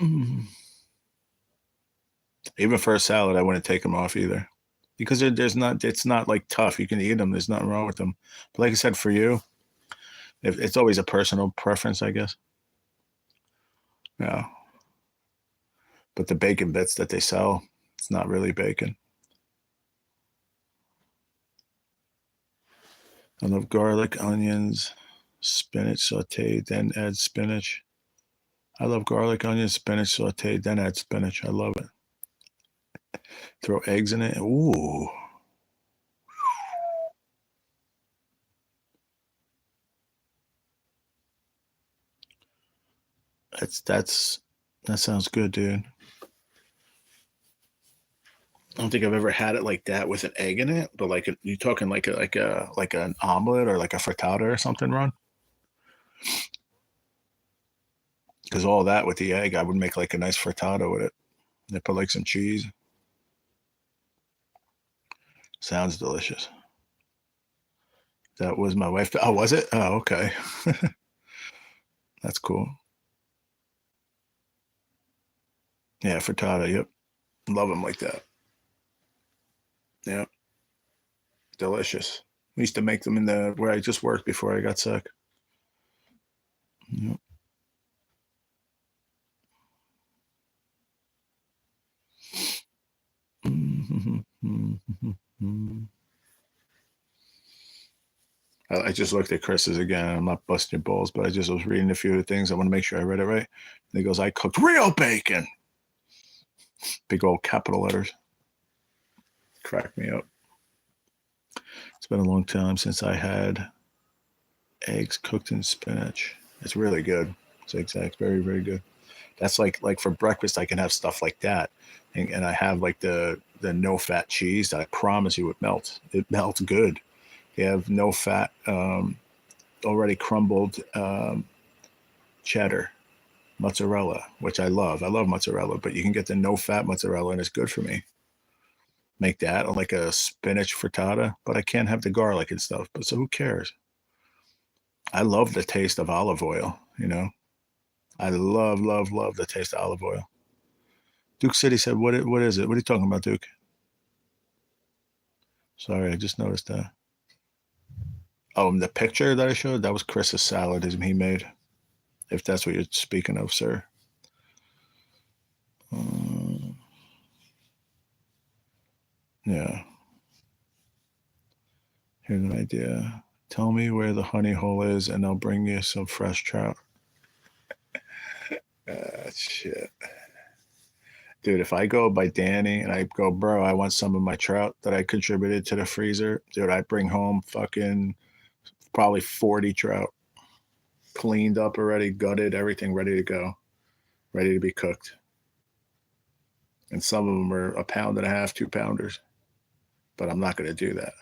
Mm. Even for a salad, I wouldn't take them off either because there's not. It's not like tough. You can eat them. There's nothing wrong with them. But like I said, for you, it's always a personal preference, I guess. Yeah. But the bacon bits that they sell, it's not really bacon. I love garlic, onions, spinach sauteed, then add spinach. I love garlic, onions, spinach sauteed, then add spinach. I love it. Throw eggs in it. Ooh. That sounds good, dude. I don't think I've ever had it like that with an egg in it, but like you talking like an omelet or like a frittata or something, Ron? Because all that with the egg, I would make like a nice frittata with it. They put like some cheese. Sounds delicious. That was my wife. Oh, was it? Oh, okay. That's cool. Yeah, frittata. Yep. Love them like that. Yeah, delicious. We used to make them in the where I just worked before I got sick. Yep. I just looked at Chris's again. I'm not busting your balls, but I just was reading a few of the things. I want to make sure I read it right. And he goes, I cooked real bacon. Big old capital letters. Crack me up. It's been a long time since I had eggs cooked in spinach. It's really good. It's exact, very, very good. That's like for breakfast, I can have stuff like that. And I have like the no fat cheese that I promise you it melts. It melts good. You have no fat, already crumbled cheddar, mozzarella, which I love. I love mozzarella, but you can get the no fat mozzarella and it's good for me. Make that or like a spinach frittata, but I can't have the garlic and stuff. But so who cares? I love the taste of olive oil, you know. I love, love, love the taste of olive oil. Duke City said, what is it? What are you talking about, Duke? Sorry, I just noticed that. Oh, the picture that I showed, that was Chris's salad he made, if that's what you're speaking of, sir. Um, yeah, here's an idea. Tell me where the honey hole is, and I'll bring you some fresh trout. Shit. Dude, if I go by Danny and I go, bro, I want some of my trout that I contributed to the freezer, dude, I bring home fucking probably 40 trout, cleaned up already, gutted, everything ready to go, ready to be cooked. And some of them are a pound and a half, 2 pounders, but I'm not going to do that.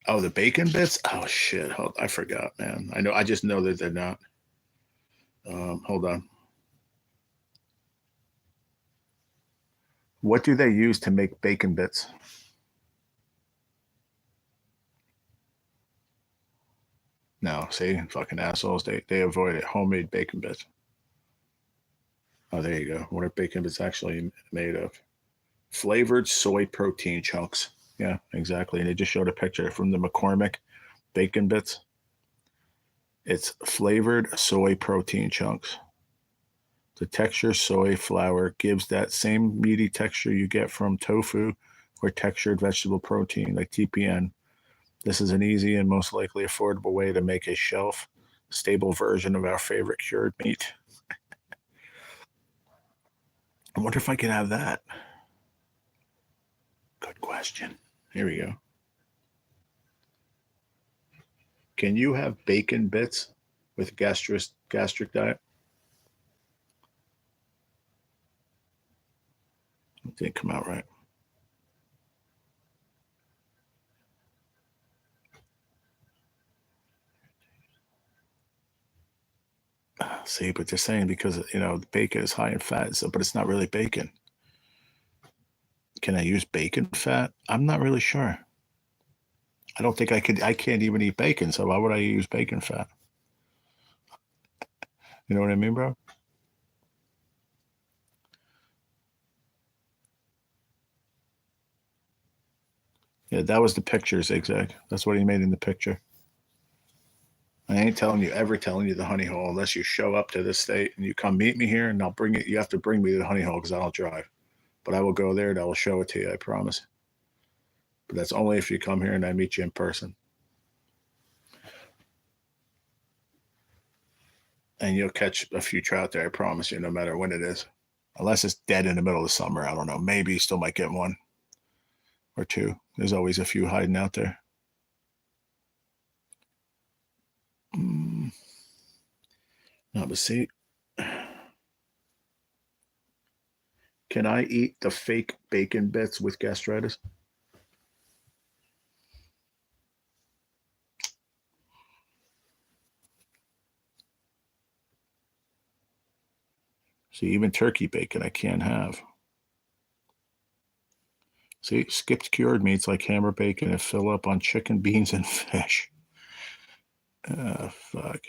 Oh, the bacon bits? Oh, shit. I forgot, man. I just know that they're not. Hold on. What do they use to make bacon bits? No, see, fucking assholes. They avoid it. Homemade bacon bits. Oh, there you go. What are bacon bits actually made of? Flavored soy protein chunks. Yeah, exactly. And they just showed a picture from the McCormick bacon bits. It's flavored soy protein chunks. The texture soy flour gives that same meaty texture you get from tofu or textured vegetable protein like TPN. This is an easy and most likely affordable way to make a shelf stable version of our favorite cured meat. I wonder if I can have that. Good question. Here we go. Can you have bacon bits with gastric diet? It didn't come out right. See, but they're saying because the bacon is high in fat, so but it's not really bacon. Can I use bacon fat? I'm not really sure. I don't think I could. I can't even eat bacon, so why would I use bacon fat? You know what I mean, bro? Yeah, that was the picture, zigzag. That's what he made in the picture. I ain't telling you the honey hole unless you show up to this state and you come meet me here, and I'll bring it. You have to bring me to the honey hole because I don't drive, but I will go there and I will show it to you. I promise. But that's only if you come here and I meet you in person. And you'll catch a few trout there. I promise you, no matter when it is. Unless it's dead in the middle of summer, I don't know. Maybe you still might get one or two. There's always a few hiding out there. Mm, no, but see, Can I eat the fake bacon bits with gastritis? See, even turkey bacon I can't have. See, skipped cured meats like hammer bacon and fill up on chicken, beans, and fish. Fuck.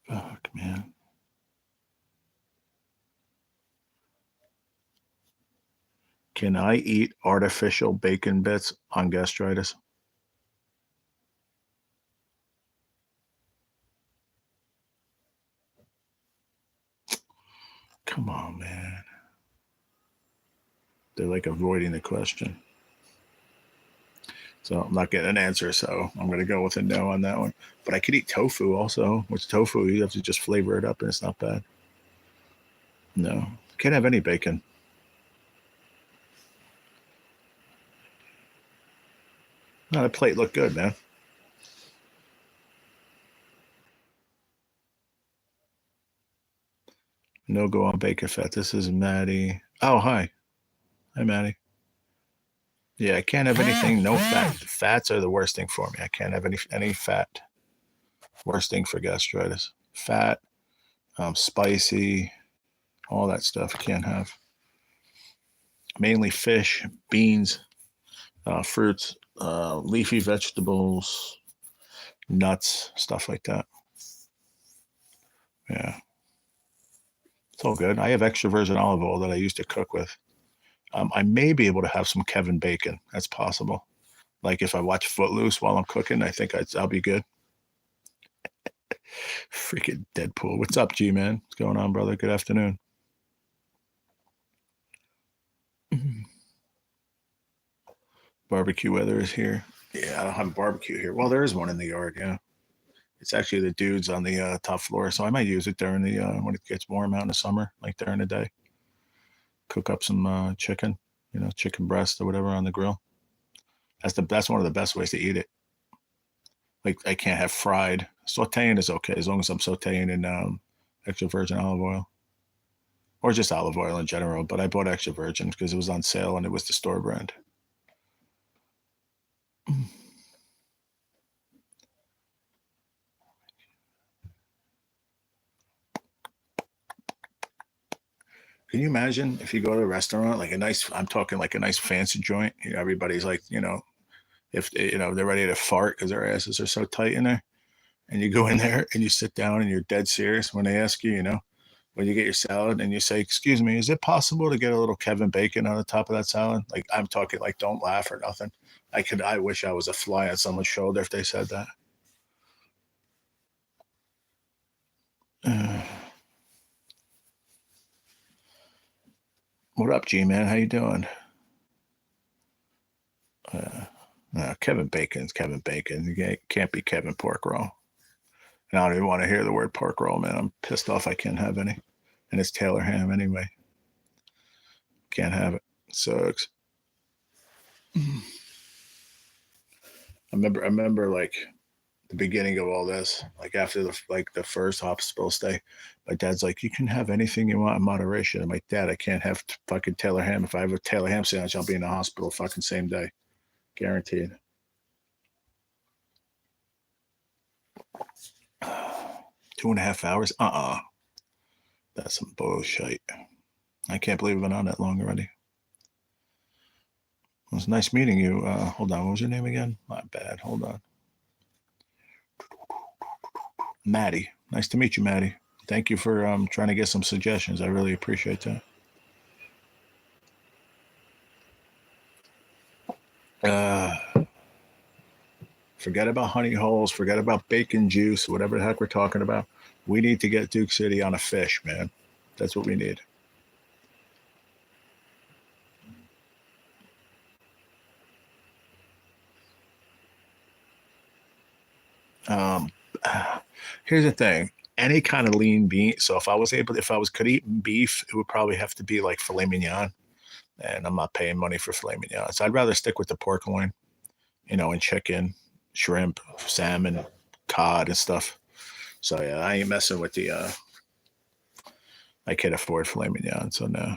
Fuck, man. Can I eat artificial bacon bits on gastritis? Come on, man. They're like avoiding the question. So I'm not getting an answer, so I'm going to go with a no on that one. But I could eat tofu also, which tofu, you have to just flavor it up and it's not bad. No, can't have any bacon. No, that plate looked good, man. No go on bacon fat. This is Maddie. Oh, hi. Hi, Maddie. Yeah, I can't have anything, no fat. Fats are the worst thing for me. I can't have any fat. Worst thing for gastritis. Fat, spicy, all that stuff. Can't have. Mainly fish, beans, fruits, leafy vegetables, nuts, stuff like that. Yeah, it's all good. I have extra virgin olive oil that I used to cook with. I may be able to have some Kevin bacon. That's possible. Like if I watch Footloose while I'm cooking, I think I'll be good. Freaking Deadpool. What's up, G man? What's going on, brother? Good afternoon. Barbecue weather is here. Yeah, I don't have a barbecue here. Well, there is one in the yard. Yeah, it's actually the dudes on the top floor, so I might use it during the when it gets warm out in the summer, like during the day. Cook up some chicken, chicken breast or whatever on the grill. That's one of the best ways to eat it. Like I can't have fried. Sauteing is okay as long as I'm sauteing in extra virgin olive oil or just olive oil in general. But I bought extra virgin because it was on sale and it was the store brand. Can you imagine if you go to a restaurant, like I'm talking like a nice fancy joint, everybody's like, if they're ready to fart because their asses are so tight in there, and you go in there and you sit down and you're dead serious when they ask you, when you get your salad and you say, "Excuse me, is it possible to get a little Kevin bacon on the top of that salad?" Like I'm talking, like don't laugh or nothing. I wish I was a fly on someone's shoulder if they said that. What up, G man? How you doing? Kevin Bacon's Kevin Bacon. You can't be Kevin Pork Roll. And I don't even want to hear the word pork roll, man. I'm pissed off I can't have any. And it's Taylor ham anyway. Can't have it. Sucks. I remember like the beginning of all this, like after the first hospital stay, my dad's like, "You can have anything you want in moderation." I'm like, "Dad, I can't have fucking Taylor ham. If I have a Taylor ham sandwich, I'll be in the hospital fucking same day, guaranteed." 2.5 hours? That's some bullshit. I can't believe I've been on that long already. It was nice meeting you. Hold on, what was your name again? My bad. Hold on. Maddie. Nice to meet you, Maddie. Thank you for trying to get some suggestions. I really appreciate that. Forget about honey holes. Forget about bacon juice. Whatever the heck we're talking about. We need to get Duke City on a fish, man. That's what we need. Um, Here's the thing. Any kind of lean bean. So if I was could eat beef, it would probably have to be like filet mignon. And I'm not paying money for filet mignon. So I'd rather stick with the pork loin, and chicken, shrimp, salmon, cod, and stuff. So yeah, I ain't messing with the. I can't afford filet mignon, so no.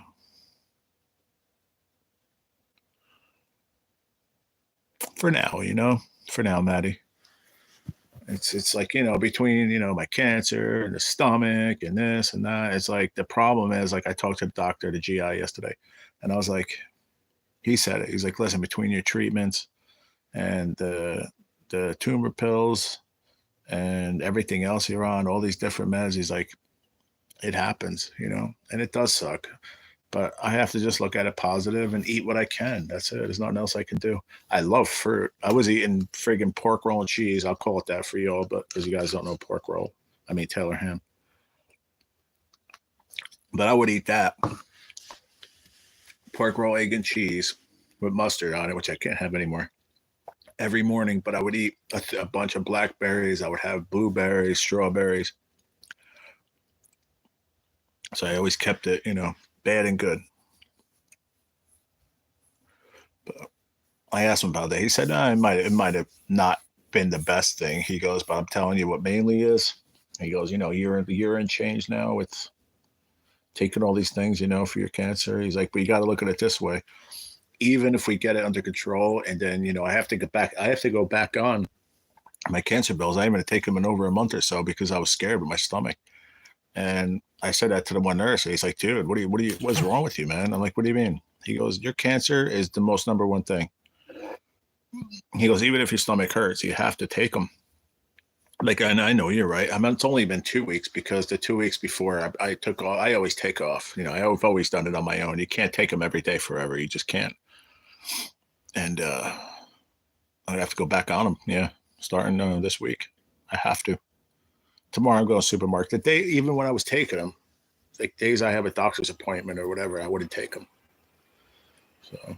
For now, For now, Maddie. It's like, between, my cancer and the stomach and this and that. It's like the problem is, like, I talked to the doctor, the GI yesterday, and I was like, he said it. He's like, listen, between your treatments and the tumor pills and everything else you're on, all these different meds, he's like, it happens, and it does suck. But I have to just look at it positive and eat what I can. That's it. There's nothing else I can do. I love fruit. I was eating friggin' pork roll and cheese. I'll call it that for y'all, but because you guys don't know pork roll, I mean Taylor ham. But I would eat that pork roll, egg, and cheese with mustard on it, which I can't have anymore, every morning. But I would eat a bunch of blackberries. I would have blueberries, strawberries. So I always kept it, bad and good. But I asked him about that. He said, no, it might have not been the best thing. He goes, but I'm telling you what mainly is. He goes, you're the urine change now with taking all these things, for your cancer. He's like, but you got to look at it this way. Even if we get it under control, and then I have to go back on my cancer bills. I'm going to take them in over a month or so because I was scared with my stomach. And I said that to the one nurse. And he's like, dude, what's wrong with you, man? I'm like, what do you mean? He goes, your cancer is the most number one thing. He goes, even if your stomach hurts, you have to take them. Like, and I know you're right. I mean, it's only been 2 weeks because the 2 weeks before I took off. I always take off. I've always done it on my own. You can't take them every day forever. You just can't. And I'd have to go back on them. Yeah, starting this week. I have to. Tomorrow I'm going to the supermarket. The day, even when I was taking them, like days I have a doctor's appointment or whatever, I wouldn't take them. So.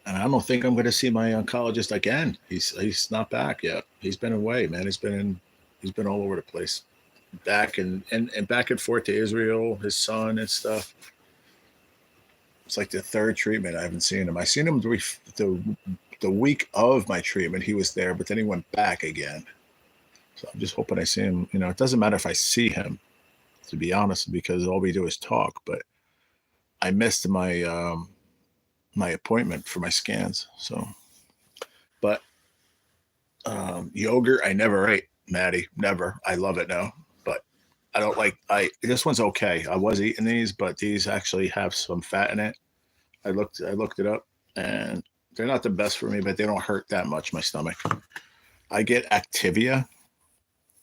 And I don't think I'm going to see my oncologist again. He's not back yet. He's been away, man. He's been all over the place, back and back and forth to Israel, his son and stuff. It's like the third treatment I haven't seen him. I seen him the week of my treatment. He was there, but then he went back again. So I'm just hoping I see him. It doesn't matter if I see him, to be honest, because all we do is talk. But I missed my appointment for my scans. So, but yogurt I never ate, Maddie. Never. I love it now, but I don't like. This one's okay. I was eating these, but these actually have some fat in it. I looked it up, and they're not the best for me, but they don't hurt that much my stomach. I get Activia.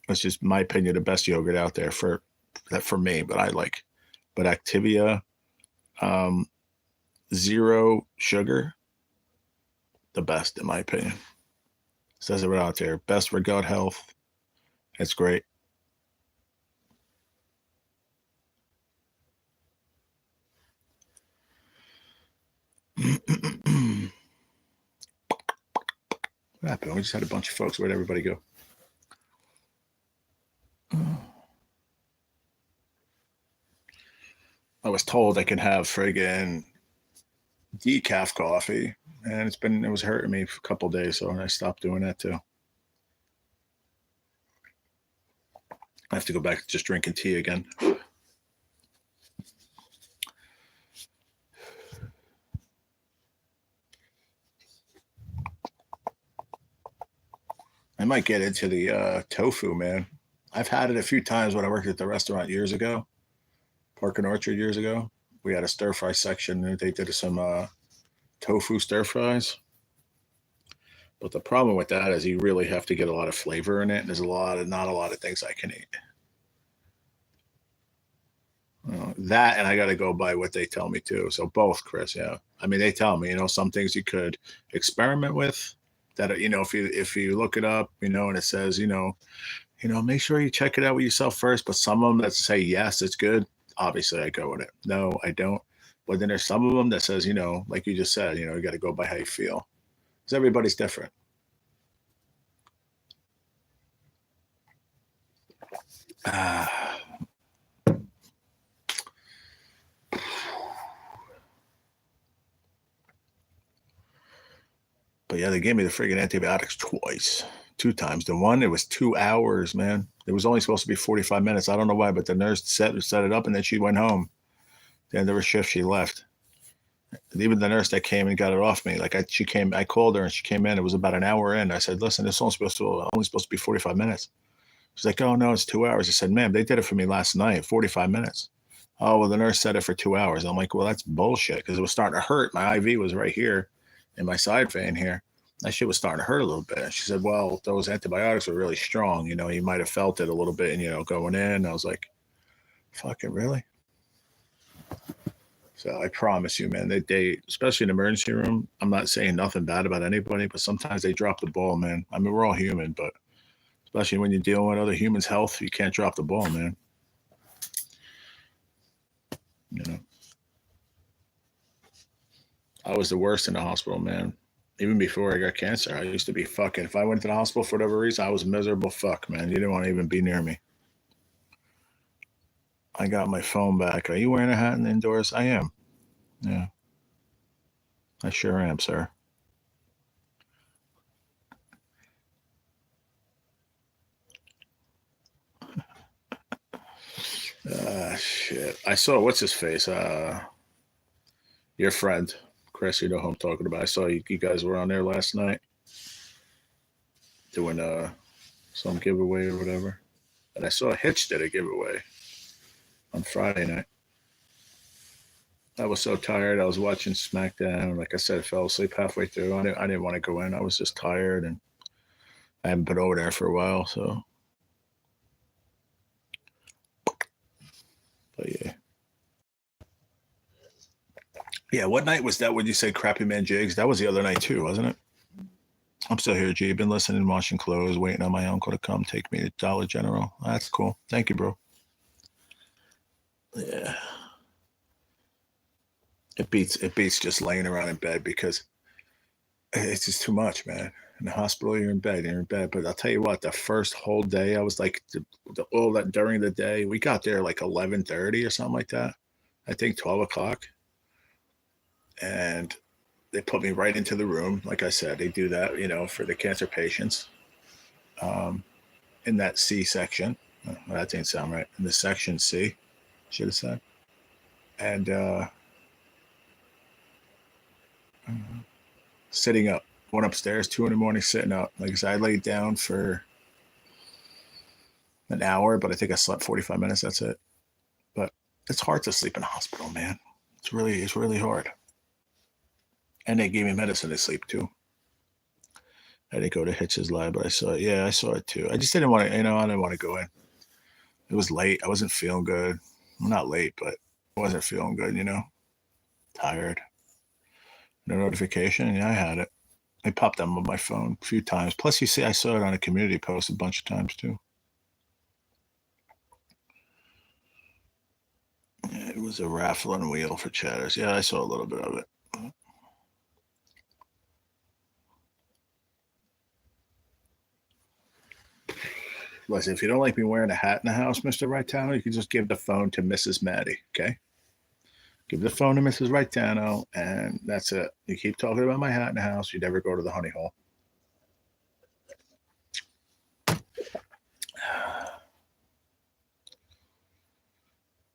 That's just my opinion, the best yogurt out there for me, but I like. But Activia, zero sugar, the best in my opinion. Says it right out there. Best for gut health. It's great. What happened? We just had a bunch of folks. Where'd everybody go? I was told I could have friggin' decaf coffee, and it was hurting me for a couple days, so I stopped doing that too. I have to go back to just drinking tea again. I might get into the tofu, man. I've had it a few times when I worked at the restaurant years ago, Park and Orchard years ago. We had a stir fry section, and they did some tofu stir fries. But the problem with that is you really have to get a lot of flavor in it. And there's not a lot of things I can eat. That, and I got to go by what they tell me too. So both, Chris. Yeah, I mean, they tell me, some things you could experiment with. That if you look it up, and it says, make sure you check it out with yourself first. But some of them that say yes, it's good. Obviously, I go with it. No, I don't. But then there's some of them that says, like you just said, you got to go by how you feel, because everybody's different. But yeah, they gave me the friggin' antibiotics twice. 2 times. The one, it was 2 hours, man. It was only supposed to be 45 minutes. I don't know why, but the nurse set it up, and then she went home. At the end of her shift, she left. And even the nurse that came and got it off me, like I called her and she came in. It was about an hour in. I said, listen, this is only supposed to be 45 minutes. She's like, oh no, it's 2 hours. I said, ma'am, they did it for me last night, 45 minutes. Oh, well, the nurse said it for 2 hours. I'm like, well, that's bullshit, because it was starting to hurt. My IV was right here in my side vein here. That shit was starting to hurt a little bit. She said, well, those antibiotics were really strong. You might have felt it a little bit, and, going in. I was like, fucking really? So I promise you, man, they especially in the emergency room, I'm not saying nothing bad about anybody, but sometimes they drop the ball, man. I mean, we're all human, but especially when you're dealing with other humans' health, you can't drop the ball, man. I was the worst in the hospital, man. Even before I got cancer, I used to be fucking. If I went to the hospital for whatever reason, I was miserable. Fuck, man. You didn't want to even be near me. I got my phone back. Are you wearing a hat in the indoors? I am. Yeah. I sure am, sir. Shit. I saw, what's his face? Your friend, Chris, you know who I'm talking about. I saw you guys were on there last night doing some giveaway or whatever. And I saw Hitch did a giveaway on Friday night. I was so tired. I was watching SmackDown. Like I said, I fell asleep halfway through. I didn't want to go in. I was just tired, and I haven't been over there for a while. So, but yeah. Yeah, what night was that when you said Crappy Man Jigs? That was the other night too, wasn't it? I'm still here, G. Been listening, washing clothes, waiting on my uncle to come take me to Dollar General. That's cool. Thank you, bro. Yeah. It beats just laying around in bed, because it's just too much, man. In the hospital, you're in bed. But I'll tell you what, the first whole day, I was like, all that during the day, we got there like 11:30 or something like that. I think 12 o'clock. And they put me right into the room. Like I said, they do that, for the cancer patients, in that C section. Well, that didn't sound right. In the section C, should have said. And sitting up, went upstairs, 2 in the morning, sitting up. Like I said, I laid down for an hour, but I think I slept 45 minutes. That's it. But it's hard to sleep in a hospital, man. It's really hard. And they gave me medicine to sleep too. I didn't go to Hitch's lab, but I saw it. Yeah, I saw it too. I just didn't want to, I didn't want to go in. It was late. I wasn't feeling good. Well, not late, but I wasn't feeling good, tired. No notification. Yeah, I had it. It popped up on my phone a few times. Plus, you see, I saw it on a community post a bunch of times too. Yeah, it was a raffle and wheel for chatters. Yeah, I saw a little bit of it. Listen, if you don't like me wearing a hat in the house, Mr. Rightano, you can just give the phone to Mrs. Maddie, okay? Give the phone to Mrs. Rightano, and that's it. You keep talking about my hat in the house, you never go to the honey hole.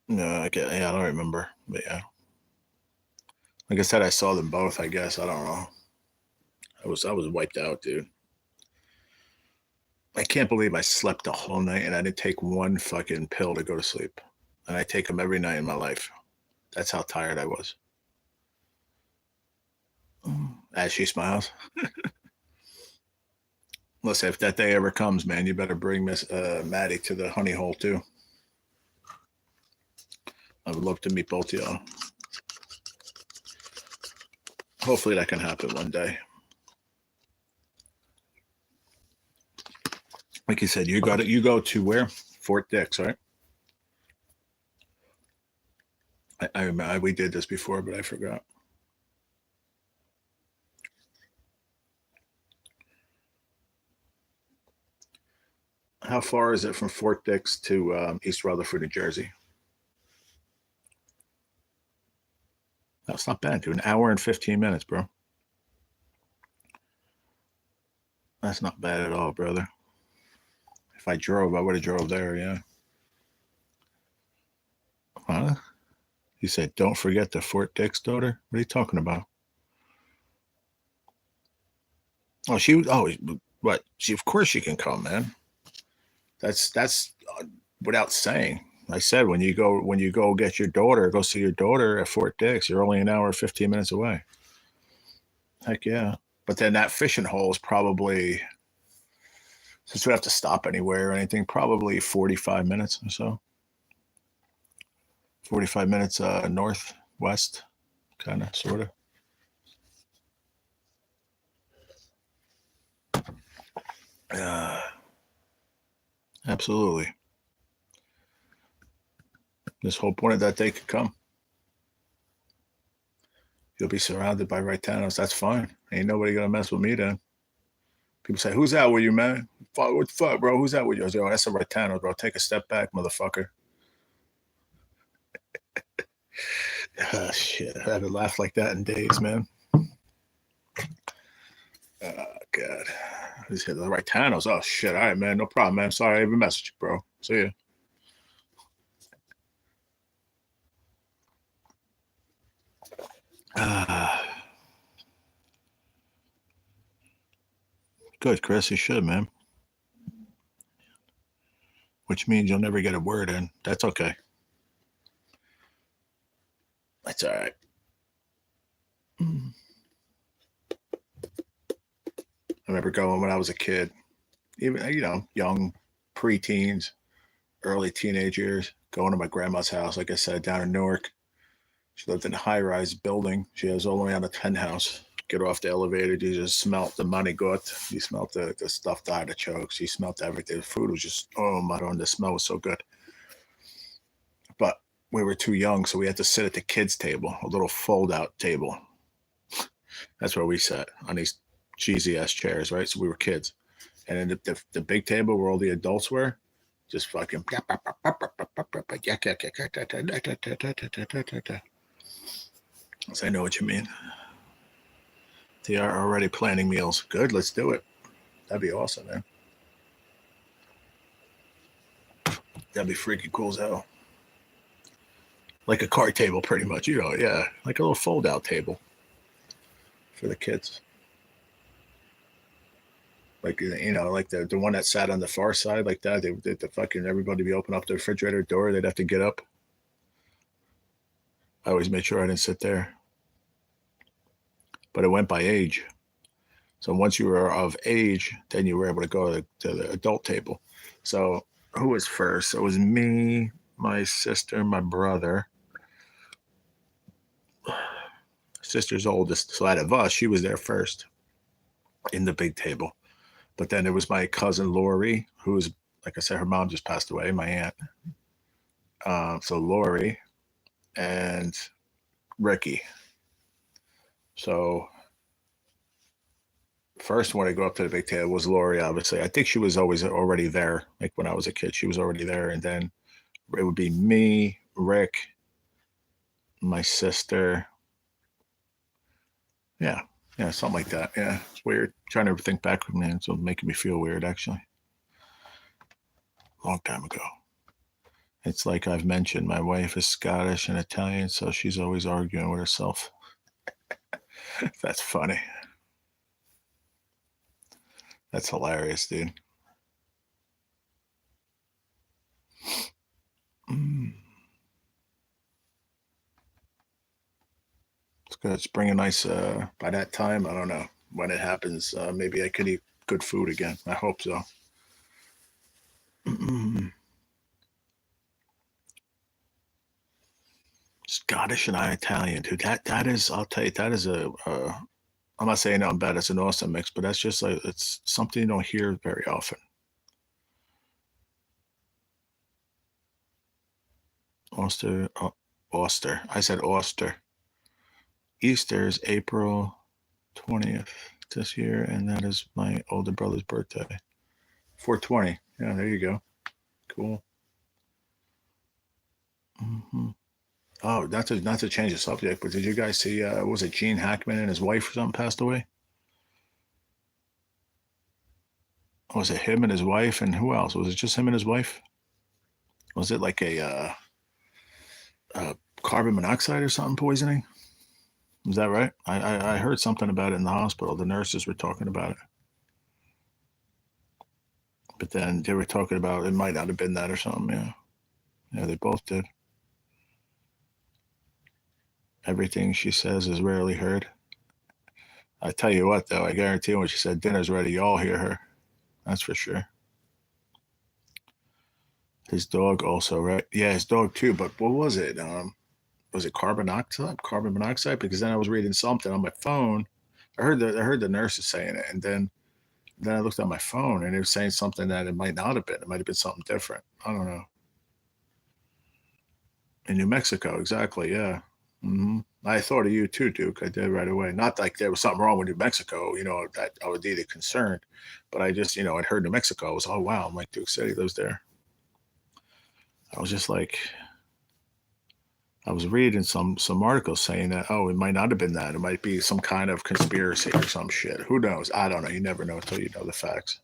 No, I don't remember, but yeah. Like I said, I saw them both. I guess I don't know. I was wiped out, dude. I can't believe I slept the whole night and I didn't take one fucking pill to go to sleep. And I take them every night in my life. That's how tired I was. As she smiles. Listen, if that day ever comes, man, you better bring Miss Maddie to the honey hole too. I would love to meet both of y'all. Hopefully that can happen one day. Like you said, you go to where? Fort Dix, right? I remember we did this before, but I forgot. How far is it from Fort Dix to East Rutherford, New Jersey? That's not bad, dude. An hour and 15 minutes, bro. That's not bad at all, brother. If I drove, I would have drove there, yeah. Huh? He said, don't forget the Fort Dix daughter? What are you talking about? Oh, she was, oh, what? She, of course she can come, man. That's without saying. I said, when you go get your daughter, go see your daughter at Fort Dix, you're only an hour, 15 minutes away. Heck yeah. But then that fishing hole is probably, since we have to stop anywhere or anything, probably 45 minutes or so. 45 minutes northwest, kind of, sort of. Absolutely. This whole point of that day could come. You'll be surrounded by Raitanos. That's fine. Ain't nobody gonna mess with me then. People say, "Who's that with you, man? What the fuck, bro? Who's that with you?" I say, "Oh, that's a Raitano, bro. Take a step back, motherfucker." Shit, I haven't laughed like that in days, man. Oh, God. He said, the Raitanos. Oh, shit. All right, man. No problem, man. Sorry, I even messaged you, bro. See ya. Good, Chris. You should, man. Which means you'll never get a word in. That's okay. That's all right. I remember going when I was a kid, even, young preteens, early teenage years, going to my grandma's house, like I said, down in Newark. She lived in a high rise building. She was only on a penthouse. Get off the elevator, you just smelt the money gut. You smelt the stuffed artichokes. You smelt everything. The food was just, oh my God, the smell was so good. But we were too young, so we had to sit at the kids' table, a little fold out table. That's where we sat, on these cheesy ass chairs, right? So we were kids. And then the big table where all the adults were, just fucking. So I know what you mean. They are already planning meals. Good, let's do it. That'd be awesome, man. That'd be freaking cool as hell. Like a card table, pretty much. Yeah, like a little fold-out table for the kids. Like like the one that sat on the far side, like that. The fucking everybody be open up the refrigerator door. They'd have to get up. I always made sure I didn't sit there. But it went by age. So once you were of age, then you were able to go to the adult table. So who was first? It was me, my sister, my brother. Sister's oldest. So out of us, she was there first in the big table. But then there was my cousin Lori, who was, like I said, her mom just passed away, my aunt. So Lori and Ricky. So first one to go up to the big table was Lori, obviously. I think she was always already there. Like when I was a kid, she was already there. And then it would be me, Rick, my sister. Yeah. Yeah, something like that. Yeah. It's weird. Trying to think back, man. It's making me feel weird, actually. Long time ago. It's like I've mentioned, my wife is Scottish and Italian, so she's always arguing with herself. That's funny. That's hilarious, dude. It's good. It's bringing nice, by that time, I don't know when it happens. Maybe I could eat good food again. I hope so. Scottish and Italian, dude. That is, I'll tell you, that is I'm not saying nothing bad. It's an awesome mix, but that's just like, it's something you don't hear very often. Oster, Oster. I said Oster. Easter is April 20th this year, and that is my older brother's birthday. 420. Yeah, there you go. Cool. Mm-hmm. Oh, not to change the subject, but did you guys see? Was it Gene Hackman and his wife or something passed away? Was it him and his wife, and who else? Was it just him and his wife? Was it like a carbon monoxide or something poisoning? Is that right? I heard something about it in the hospital. The nurses were talking about it, but then they were talking about it might not have been that or something. Yeah, yeah, they both did. Everything she says is rarely heard. I tell you what, though, I guarantee when she said dinner's ready, you all hear her. That's for sure. His dog also, right? Yeah, his dog too. But what was it? Was it carbon monoxide? Carbon monoxide? Because then I was reading something on my phone. I heard the nurses saying it, and then I looked at my phone and it was saying something that it might not have been. It might have been something different. I don't know. In New Mexico, exactly. Yeah. I thought of you too, Duke. I did right away. Not like there was something wrong with New Mexico, that I was either concerned, but I just, I'd heard New Mexico. I was, oh wow, Mike Duke said he lives there. I was just like, I was reading some articles saying that, oh, it might not have been that. It might be some kind of conspiracy or some shit. Who knows? I don't know. You never know until you know the facts.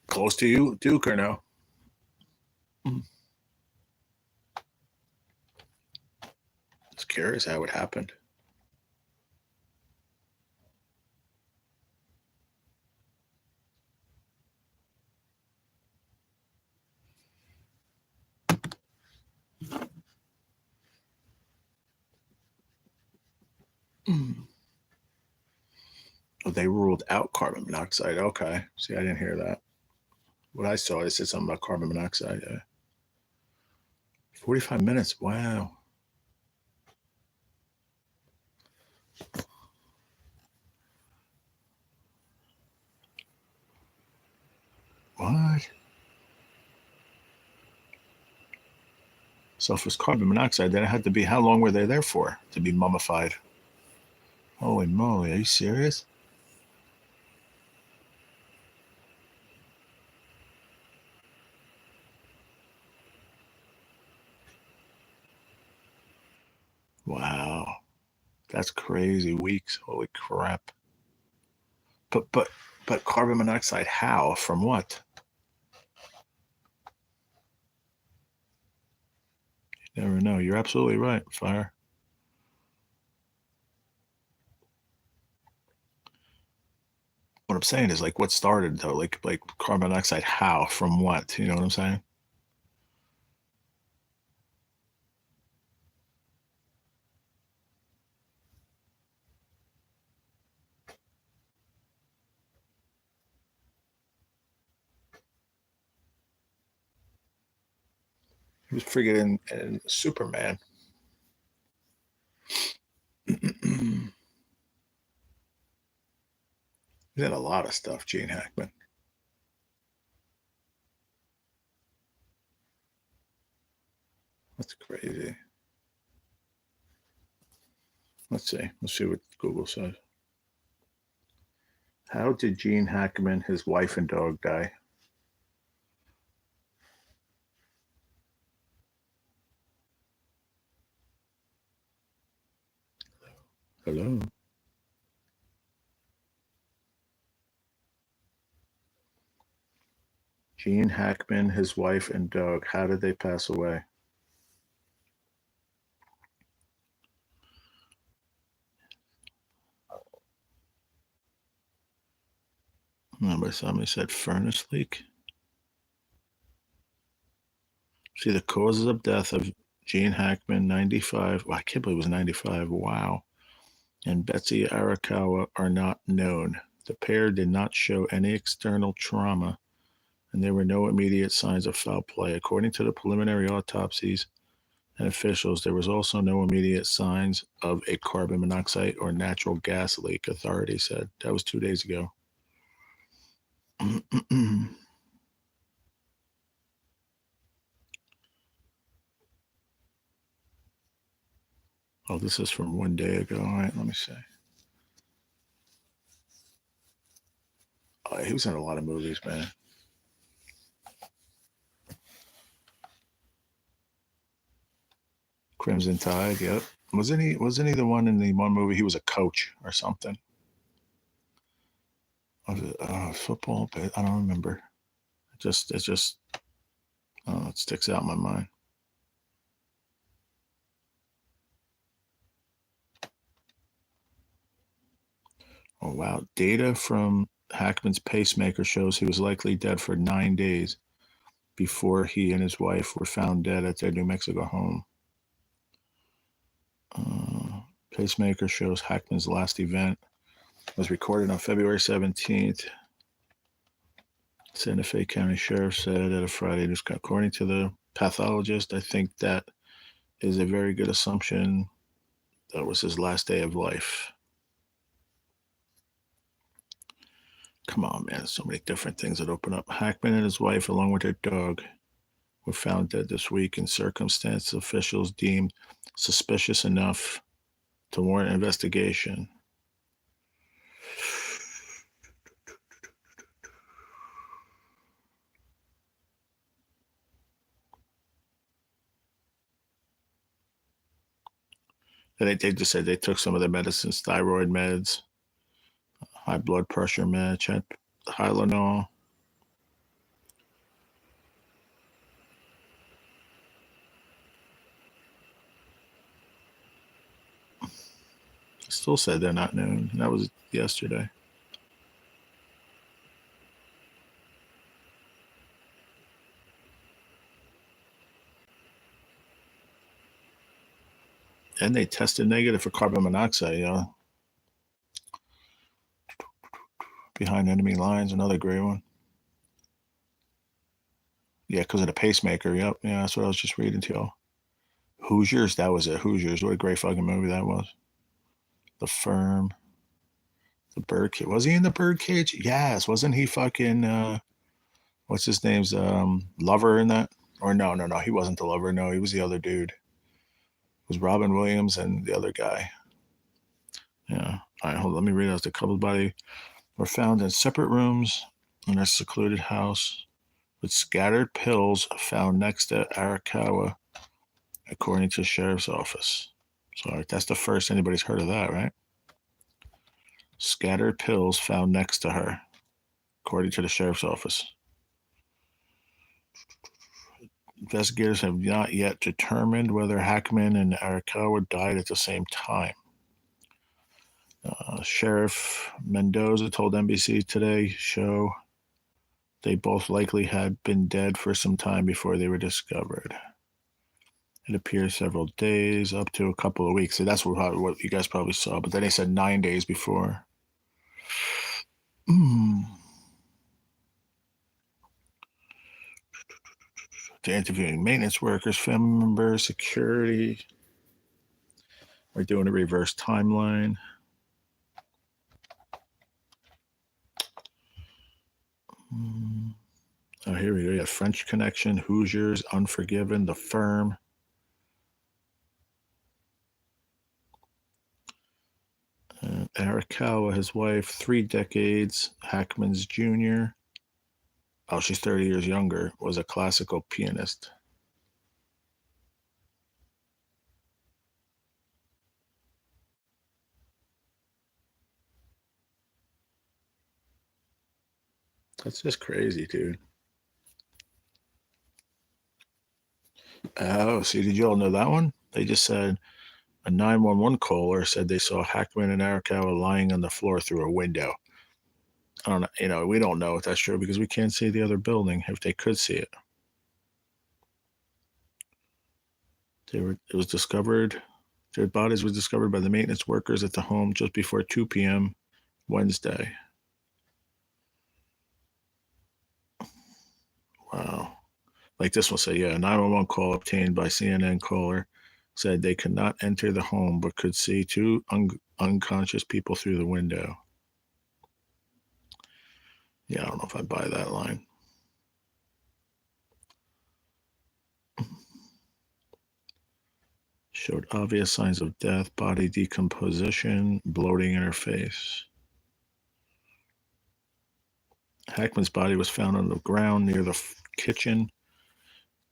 Close to you, Duke, or no? I was curious how it happened. Oh, they ruled out carbon monoxide. Okay. See, I didn't hear that. What I saw, it said something about carbon monoxide. Yeah. 45 minutes. Wow. What? So if it was carbon monoxide, then it had to be, how long were they there for to be mummified? Holy moly. Are you serious? Wow. That's crazy. Weeks. Holy crap. But but but carbon monoxide how? From what? You never know. You're absolutely right, Fire. What I'm saying is like what started though? Like carbon monoxide how? From what? You know what I'm saying? He was friggin' in Superman. He did a lot of stuff, Gene Hackman. That's crazy. Let's see. Let's see what Google says. How did Gene Hackman, his wife and dog die? Hello. Gene Hackman, his wife and dog. How did they pass away? Remember, somebody said furnace leak. See the causes of death of Gene Hackman, 95. Well, I can't believe it was 95. Wow. And Betsy Arakawa are not known. The pair did not show any external trauma, and there were no immediate signs of foul play. According to the preliminary autopsies and officials, there was also no immediate signs of a carbon monoxide or natural gas leak, authorities said. That was 2 days ago. Oh, this is from 1 day ago. All right, let me see. Oh, he was in a lot of movies, man. Crimson Tide, yep. Wasn't he the one in the one movie? He was a coach or something. Was it football? But I don't remember. It just it sticks out in my mind. Oh wow! Data from Hackman's pacemaker shows he was likely dead for 9 days before he and his wife were found dead at their New Mexico home. Pacemaker shows Hackman's last event was recorded on February 17th. Santa Fe County Sheriff said at a Friday news. According to the pathologist, I think that is a very good assumption. That was his last day of life. Come on, man. There's so many different things that open up. Hackman and his wife, along with their dog, were found dead this week in circumstances officials deemed suspicious enough to warrant investigation. They just said they took some of the medicines, thyroid meds, high blood pressure meds, Tylenol. Still said they're not known. That was yesterday. And they tested negative for carbon monoxide, Behind enemy lines, another great one. Yeah, because of the pacemaker. Yep. Yeah, that's what I was just reading to y'all. Hoosiers, that was it. Hoosiers. What a great fucking movie that was. The Firm. The Birdcage. Was he in the Birdcage? Yes. Wasn't he fucking what's his name's lover in that? Or no. He wasn't the lover. No, he was the other dude. It was Robin Williams and the other guy. Yeah. All right, hold on. Let me read out. The couple's body were found in separate rooms in a secluded house with scattered pills found next to Arakawa, according to the sheriff's office. So that's the first anybody's heard of that, right? Scattered pills found next to her, according to the sheriff's office. Investigators have not yet determined whether Hackman and Arakawa died at the same time. Sheriff Mendoza told NBC Today show they both likely had been dead for some time before they were discovered. It appears several days, up to a couple of weeks. So that's what you guys probably saw. But then they said 9 days before. They're interviewing maintenance workers, family members, security. We're doing a reverse timeline. Oh, here we go. Yeah, French Connection, Hoosiers, Unforgiven, The Firm. Arakawa, his wife, 3 decades. Hackman's Jr. Oh, she's 30 years younger. Was a classical pianist. That's just crazy, dude. Oh, see, did you all know that one? They just said a 911 caller said they saw Hackman and Arakawa lying on the floor through a window. I don't know. We don't know if that's true because we can't see the other building. If they could see it, it was discovered. Their bodies were discovered by the maintenance workers at the home just before 2 p.m. Wednesday. Wow. Like this one said, yeah, a 911 call obtained by CNN caller said they could not enter the home but could see 2 unconscious people through the window. Yeah, I don't know if I buy that line. Showed obvious signs of death, body decomposition, bloating in her face. Hackman's body was found on the ground near the kitchen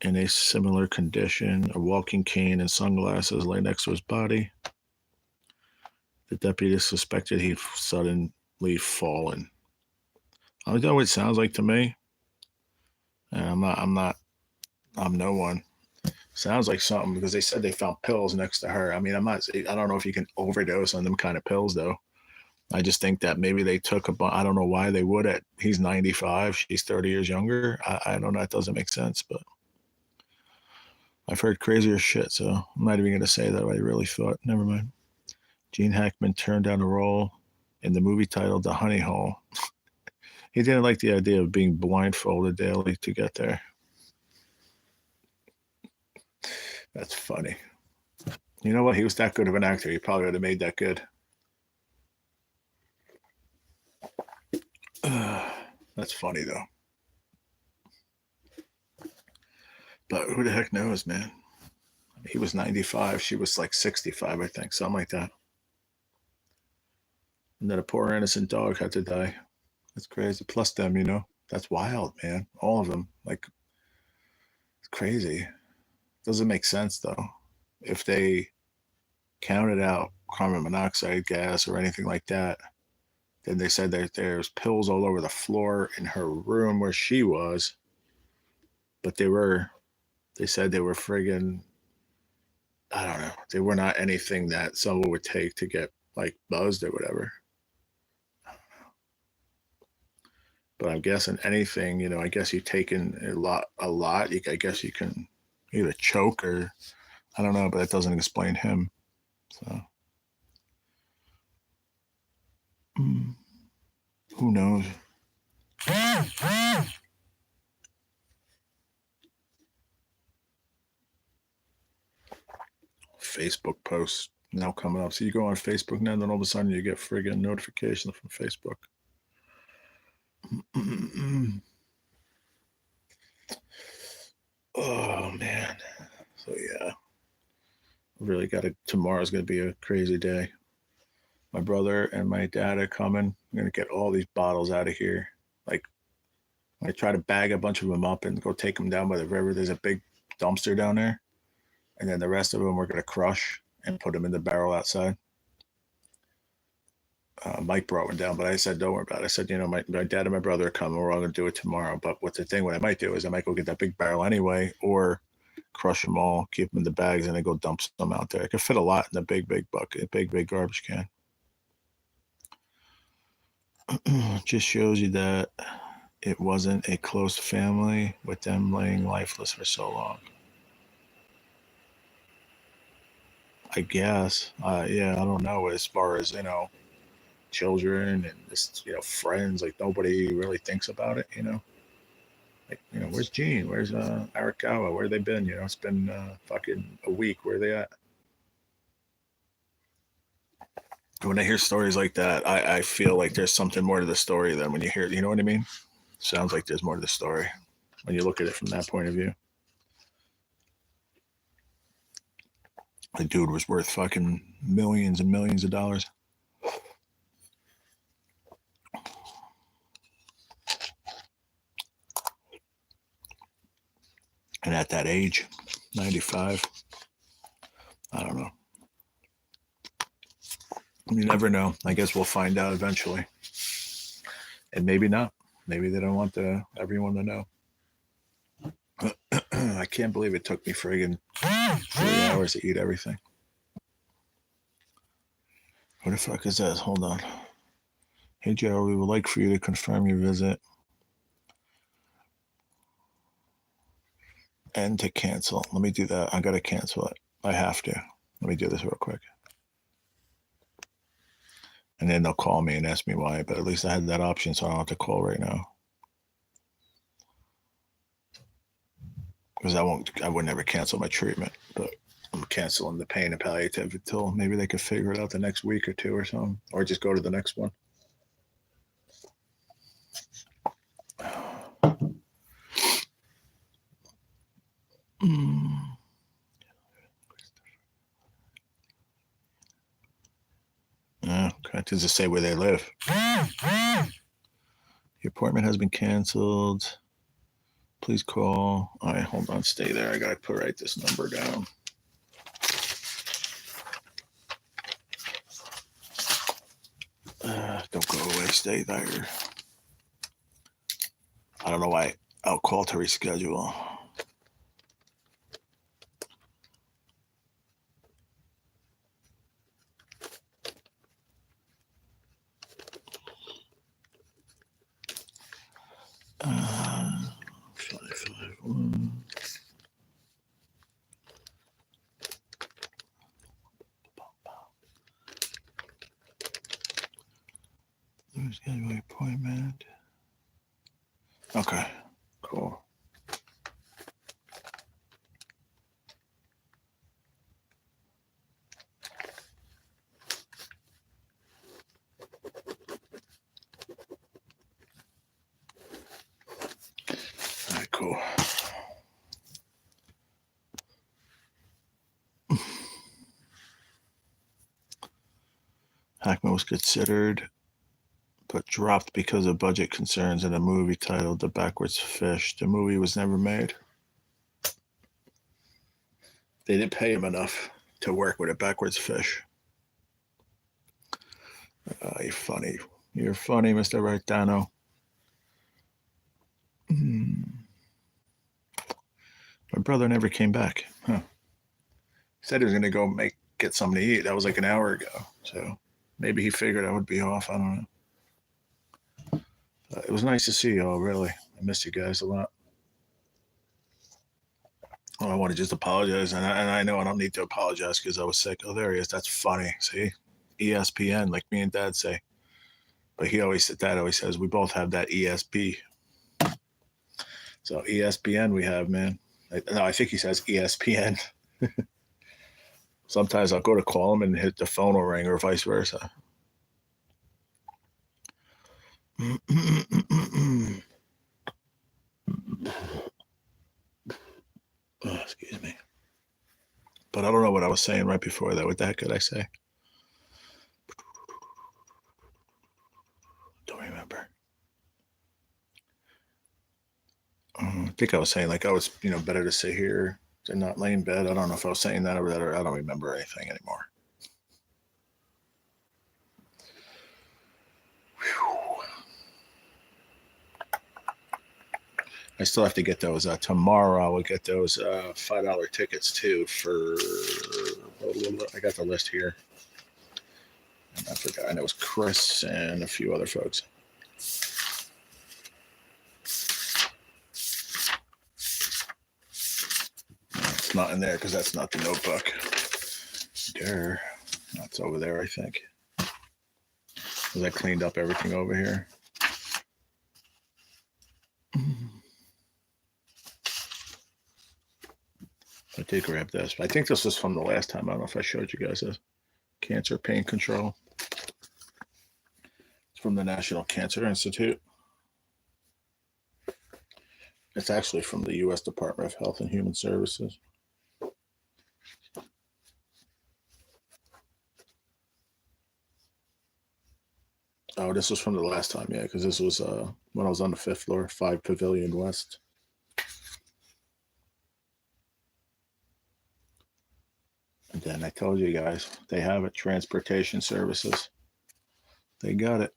in a similar condition, a walking cane and sunglasses lay next to his body. The deputy suspected he'd suddenly fallen. I know what it sounds like to me. And I'm no one. Sounds like something because they said they found pills next to her. I mean, I don't know if you can overdose on them kind of pills though. I just think that maybe they took I don't know why they would he's 95, she's 30 years younger. I don't know. It doesn't make sense, but I've heard crazier shit. So I'm not even going to say that I really thought. Never mind. Gene Hackman turned down a role in the movie titled The Honey Hole. He didn't like the idea of being blindfolded daily to get there. That's funny. You know what? He was that good of an actor. He probably would have made that good. That's funny, though. But who the heck knows, man? He was 95. She was like 65, I think. Something like that. And then a poor innocent dog had to die. That's crazy. Plus them, you know. That's wild, man. All of them. Like, it's crazy. Doesn't make sense, though. If they counted out carbon monoxide gas or anything like that, then they said that there's pills all over the floor in her room where she was. But they said they were friggin', I don't know. They were not anything that someone would take to get like buzzed or whatever. I don't know. But I'm guessing anything, you know, I guess you take in a lot. I guess you can either choke or I don't know, but that doesn't explain him. So who knows? Facebook posts now coming up. So you go on Facebook now, then all of a sudden you get friggin' notifications from Facebook. Oh man. So yeah. Really tomorrow's gonna be a crazy day. My brother and my dad are coming. I'm gonna get all these bottles out of here. Like I try to bag a bunch of them up and go take them down by the river. There's a big dumpster down there. And then the rest of them we're gonna crush and put them in the barrel outside. Mike brought one down, but I said, don't worry about it. I said, you know, my dad and my brother are coming. We're all going to do it tomorrow. But what I might do is I might go get that big barrel anyway, or crush them all, keep them in the bags, and then go dump some out there. I could fit a lot in the big bucket, big garbage can. Just shows you that it wasn't a close family with them laying lifeless for so long. I guess. Yeah, I don't know. As far as, you know, children and just, you know, friends, like nobody really thinks about it, you know. Like, you know, where's Gene? Where's Arakawa? Where they been? You know, it's been fucking a week. Where are they at? When I hear stories like that, I feel like there's something more to the story than when you hear it. You know what I mean? Sounds like there's more to the story when you look at it from that point of view. The dude was worth fucking millions and millions of dollars. And at that age, 95, I don't know. You never know. I guess we'll find out eventually. And maybe not. Maybe they don't want everyone to know. I can't believe it took me friggin' 3 hours to eat everything. What the fuck is that? Hold on. Hey, Joe, we would like for you to confirm your visit and to cancel. Let me do that. I got to cancel it. I have to. Let me do this real quick. And then they'll call me and ask me why, but at least I had that option, so I don't have to call right now. Because I would never cancel my treatment, but I'm canceling the pain and palliative until maybe they could figure it out the next week or two or something, or just go to the next one. Yeah, okay. Does it say where they live? The appointment has been canceled. Please call. All right, hold on. Stay there. I got to write this number down. Don't go away. Stay there. I don't know why. I'll call to reschedule. Uh, 551. Schedule appointment. Okay, cool. All right, cool. Hackman was considered, but dropped because of budget concerns in a movie titled The Backwards Fish. The movie was never made. They didn't pay him enough to work with a backwards fish. You're funny. You're funny, Mr. Raitano. My brother never came back. Huh. He said he was going to go get something to eat. That was like an hour ago. So maybe he figured I would be off. I don't know. It was nice to see you all, really. I missed you guys a lot. Well, I want to just apologize. And I know I don't need to apologize because I was sick. Oh, there he is. That's funny. See? ESPN, like me and Dad say. But Dad always says, we both have that ESP. So ESPN we have, man. No, I think he says ESPN. Sometimes I'll go to call him and hit the phone will ring or vice versa. Oh, excuse me. But I don't know what I was saying right before that. What the heck could I say? Don't remember. I think I was saying like I was, better to sit here than not lay in bed. I don't know if I was saying that or I don't remember anything anymore. Whew. I still have to get those. Tomorrow I will get those $5 tickets too for. I got the list here. And I forgot. And it was Chris and a few other folks. It's not in there because that's not the notebook. There. That's over there, I think. Because I cleaned up everything over here. I did grab this. I think this was from the last time. I don't know if I showed you guys this. Cancer Pain Control. It's from the National Cancer Institute. It's actually from the U.S. Department of Health and Human Services. Oh, this was from the last time, yeah, because this was when I was on the 5th floor, 5 Pavilion West. And then I told you guys, they have it, transportation services. They got it.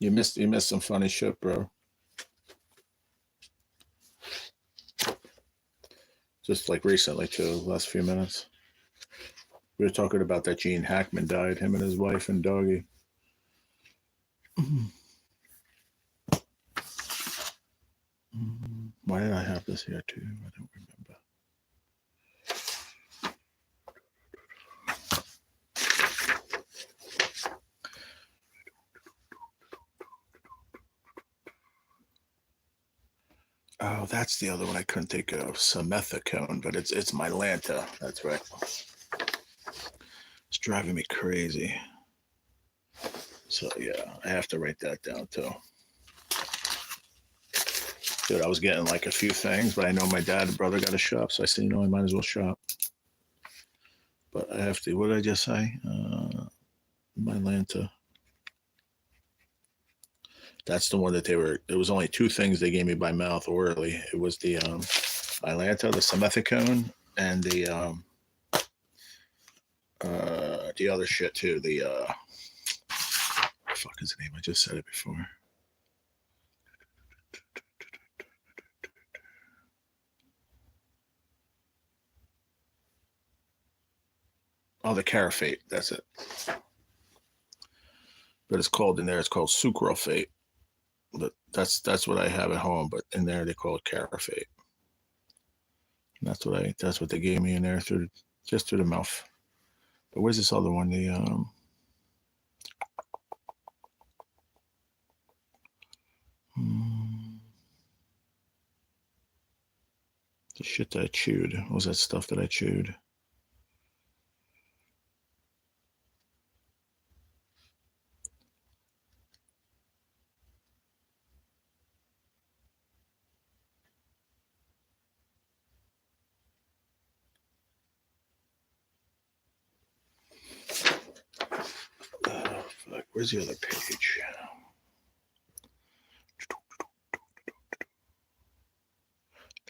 You missed some funny shit, bro. Just like recently, too, the last few minutes. We were talking about that Gene Hackman died, him and his wife and doggy. Why did I have this here, too? I don't remember. Oh, that's the other one I couldn't think of. Simethicone, but it's Mylanta. That's right. It's driving me crazy. So yeah, I have to write that down too. Dude, I was getting like a few things, but I know my dad and brother got a shop, so I said, I might as well shop. But I have to. What did I just say? Mylanta. That's the one that they were. There was only two things they gave me by mouth orally. It was the Ilanta, the simethicone, and the other shit too. The what the fuck is the name? I just said it before. Oh, the Carafate. That's it. But it's called in there. It's called sucralfate. But that's what I have at home. But in there they call it Carafate. And that's what they gave me in there just through the mouth. But where's this other one? The shit that I chewed. What was that stuff that I chewed? Oh, fuck. Where's the other page?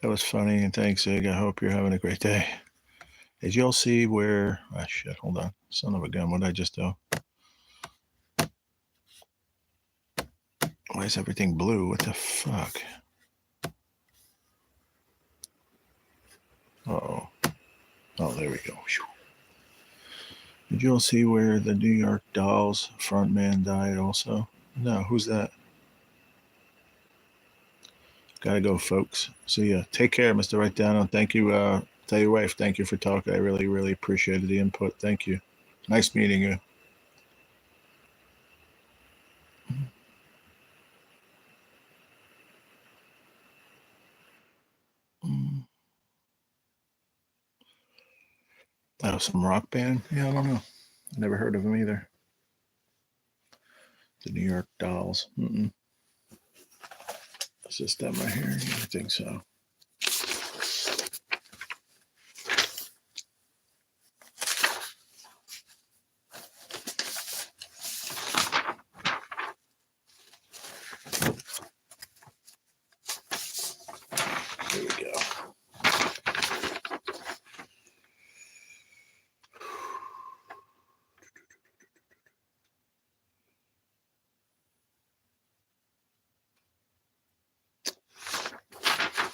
That was funny, and thanks, Zig. I hope you're having a great day. Did y'all see where... Oh, shit, hold on. Son of a gun, what did I just do? Why is everything blue? What the fuck? Uh-oh. Oh, there we go. Did you all see where the New York Dolls frontman died also? No, who's that? Gotta go, folks. See ya. Take care, Mr. Right Down. Thank you. Tell your wife, thank you for talking. I really, really appreciated the input. Thank you. Nice meeting you. Oh, some rock band? Yeah, I don't know. Never heard of them either. The New York Dolls. Is this them right here? I think so. There we go.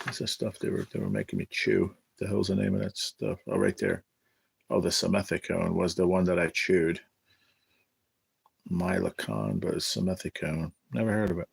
What's the stuff they were making me chew? The hell's the name of that stuff? Oh, right there. Oh, the simethicone was the one that I chewed. Milacon, but it's simethicone. Never heard of it.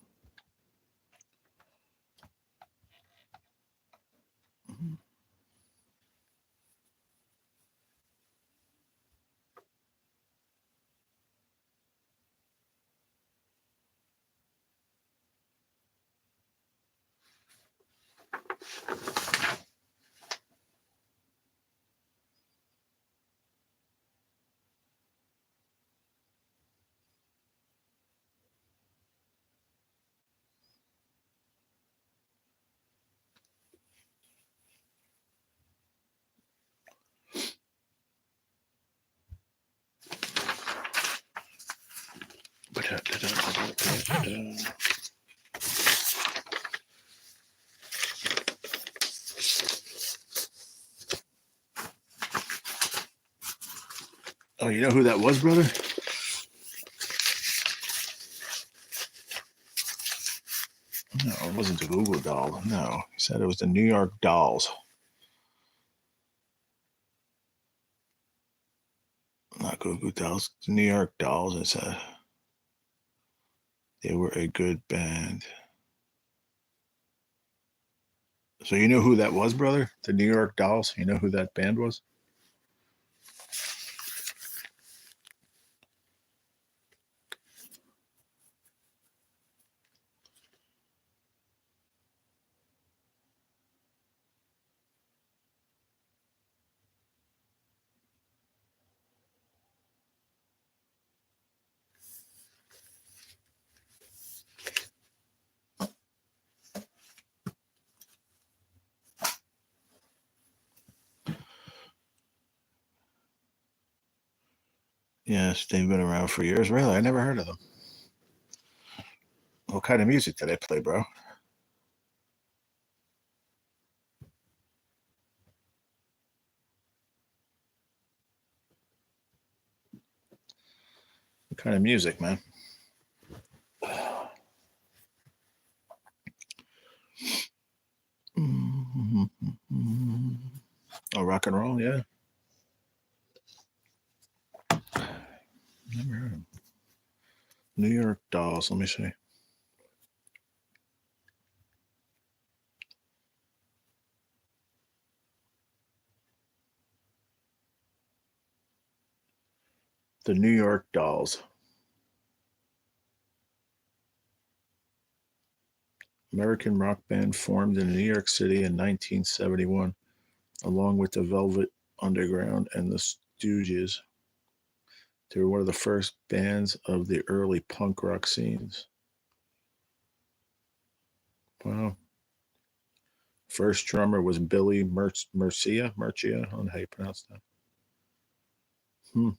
Oh, you know who that was, brother? No, it wasn't the Google doll. No, he said it was the New York Dolls. Not Google Dolls. The New York Dolls. It said they were a good band. So you know who that was, brother? The New York Dolls. You know who that band was? Yes, they've been around for years. Really, I never heard of them. What kind of music did they play, bro? What kind of music, man? Oh, rock and roll, yeah. Never heard of them. New York Dolls. Let me see. The New York Dolls. American rock band formed in New York City in 1971, along with the Velvet Underground and the Stooges. They were one of the first bands of the early punk rock scenes. Wow. First drummer was Billy Murcia. Murcia, I don't know how you pronounce that. Hmm.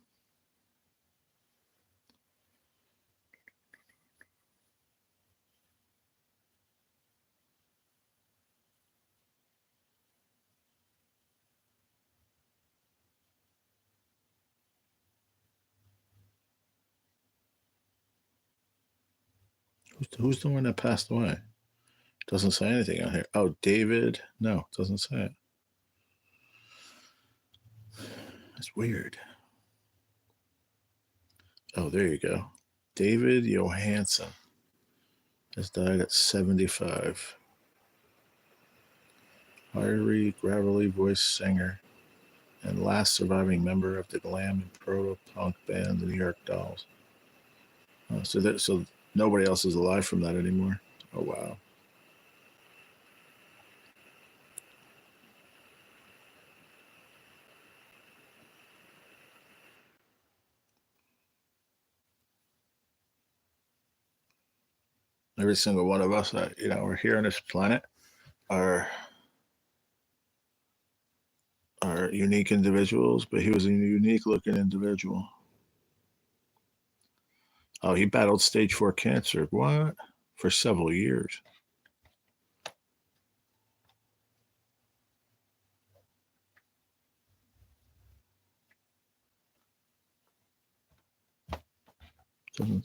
Who's the one that passed away? Doesn't say anything on here. Oh, David. No, doesn't say it. That's weird. Oh, there you go. David Johansen has died at 75. Fiery, gravelly voice singer and last surviving member of the glam and proto punk band, the New York Dolls. So nobody else is alive from that anymore. Oh wow. Every single one of us, we're here on this planet, are are unique individuals. But he was a unique looking individual. Oh, he battled stage 4 cancer. What? For several years.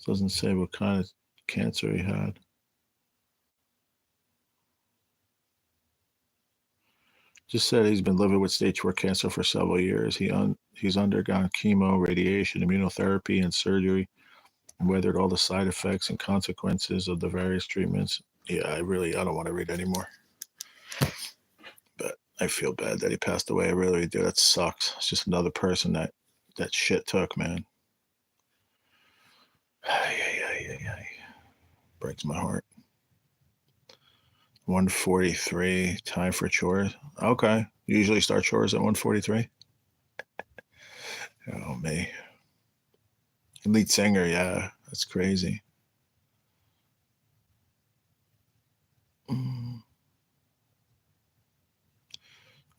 Doesn't say what kind of cancer he had. Just said he's been living with stage 4 cancer for several years. He's undergone chemo, radiation, immunotherapy, and surgery, and weathered all the side effects and consequences of the various treatments. Yeah, I don't want to read anymore. But I feel bad that he passed away. I really do. That sucks. It's just another person that shit took, man. Breaks my heart. 143. Time for chores. Okay. You usually start chores at 143. Oh me. Lead singer, yeah. That's crazy. Mm.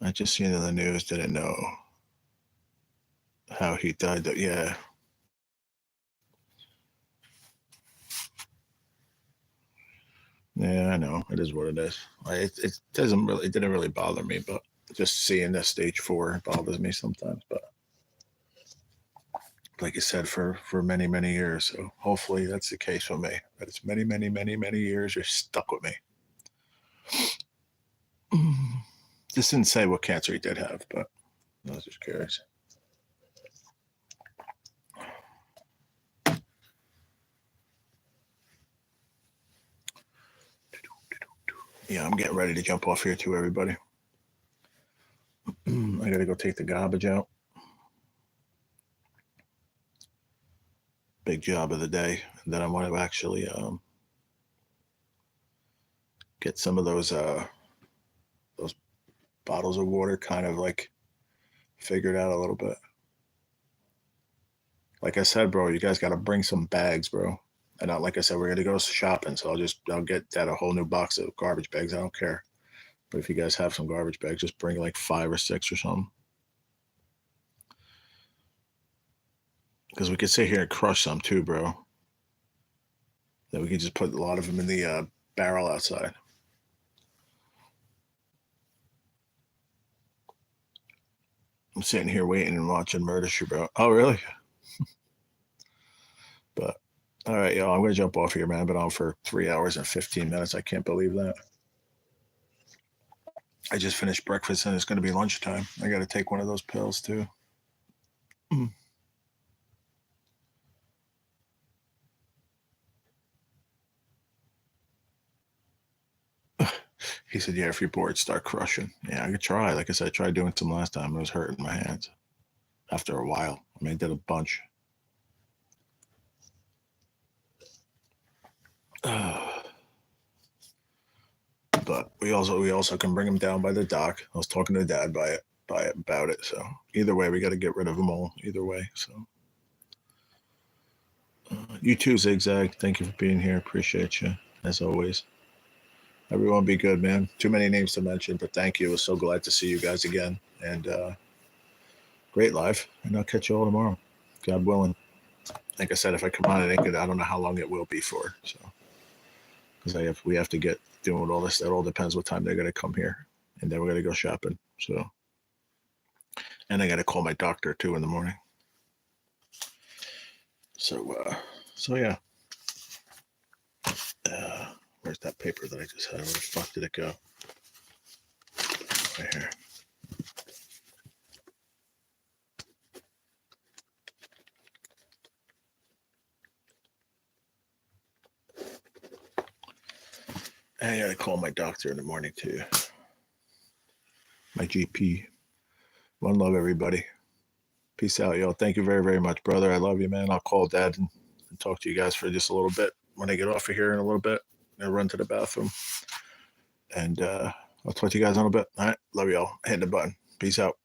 I just seen in the news, didn't know how he died. Yeah. Yeah, I know. It is what it is. It didn't really bother me, but just seeing the stage 4 bothers me sometimes. But like you said, for many, many years. So hopefully that's the case for me. But it's many, many, many, many years you're stuck with me. Just didn't say what cancer he did have, but I was just curious. Yeah, I'm getting ready to jump off here too, everybody. I gotta go take the garbage out. Big job of the day. And then I want to actually get some of those bottles of water kind of like figured out a little bit. Like I said, bro, you guys got to bring some bags, bro. And like I said, we're gonna go shopping, so I'll get that a whole new box of garbage bags. I don't care. But if you guys have some garbage bags, just bring like 5 or 6 or something. Because we could sit here and crush some too, bro. Then we could just put a lot of them in the barrel outside. I'm sitting here waiting and watching Murder, She Wrote. Oh, really? But all right, y'all, I'm going to jump off here, man. I've been on for 3 hours and 15 minutes. I can't believe that. I just finished breakfast and it's going to be lunchtime. I got to take one of those pills too. He said, yeah, if you're bored, start crushing. Yeah, I could try. Like I said, I tried doing some last time. It was hurting my hands after a while. I mean, I did a bunch. But we also can bring them down by the dock. I was talking to Dad about it. So either way, we got to get rid of them all. Either way. So you too, Zigzag. Thank you for being here. Appreciate you as always. Everyone be good, man. Too many names to mention, but thank you. I was so glad to see you guys again. And great live. And I'll catch you all tomorrow. God willing. Like I said, if I come on, I don't know how long it will be for. So because we have to get doing all this. That all depends what time they're gonna come here. And then we're gonna go shopping. So and I gotta call my doctor too in the morning. So yeah. Where's that paper that I just had? Where the fuck did it go? Right here. I gotta call my doctor in the morning too. My GP. One love, everybody. Peace out, yo. Thank you very, very much, brother. I love you, man. I'll call Dad and talk to you guys for just a little bit when I get off of here in a little bit. I'll run to the bathroom. And I'll talk to you guys in a little bit. All right. Love y'all. Hit the button. Peace out.